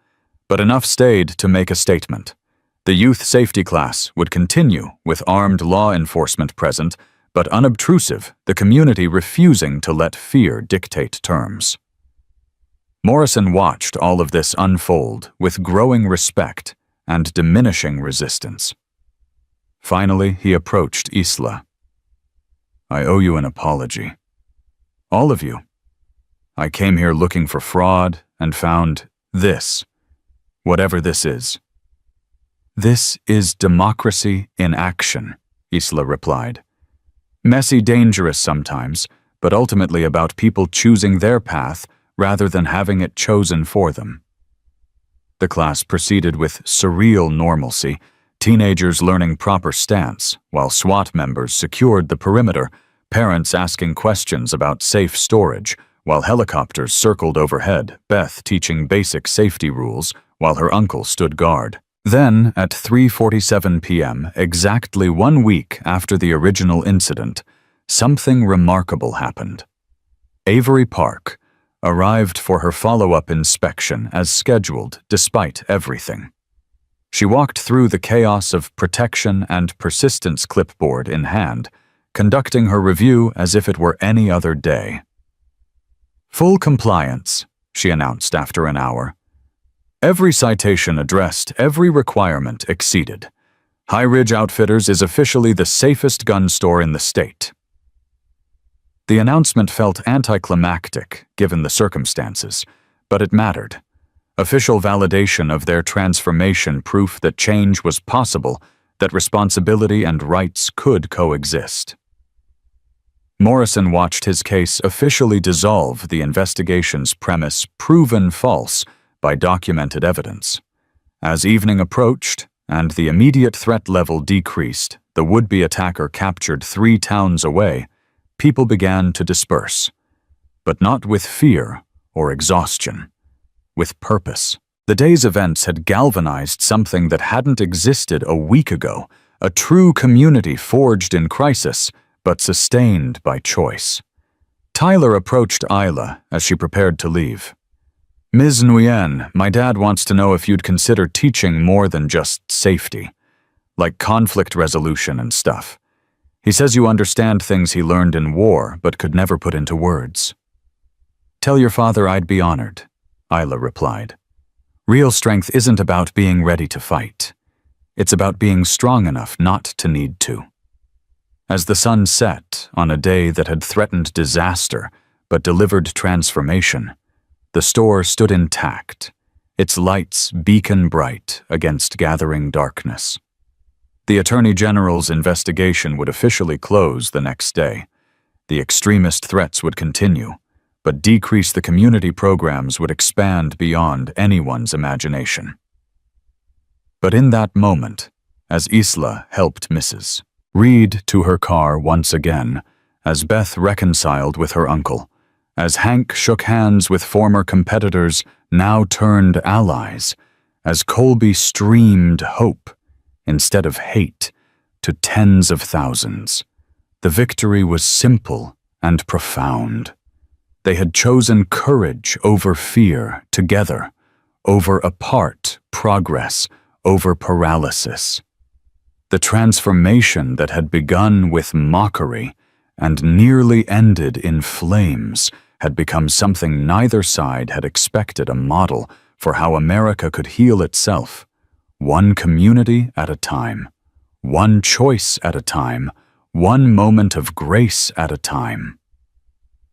but enough stayed to make a statement. The youth safety class would continue with armed law enforcement present, but unobtrusive, the community refusing to let fear dictate terms. Morrison watched all of this unfold with growing respect and diminishing resistance. Finally, he approached Isla. I owe you an apology. All of you. I came here looking for fraud and found this, whatever this is. This is democracy in action, Isla replied. Messy, dangerous sometimes, but ultimately about people choosing their path rather than having it chosen for them. The class proceeded with surreal normalcy, teenagers learning proper stance, while SWAT members secured the perimeter, parents asking questions about safe storage, while helicopters circled overhead, Beth teaching basic safety rules while her uncle stood guard. Then, at 3:47 p.m., exactly 1 week after the original incident, something remarkable happened. Avery Park arrived for her follow-up inspection as scheduled despite everything. She walked through the chaos of protection and persistence clipboard in hand, conducting her review as if it were any other day. Full compliance, she announced after an hour. Every citation addressed, every requirement exceeded. High Ridge Outfitters is officially the safest gun store in the state. The announcement felt anticlimactic, given the circumstances, but it mattered. Official validation of their transformation, proof that change was possible, that responsibility and rights could coexist. Morrison watched his case officially dissolve the investigation's premise proven false by documented evidence. As evening approached and the immediate threat level decreased, the would-be attacker captured 3 towns away, people began to disperse. But not with fear or exhaustion. With purpose. The day's events had galvanized something that hadn't existed a week ago, a true community forged in crisis, but sustained by choice. Tyler approached Isla as she prepared to leave. "Ms. Nguyen, my dad wants to know if you'd consider teaching more than just safety, like conflict resolution and stuff. He says you understand things he learned in war but could never put into words." "Tell your father I'd be honored," Isla replied. "Real strength isn't about being ready to fight. It's about being strong enough not to need to." As the sun set on a day that had threatened disaster but delivered transformation, the store stood intact, its lights beacon bright against gathering darkness. The Attorney General's investigation would officially close the next day. The extremist threats would continue, but decrease the community programs would expand beyond anyone's imagination. But in that moment, as Isla helped Mrs. Reed to her car once again, as Beth reconciled with her uncle, as Hank shook hands with former competitors, now turned allies, as Colby streamed hope instead of hate to tens of thousands, the victory was simple and profound. They had chosen courage over fear together, over apart progress, over paralysis. The transformation that had begun with mockery and nearly ended in flames had become something neither side had expected, a model for how America could heal itself, one community at a time, one choice at a time, one moment of grace at a time.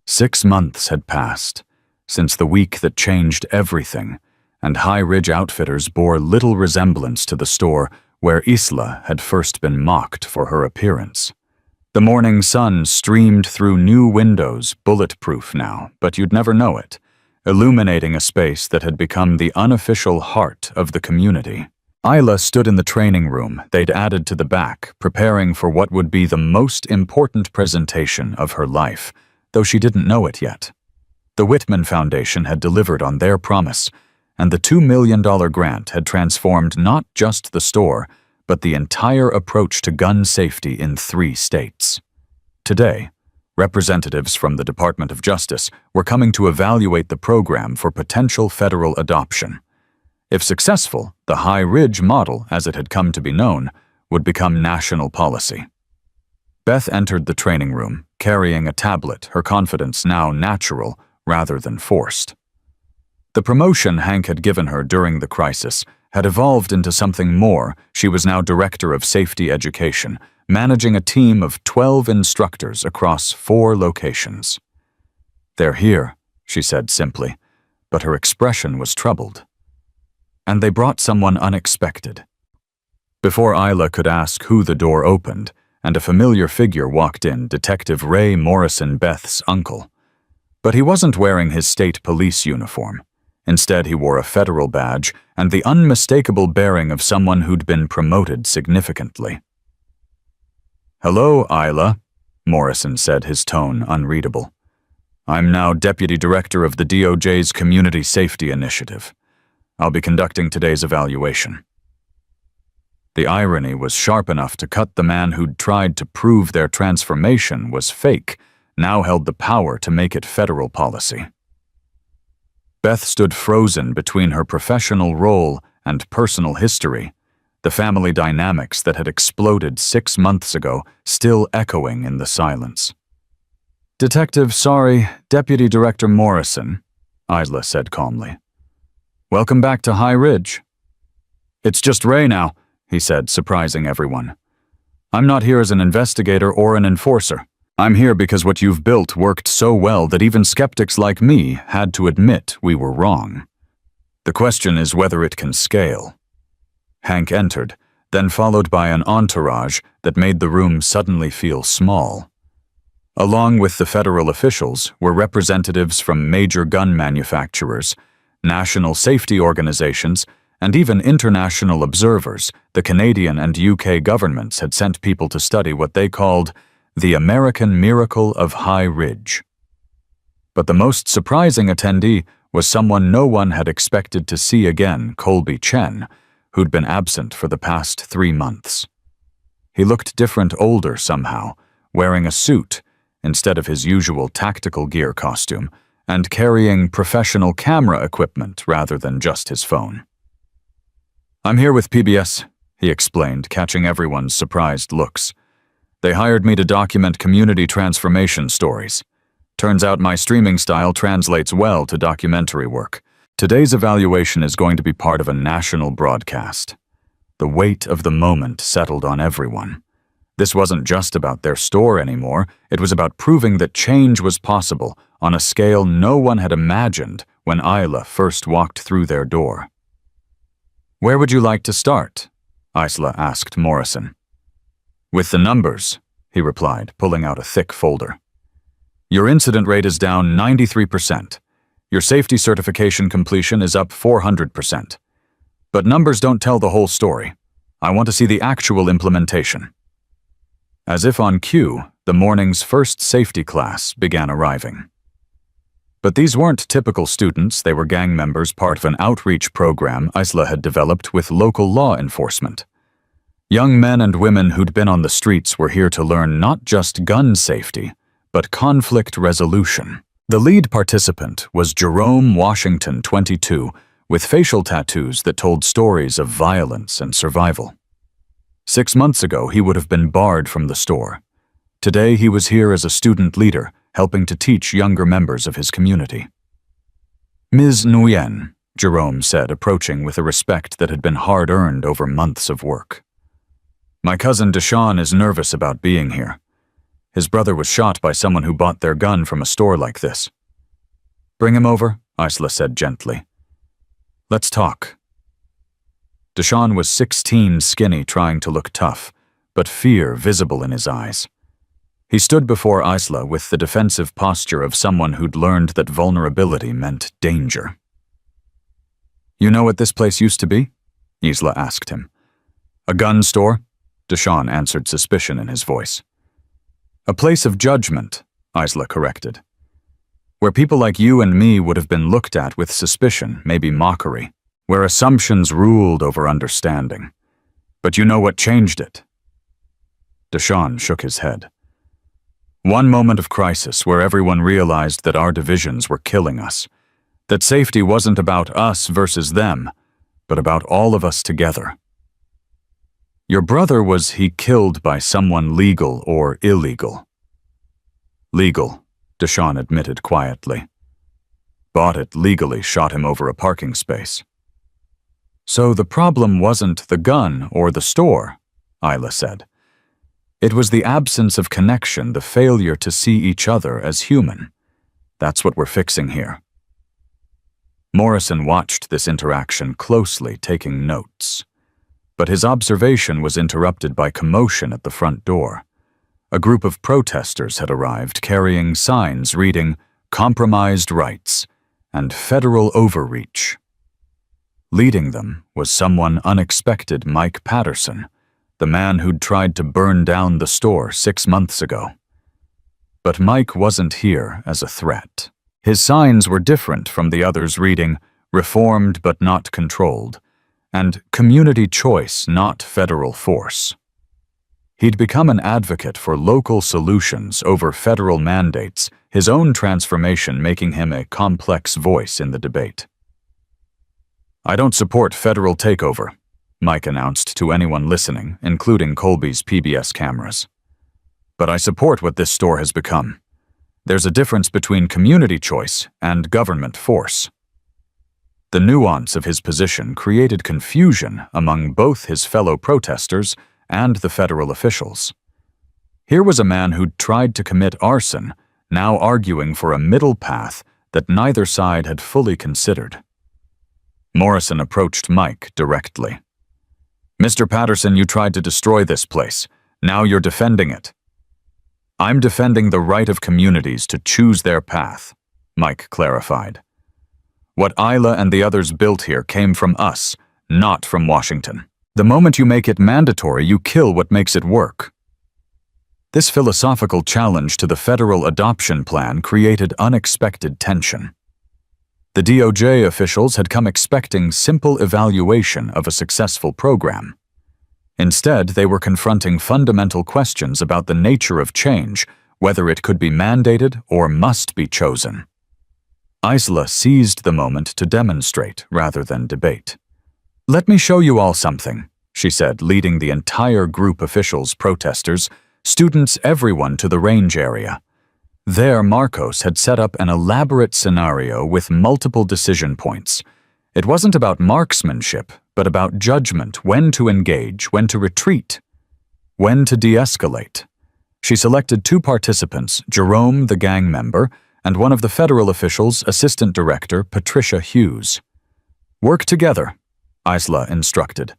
6 months had passed since the week that changed everything, and High Ridge Outfitters bore little resemblance to the store where Isla had first been mocked for her appearance. The morning sun streamed through new windows, bulletproof now, but you'd never know it, illuminating a space that had become the unofficial heart of the community. Isla stood in the training room they'd added to the back, preparing for what would be the most important presentation of her life, though she didn't know it yet. The Whitman Foundation had delivered on their promise, and the $2 million grant had transformed not just the store, but the entire approach to gun safety in 3 states. Today, representatives from the Department of Justice were coming to evaluate the program for potential federal adoption. If successful, the High Ridge model, as it had come to be known, would become national policy. Beth entered the training room, carrying a tablet, her confidence now natural rather than forced. The promotion Hank had given her during the crisis had evolved into something more. She was now Director of Safety Education, managing a team of 12 instructors across 4 locations. "They're here," she said simply, but her expression was troubled. And they brought someone unexpected. Before Isla could ask who, the door opened, and a familiar figure walked in, Detective Ray Morrison, Beth's uncle. But he wasn't wearing his state police uniform. Instead, he wore a federal badge and the unmistakable bearing of someone who'd been promoted significantly. "Hello, Isla," Morrison said, his tone unreadable. "I'm now Deputy Director of the DOJ's Community Safety Initiative. I'll be conducting today's evaluation." The irony was sharp enough to cut. The man who'd tried to prove their transformation was fake now held the power to make it federal policy. Beth stood frozen between her professional role and personal history, the family dynamics that had exploded 6 months ago still echoing in the silence. "Detective, sorry, Deputy Director Morrison," Isla said calmly. "Welcome back to High Ridge." "It's just Ray now," he said, surprising everyone. "I'm not here as an investigator or an enforcer. I'm here because what you've built worked so well that even skeptics like me had to admit we were wrong. The question is whether it can scale." Hank entered, then followed by an entourage that made the room suddenly feel small. Along with the federal officials were representatives from major gun manufacturers, national safety organizations, and even international observers. The Canadian and UK governments had sent people to study what they called the American Miracle of High Ridge. But the most surprising attendee was someone no one had expected to see again, Colby Chen, who'd been absent for the past 3 months. He looked different, older somehow, wearing a suit instead of his usual tactical gear costume, and carrying professional camera equipment rather than just his phone. "I'm here with PBS," he explained, catching everyone's surprised looks. "They hired me to document community transformation stories. Turns out my streaming style translates well to documentary work. Today's evaluation is going to be part of a national broadcast." The weight of the moment settled on everyone. This wasn't just about their store anymore, it was about proving that change was possible on a scale no one had imagined when Isla first walked through their door. "Where would you like to start?" Isla asked Morrison. "With the numbers," he replied, pulling out a thick folder. "Your incident rate is down 93%. Your safety certification completion is up 400%. But numbers don't tell the whole story. I want to see the actual implementation." As if on cue, the morning's first safety class began arriving. But these weren't typical students, they were gang members part of an outreach program Isla had developed with local law enforcement. Young men and women who'd been on the streets were here to learn not just gun safety, but conflict resolution. The lead participant was Jerome Washington, 22, with facial tattoos that told stories of violence and survival. 6 months ago, he would have been barred from the store. Today, he was here as a student leader, helping to teach younger members of his community. "Ms. Nguyen," Jerome said, approaching with a respect that had been hard-earned over months of work. "My cousin Deshaun is nervous about being here. His brother was shot by someone who bought their gun from a store like this." "Bring him over," Isla said gently. "Let's talk." Deshaun was 16, skinny, trying to look tough, but fear visible in his eyes. He stood before Isla with the defensive posture of someone who'd learned that vulnerability meant danger. "You know what this place used to be?" Isla asked him. "A gun store?" Deshaun answered, suspicion in his voice. "A place of judgment," Isla corrected. "Where people like you and me would have been looked at with suspicion, maybe mockery. Where assumptions ruled over understanding. But you know what changed it?" Deshaun shook his head. "One moment of crisis where everyone realized that our divisions were killing us, that safety wasn't about us versus them, but about all of us together. Your brother, was he killed by someone legal or illegal?" "Legal," Deshaun admitted quietly. "Bought it legally, shot him over a parking space." "So the problem wasn't the gun or the store," Isla said. "It was the absence of connection, the failure to see each other as human. That's what we're fixing here." Morrison watched this interaction closely, taking notes. But his observation was interrupted by commotion at the front door. A group of protesters had arrived carrying signs reading "Compromised Rights" and "Federal Overreach." Leading them was someone unexpected, Mike Patterson, the man who'd tried to burn down the store 6 months ago. But Mike wasn't here as a threat. His signs were different from the others, reading "Reformed but not controlled" and "Community Choice, not Federal Force." He'd become an advocate for local solutions over federal mandates, his own transformation making him a complex voice in the debate. "I don't support federal takeover," Mike announced to anyone listening, including Colby's PBS cameras. "But I support what this store has become. There's a difference between community choice and government force." The nuance of his position created confusion among both his fellow protesters and the federal officials. Here was a man who'd tried to commit arson, now arguing for a middle path that neither side had fully considered. Morrison approached Mike directly. "Mr. Patterson, you tried to destroy this place. Now you're defending it." "I'm defending the right of communities to choose their path," Mike clarified. "What Isla and the others built here came from us, not from Washington. The moment you make it mandatory, you kill what makes it work." This philosophical challenge to the federal adoption plan created unexpected tension. The DOJ officials had come expecting simple evaluation of a successful program. Instead, they were confronting fundamental questions about the nature of change, whether it could be mandated or must be chosen. Isla seized the moment to demonstrate rather than debate. "Let me show you all something," she said, leading the entire group officials, protesters, students, everyone to the range area. There, Marcos had set up an elaborate scenario with multiple decision points. It wasn't about marksmanship, but about judgment, when to engage, when to retreat, when to de-escalate. She selected 2 participants, Jerome, the gang member, and one of the federal officials, Assistant Director Patricia Hughes. "Work together," Isla instructed.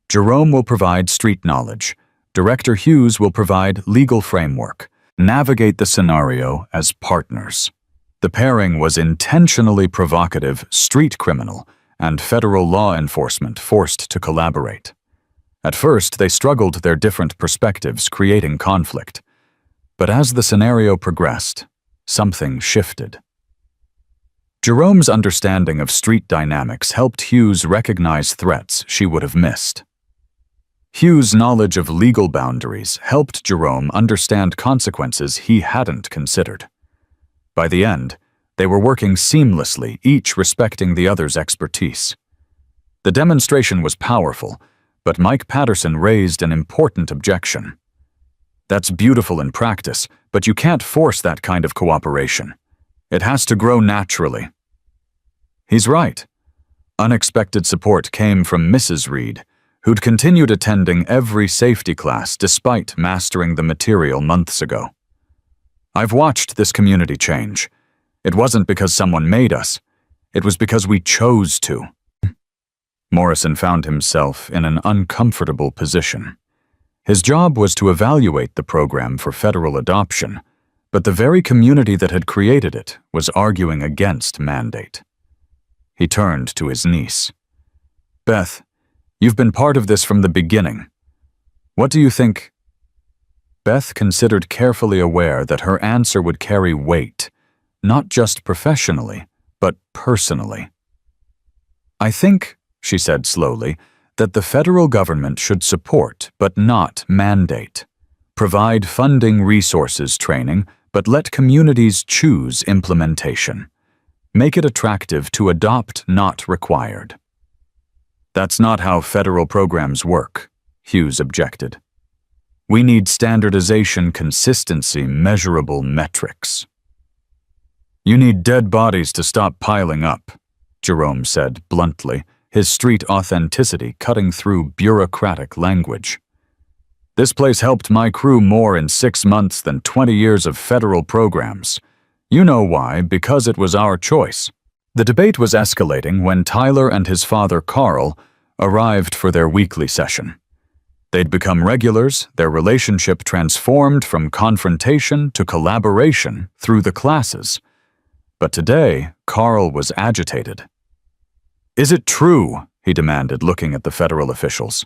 "Jerome will provide street knowledge. Director Hughes will provide legal framework. Navigate the scenario as partners." The pairing was intentionally provocative, street criminal, and federal law enforcement forced to collaborate. At first, they struggled their different perspectives, creating conflict. But as the scenario progressed, something shifted. Jerome's understanding of street dynamics helped Hughes recognize threats she would have missed. Hughes' knowledge of legal boundaries helped Jerome understand consequences he hadn't considered. By the end, they were working seamlessly, each respecting the other's expertise. The demonstration was powerful, but Mike Patterson raised an important objection. "That's beautiful in practice, but you can't force that kind of cooperation. It has to grow naturally." He's right. Unexpected support came from Mrs. Reed, who'd continued attending every safety class despite mastering the material months ago. "I've watched this community change. It wasn't because someone made us. It was because we chose to." Morrison found himself in an uncomfortable position. His job was to evaluate the program for federal adoption, but the very community that had created it was arguing against mandate. He turned to his niece. "Beth, you've been part of this from the beginning. What do you think?" Beth considered, carefully aware that her answer would carry weight, not just professionally, but personally. "I think," she said slowly, "that the federal government should support but not mandate. Provide funding, resources, training, but let communities choose implementation. Make it attractive to adopt, not required." "That's not how federal programs work," Hughes objected. "We need standardization, consistency, measurable metrics." "You need dead bodies to stop piling up," Jerome said bluntly, his street authenticity cutting through bureaucratic language. "This place helped my crew more in 6 months than 20 years of federal programs. You know why, because it was our choice." The debate was escalating when Tyler and his father Carl arrived for their weekly session. They'd become regulars, their relationship transformed from confrontation to collaboration through the classes. But today, Carl was agitated. "Is it true?" he demanded, looking at the federal officials.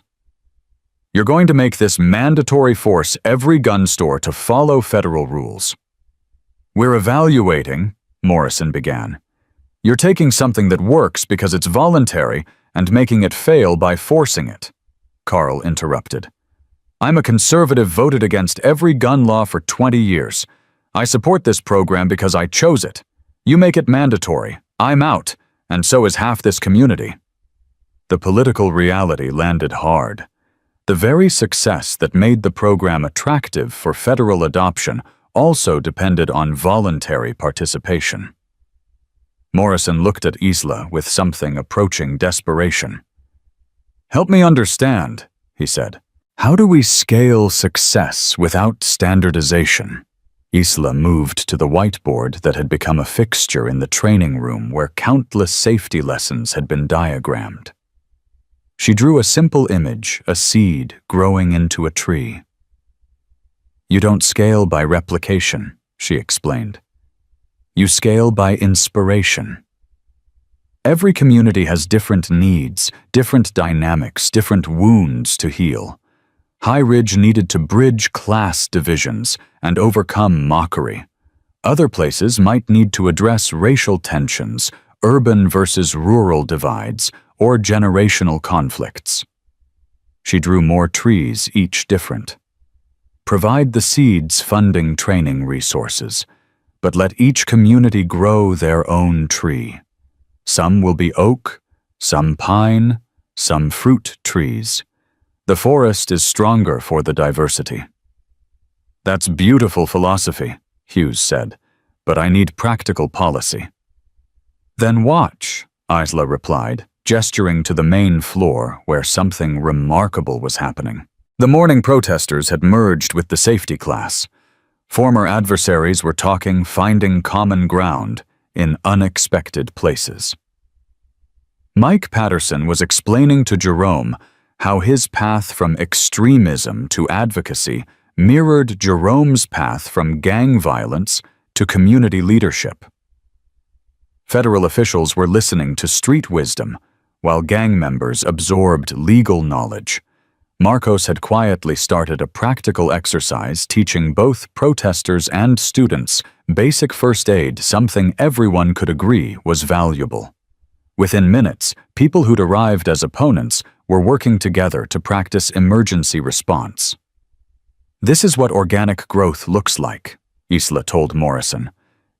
"You're going to make this mandatory, force every gun store to follow federal rules." "We're evaluating," Morrison began. "You're taking something that works because it's voluntary and making it fail by forcing it," Carl interrupted. "I'm a conservative, voted against every gun law for 20 years. I support this program because I chose it. You make it mandatory, I'm out, and so is half this community." The political reality landed hard. The very success that made the program attractive for federal adoption also depended on voluntary participation. Morrison looked at Isla with something approaching desperation. "Help me understand," he said. "How do we scale success without standardization?" Isla moved to the whiteboard that had become a fixture in the training room where countless safety lessons had been diagrammed. She drew a simple image, a seed growing into a tree. "You don't scale by replication," she explained. "You scale by inspiration." Every community has different needs, different dynamics, different wounds to heal. High Ridge needed to bridge class divisions and overcome mockery. Other places might need to address racial tensions, urban versus rural divides, or generational conflicts. She drew more trees, each different. Provide the seeds, funding, training resources, but let each community grow their own tree. Some will be oak, some pine, some fruit trees. The forest is stronger for the diversity. That's beautiful philosophy, Hughes said, but I need practical policy. Then watch, Isla replied, gesturing to the main floor where something remarkable was happening. The morning protesters had merged with the safety class. Former adversaries were talking, finding common ground in unexpected places. Mike Patterson was explaining to Jerome how his path from extremism to advocacy mirrored Jerome's path from gang violence to community leadership. Federal officials were listening to street wisdom, while gang members absorbed legal knowledge. Marcos had quietly started a practical exercise teaching both protesters and students basic first aid, something everyone could agree was valuable. Within minutes, people who'd arrived as opponents were working together to practice emergency response. This is what organic growth looks like, Isla told Morrison.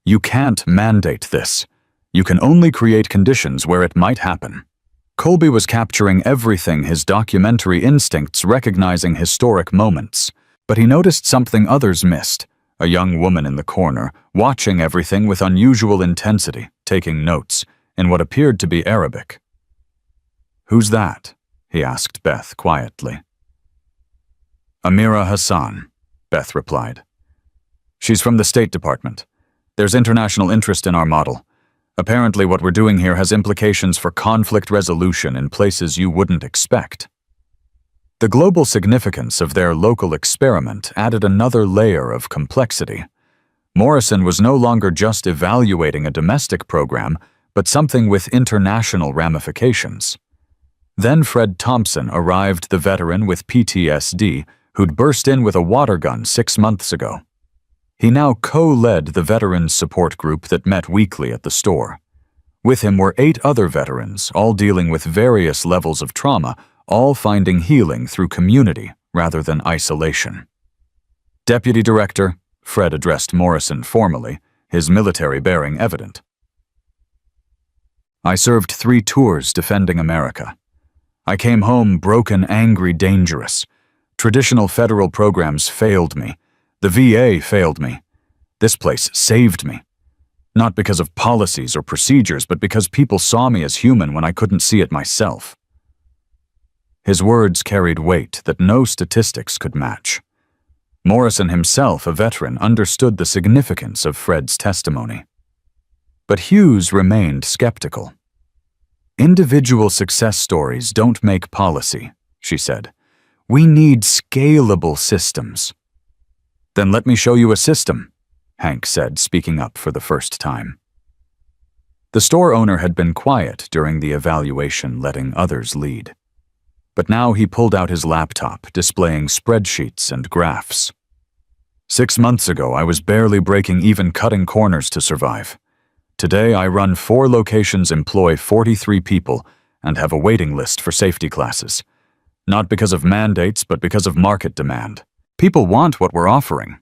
You can't mandate this. You can only create conditions where it might happen. Colby was capturing everything, his documentary instincts recognizing historic moments. But he noticed something others missed, a young woman in the corner, watching everything with unusual intensity, taking notes, in what appeared to be Arabic. "Who's that?" he asked Beth quietly. "Amira Hassan," Beth replied. "She's from the State Department. There's international interest in our model. Apparently what we're doing here has implications for conflict resolution in places you wouldn't expect." The global significance of their local experiment added another layer of complexity. Morrison was no longer just evaluating a domestic program, but something with international ramifications. Then Fred Thompson arrived, the veteran with PTSD, who'd burst in with a water gun 6 months ago. He now co-led the veterans support group that met weekly at the store. With him were 8 other veterans, all dealing with various levels of trauma, all finding healing through community rather than isolation. "Deputy Director," Fred addressed Morrison formally, his military bearing evident. "I served 3 tours defending America. I came home broken, angry, dangerous. Traditional federal programs failed me. The VA failed me. This place saved me. Not because of policies or procedures, but because people saw me as human when I couldn't see it myself." His words carried weight that no statistics could match. Morrison himself, a veteran, understood the significance of Fred's testimony. But Hughes remained skeptical. "Individual success stories don't make policy," she said. "We need scalable systems." "Then let me show you a system," Hank said, speaking up for the first time. The store owner had been quiet during the evaluation, letting others lead. But now he pulled out his laptop, displaying spreadsheets and graphs. 6 months ago, I was barely breaking even, cutting corners to survive. Today, I run 4 locations, employ 43 people, and have a waiting list for safety classes. Not because of mandates, but because of market demand. People want what we're offering.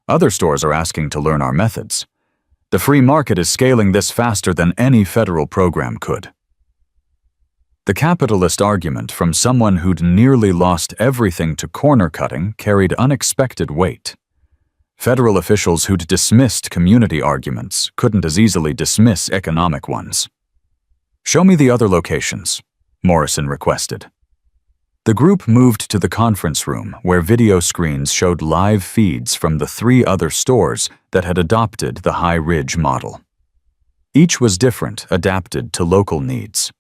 Other stores are asking to learn our methods. The free market is scaling this faster than any federal program could." The capitalist argument from someone who'd nearly lost everything to corner cutting carried unexpected weight. Federal officials who'd dismissed community arguments couldn't as easily dismiss economic ones. "Show me the other locations," Morrison requested. The group moved to the conference room, where video screens showed live feeds from the 3 other stores that had adopted the High Ridge model. Each was different, adapted to local needs.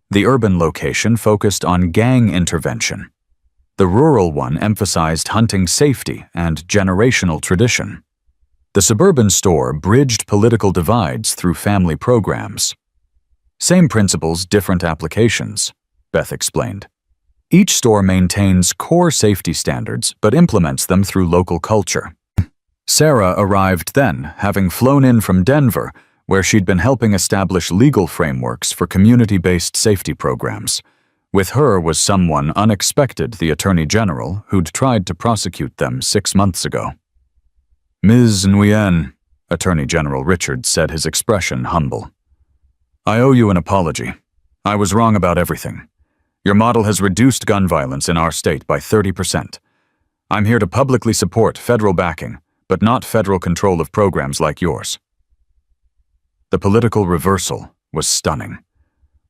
The urban location focused on gang intervention. The rural one emphasized hunting safety and generational tradition. The suburban store bridged political divides through family programs. "Same principles, different applications," Beth explained. "Each store maintains core safety standards but implements them through local culture." Sarah arrived then, having flown in from Denver, where she'd been helping establish legal frameworks for community-based safety programs. With her was someone unexpected, the Attorney General, who'd tried to prosecute them 6 months ago. Ms. Nguyen, Attorney General Richards said, his expression humble. I owe you an apology. I was wrong about everything. Your model has reduced gun violence in our state by 30%. I'm here to publicly support federal backing, but not federal control of programs like yours. The political reversal was stunning.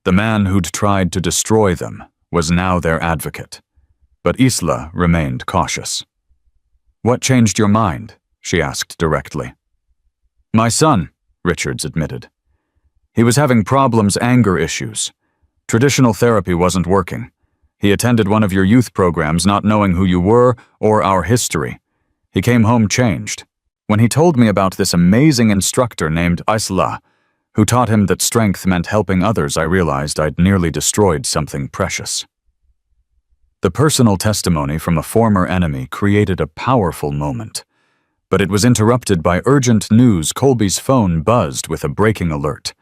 The man who'd tried to destroy them was now their advocate. But Isla remained cautious. What changed your mind? She asked directly. My son, Richards admitted. He was having problems, anger issues. Traditional therapy wasn't working. He attended one of your youth programs not knowing who you were or our history. He came home changed. When he told me about this amazing instructor named Isla, who taught him that strength meant helping others, I realized I'd nearly destroyed something precious. The personal testimony from a former enemy created a powerful moment, but it was interrupted by urgent news. Colby's phone buzzed with a breaking alert.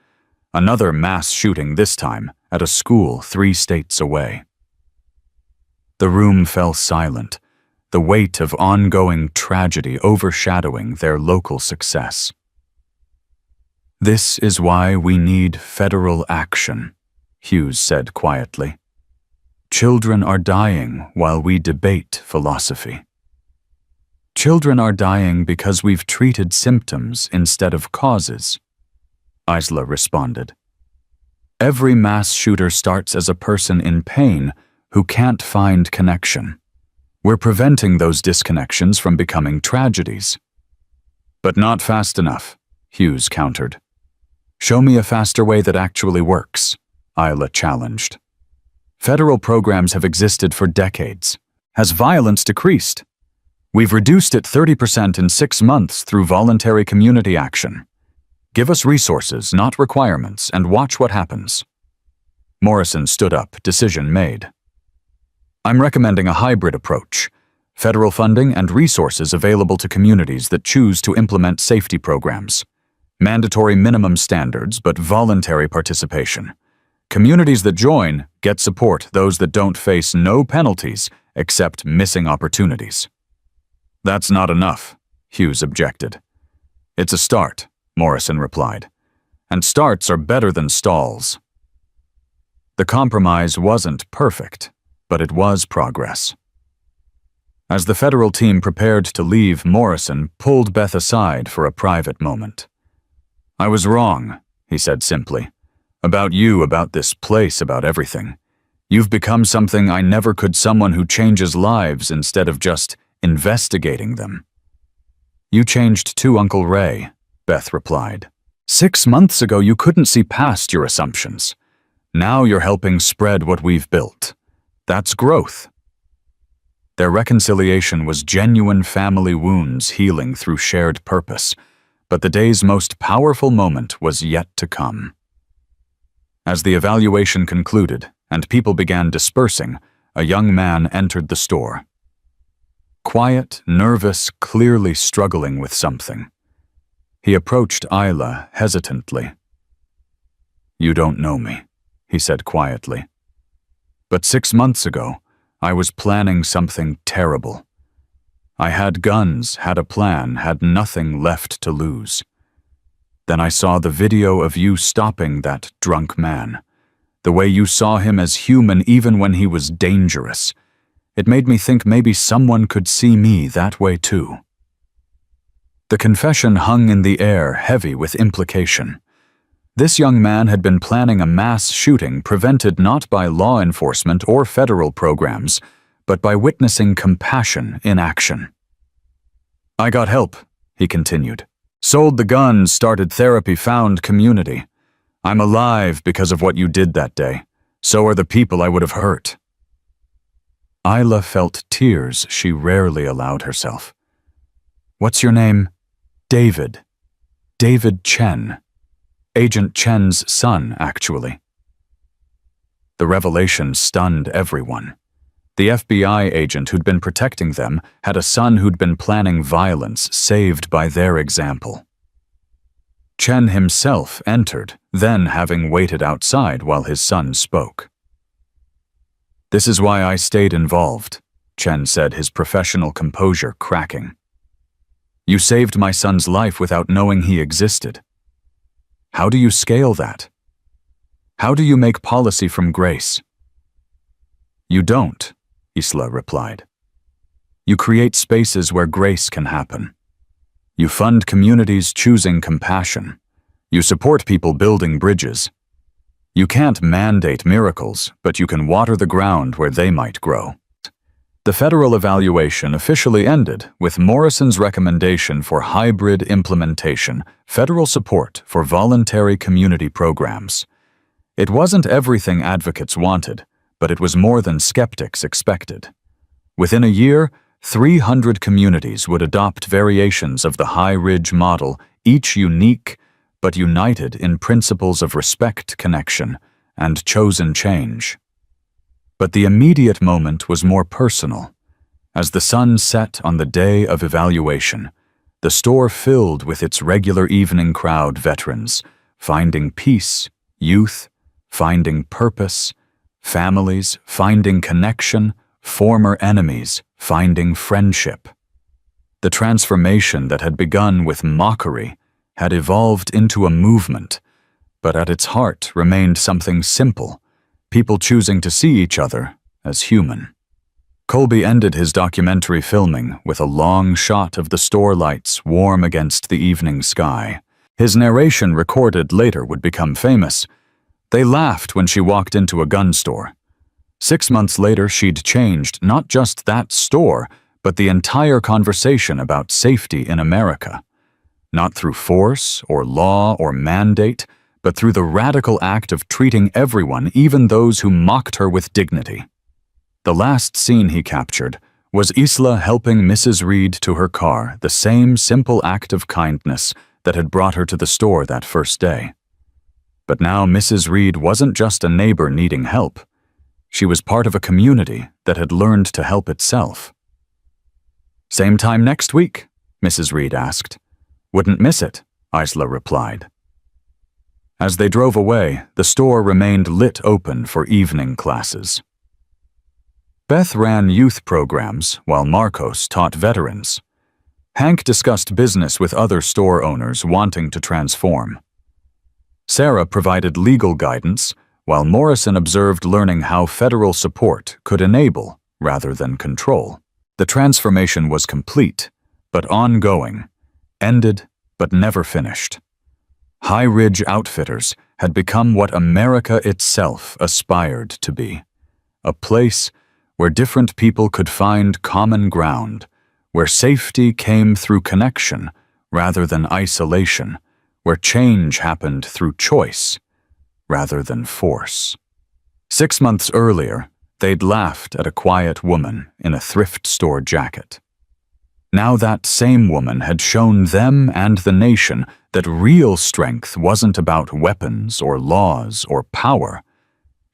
Another mass shooting, this time at a school 3 states away. The room fell silent, the weight of ongoing tragedy overshadowing their local success. This is why we need federal action, Hughes said quietly. Children are dying while we debate philosophy. Children are dying because we've treated symptoms instead of causes, Isla responded. Every mass shooter starts as a person in pain who can't find connection. We're preventing those disconnections from becoming tragedies. But not fast enough, Hughes countered. Show me a faster way that actually works, Isla challenged. Federal programs have existed for decades. Has violence decreased? We've reduced it 30% in 6 months through voluntary community action. Give us resources, not requirements, and watch what happens. Morrison stood up, decision made. I'm recommending a hybrid approach. Federal funding and resources available to communities that choose to implement safety programs. Mandatory minimum standards, but voluntary participation. Communities that join get support. Those that don't face no penalties except missing opportunities. That's not enough, Hughes objected. It's a start, Morrison replied. And starts are better than stalls. The compromise wasn't perfect, but it was progress. As the federal team prepared to leave, Morrison pulled Beth aside for a private moment. I was wrong, he said simply. About you, about this place, about everything. You've become something I never could, someone who changes lives instead of just investigating them. You changed too, Uncle Ray, Beth replied. 6 months ago you couldn't see past your assumptions. Now you're helping spread what we've built. That's growth. Their reconciliation was genuine family wounds healing through shared purpose, but the day's most powerful moment was yet to come. As the evaluation concluded and people began dispersing, a young man entered the store. Quiet, nervous, clearly struggling with something. He approached Isla hesitantly. You don't know me, he said quietly. But 6 months ago, I was planning something terrible. I had guns, had a plan, had nothing left to lose. Then I saw the video of you stopping that drunk man. The way you saw him as human even when he was dangerous. It made me think maybe someone could see me that way too. The confession hung in the air, heavy with implication. This young man had been planning a mass shooting prevented not by law enforcement or federal programs, but by witnessing compassion in action. I got help, he continued. Sold the guns, started therapy, found community. I'm alive because of what you did that day. So are the people I would have hurt. Isla felt tears she rarely allowed herself. What's your name? David. David Chen. Agent Chen's son, actually. The revelation stunned everyone. The FBI agent who'd been protecting them had a son who'd been planning violence, saved by their example. Chen himself entered, then having waited outside while his son spoke. "This is why I stayed involved," Chen said, his professional composure cracking. "You saved my son's life without knowing he existed. How do you scale that? How do you make policy from grace?" "You don't," Isla replied. "You create spaces where grace can happen. You fund communities choosing compassion. You support people building bridges. You can't mandate miracles, but you can water the ground where they might grow." The federal evaluation officially ended with Morrison's recommendation for hybrid implementation, federal support for voluntary community programs. It wasn't everything advocates wanted, but it was more than skeptics expected. Within a year, 300 communities would adopt variations of the High Ridge model, each unique but united in principles of respect, connection, and chosen change. But the immediate moment was more personal. As the sun set on the day of evaluation, the store filled with its regular evening crowd veterans, finding peace, youth, finding purpose, families finding connection, former enemies finding friendship. The transformation that had begun with mockery had evolved into a movement, but at its heart remained something simple, people choosing to see each other as human. Colby ended his documentary filming with a long shot of the store lights warm against the evening sky. His narration, recorded later, would become famous. "They laughed when she walked into a gun store. 6 months later, she'd changed not just that store, but the entire conversation about safety in America. Not through force or law or mandate, but through the radical act of treating everyone, even those who mocked her, with dignity." The last scene he captured was Isla helping Mrs. Reed to her car, the same simple act of kindness that had brought her to the store that first day. But now Mrs. Reed wasn't just a neighbor needing help. She was part of a community that had learned to help itself. "Same time next week?" Mrs. Reed asked. "Wouldn't miss it," Isla replied. As they drove away, the store remained lit open for evening classes. Beth ran youth programs while Marcos taught veterans. Hank discussed business with other store owners wanting to transform. Sarah provided legal guidance, while Morrison observed learning how federal support could enable rather than control. The transformation was complete, but ongoing, ended but never finished. High Ridge Outfitters had become what America itself aspired to be, a place where different people could find common ground, where safety came through connection rather than isolation, where change happened through choice rather than force. 6 months earlier, they'd laughed at a quiet woman in a thrift store jacket. Now that same woman had shown them and the nation that real strength wasn't about weapons or laws or power.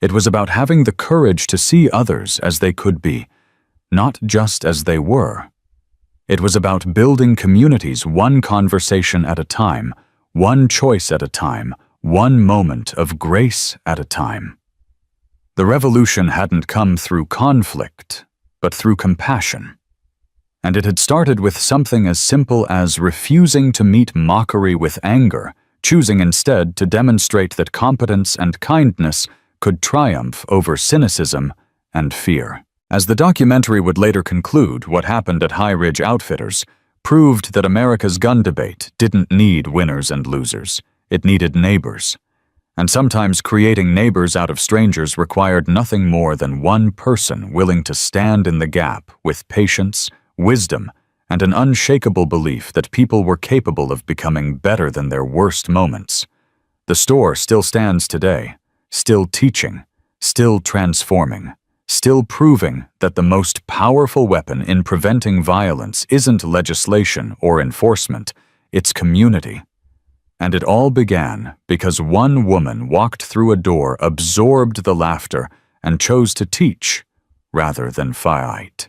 It was about having the courage to see others as they could be, not just as they were. It was about building communities one conversation at a time, one choice at a time, one moment of grace at a time. The revolution hadn't come through conflict, but through compassion. And it had started with something as simple as refusing to meet mockery with anger, choosing instead to demonstrate that competence and kindness could triumph over cynicism and fear. As the documentary would later conclude, what happened at High Ridge Outfitters proved that America's gun debate didn't need winners and losers. It needed neighbors. And sometimes creating neighbors out of strangers required nothing more than one person willing to stand in the gap with patience, wisdom, and an unshakable belief that people were capable of becoming better than their worst moments. The store still stands today, still teaching, still transforming, still proving that the most powerful weapon in preventing violence isn't legislation or enforcement, it's community. And it all began because one woman walked through a door, absorbed the laughter, and chose to teach rather than fight.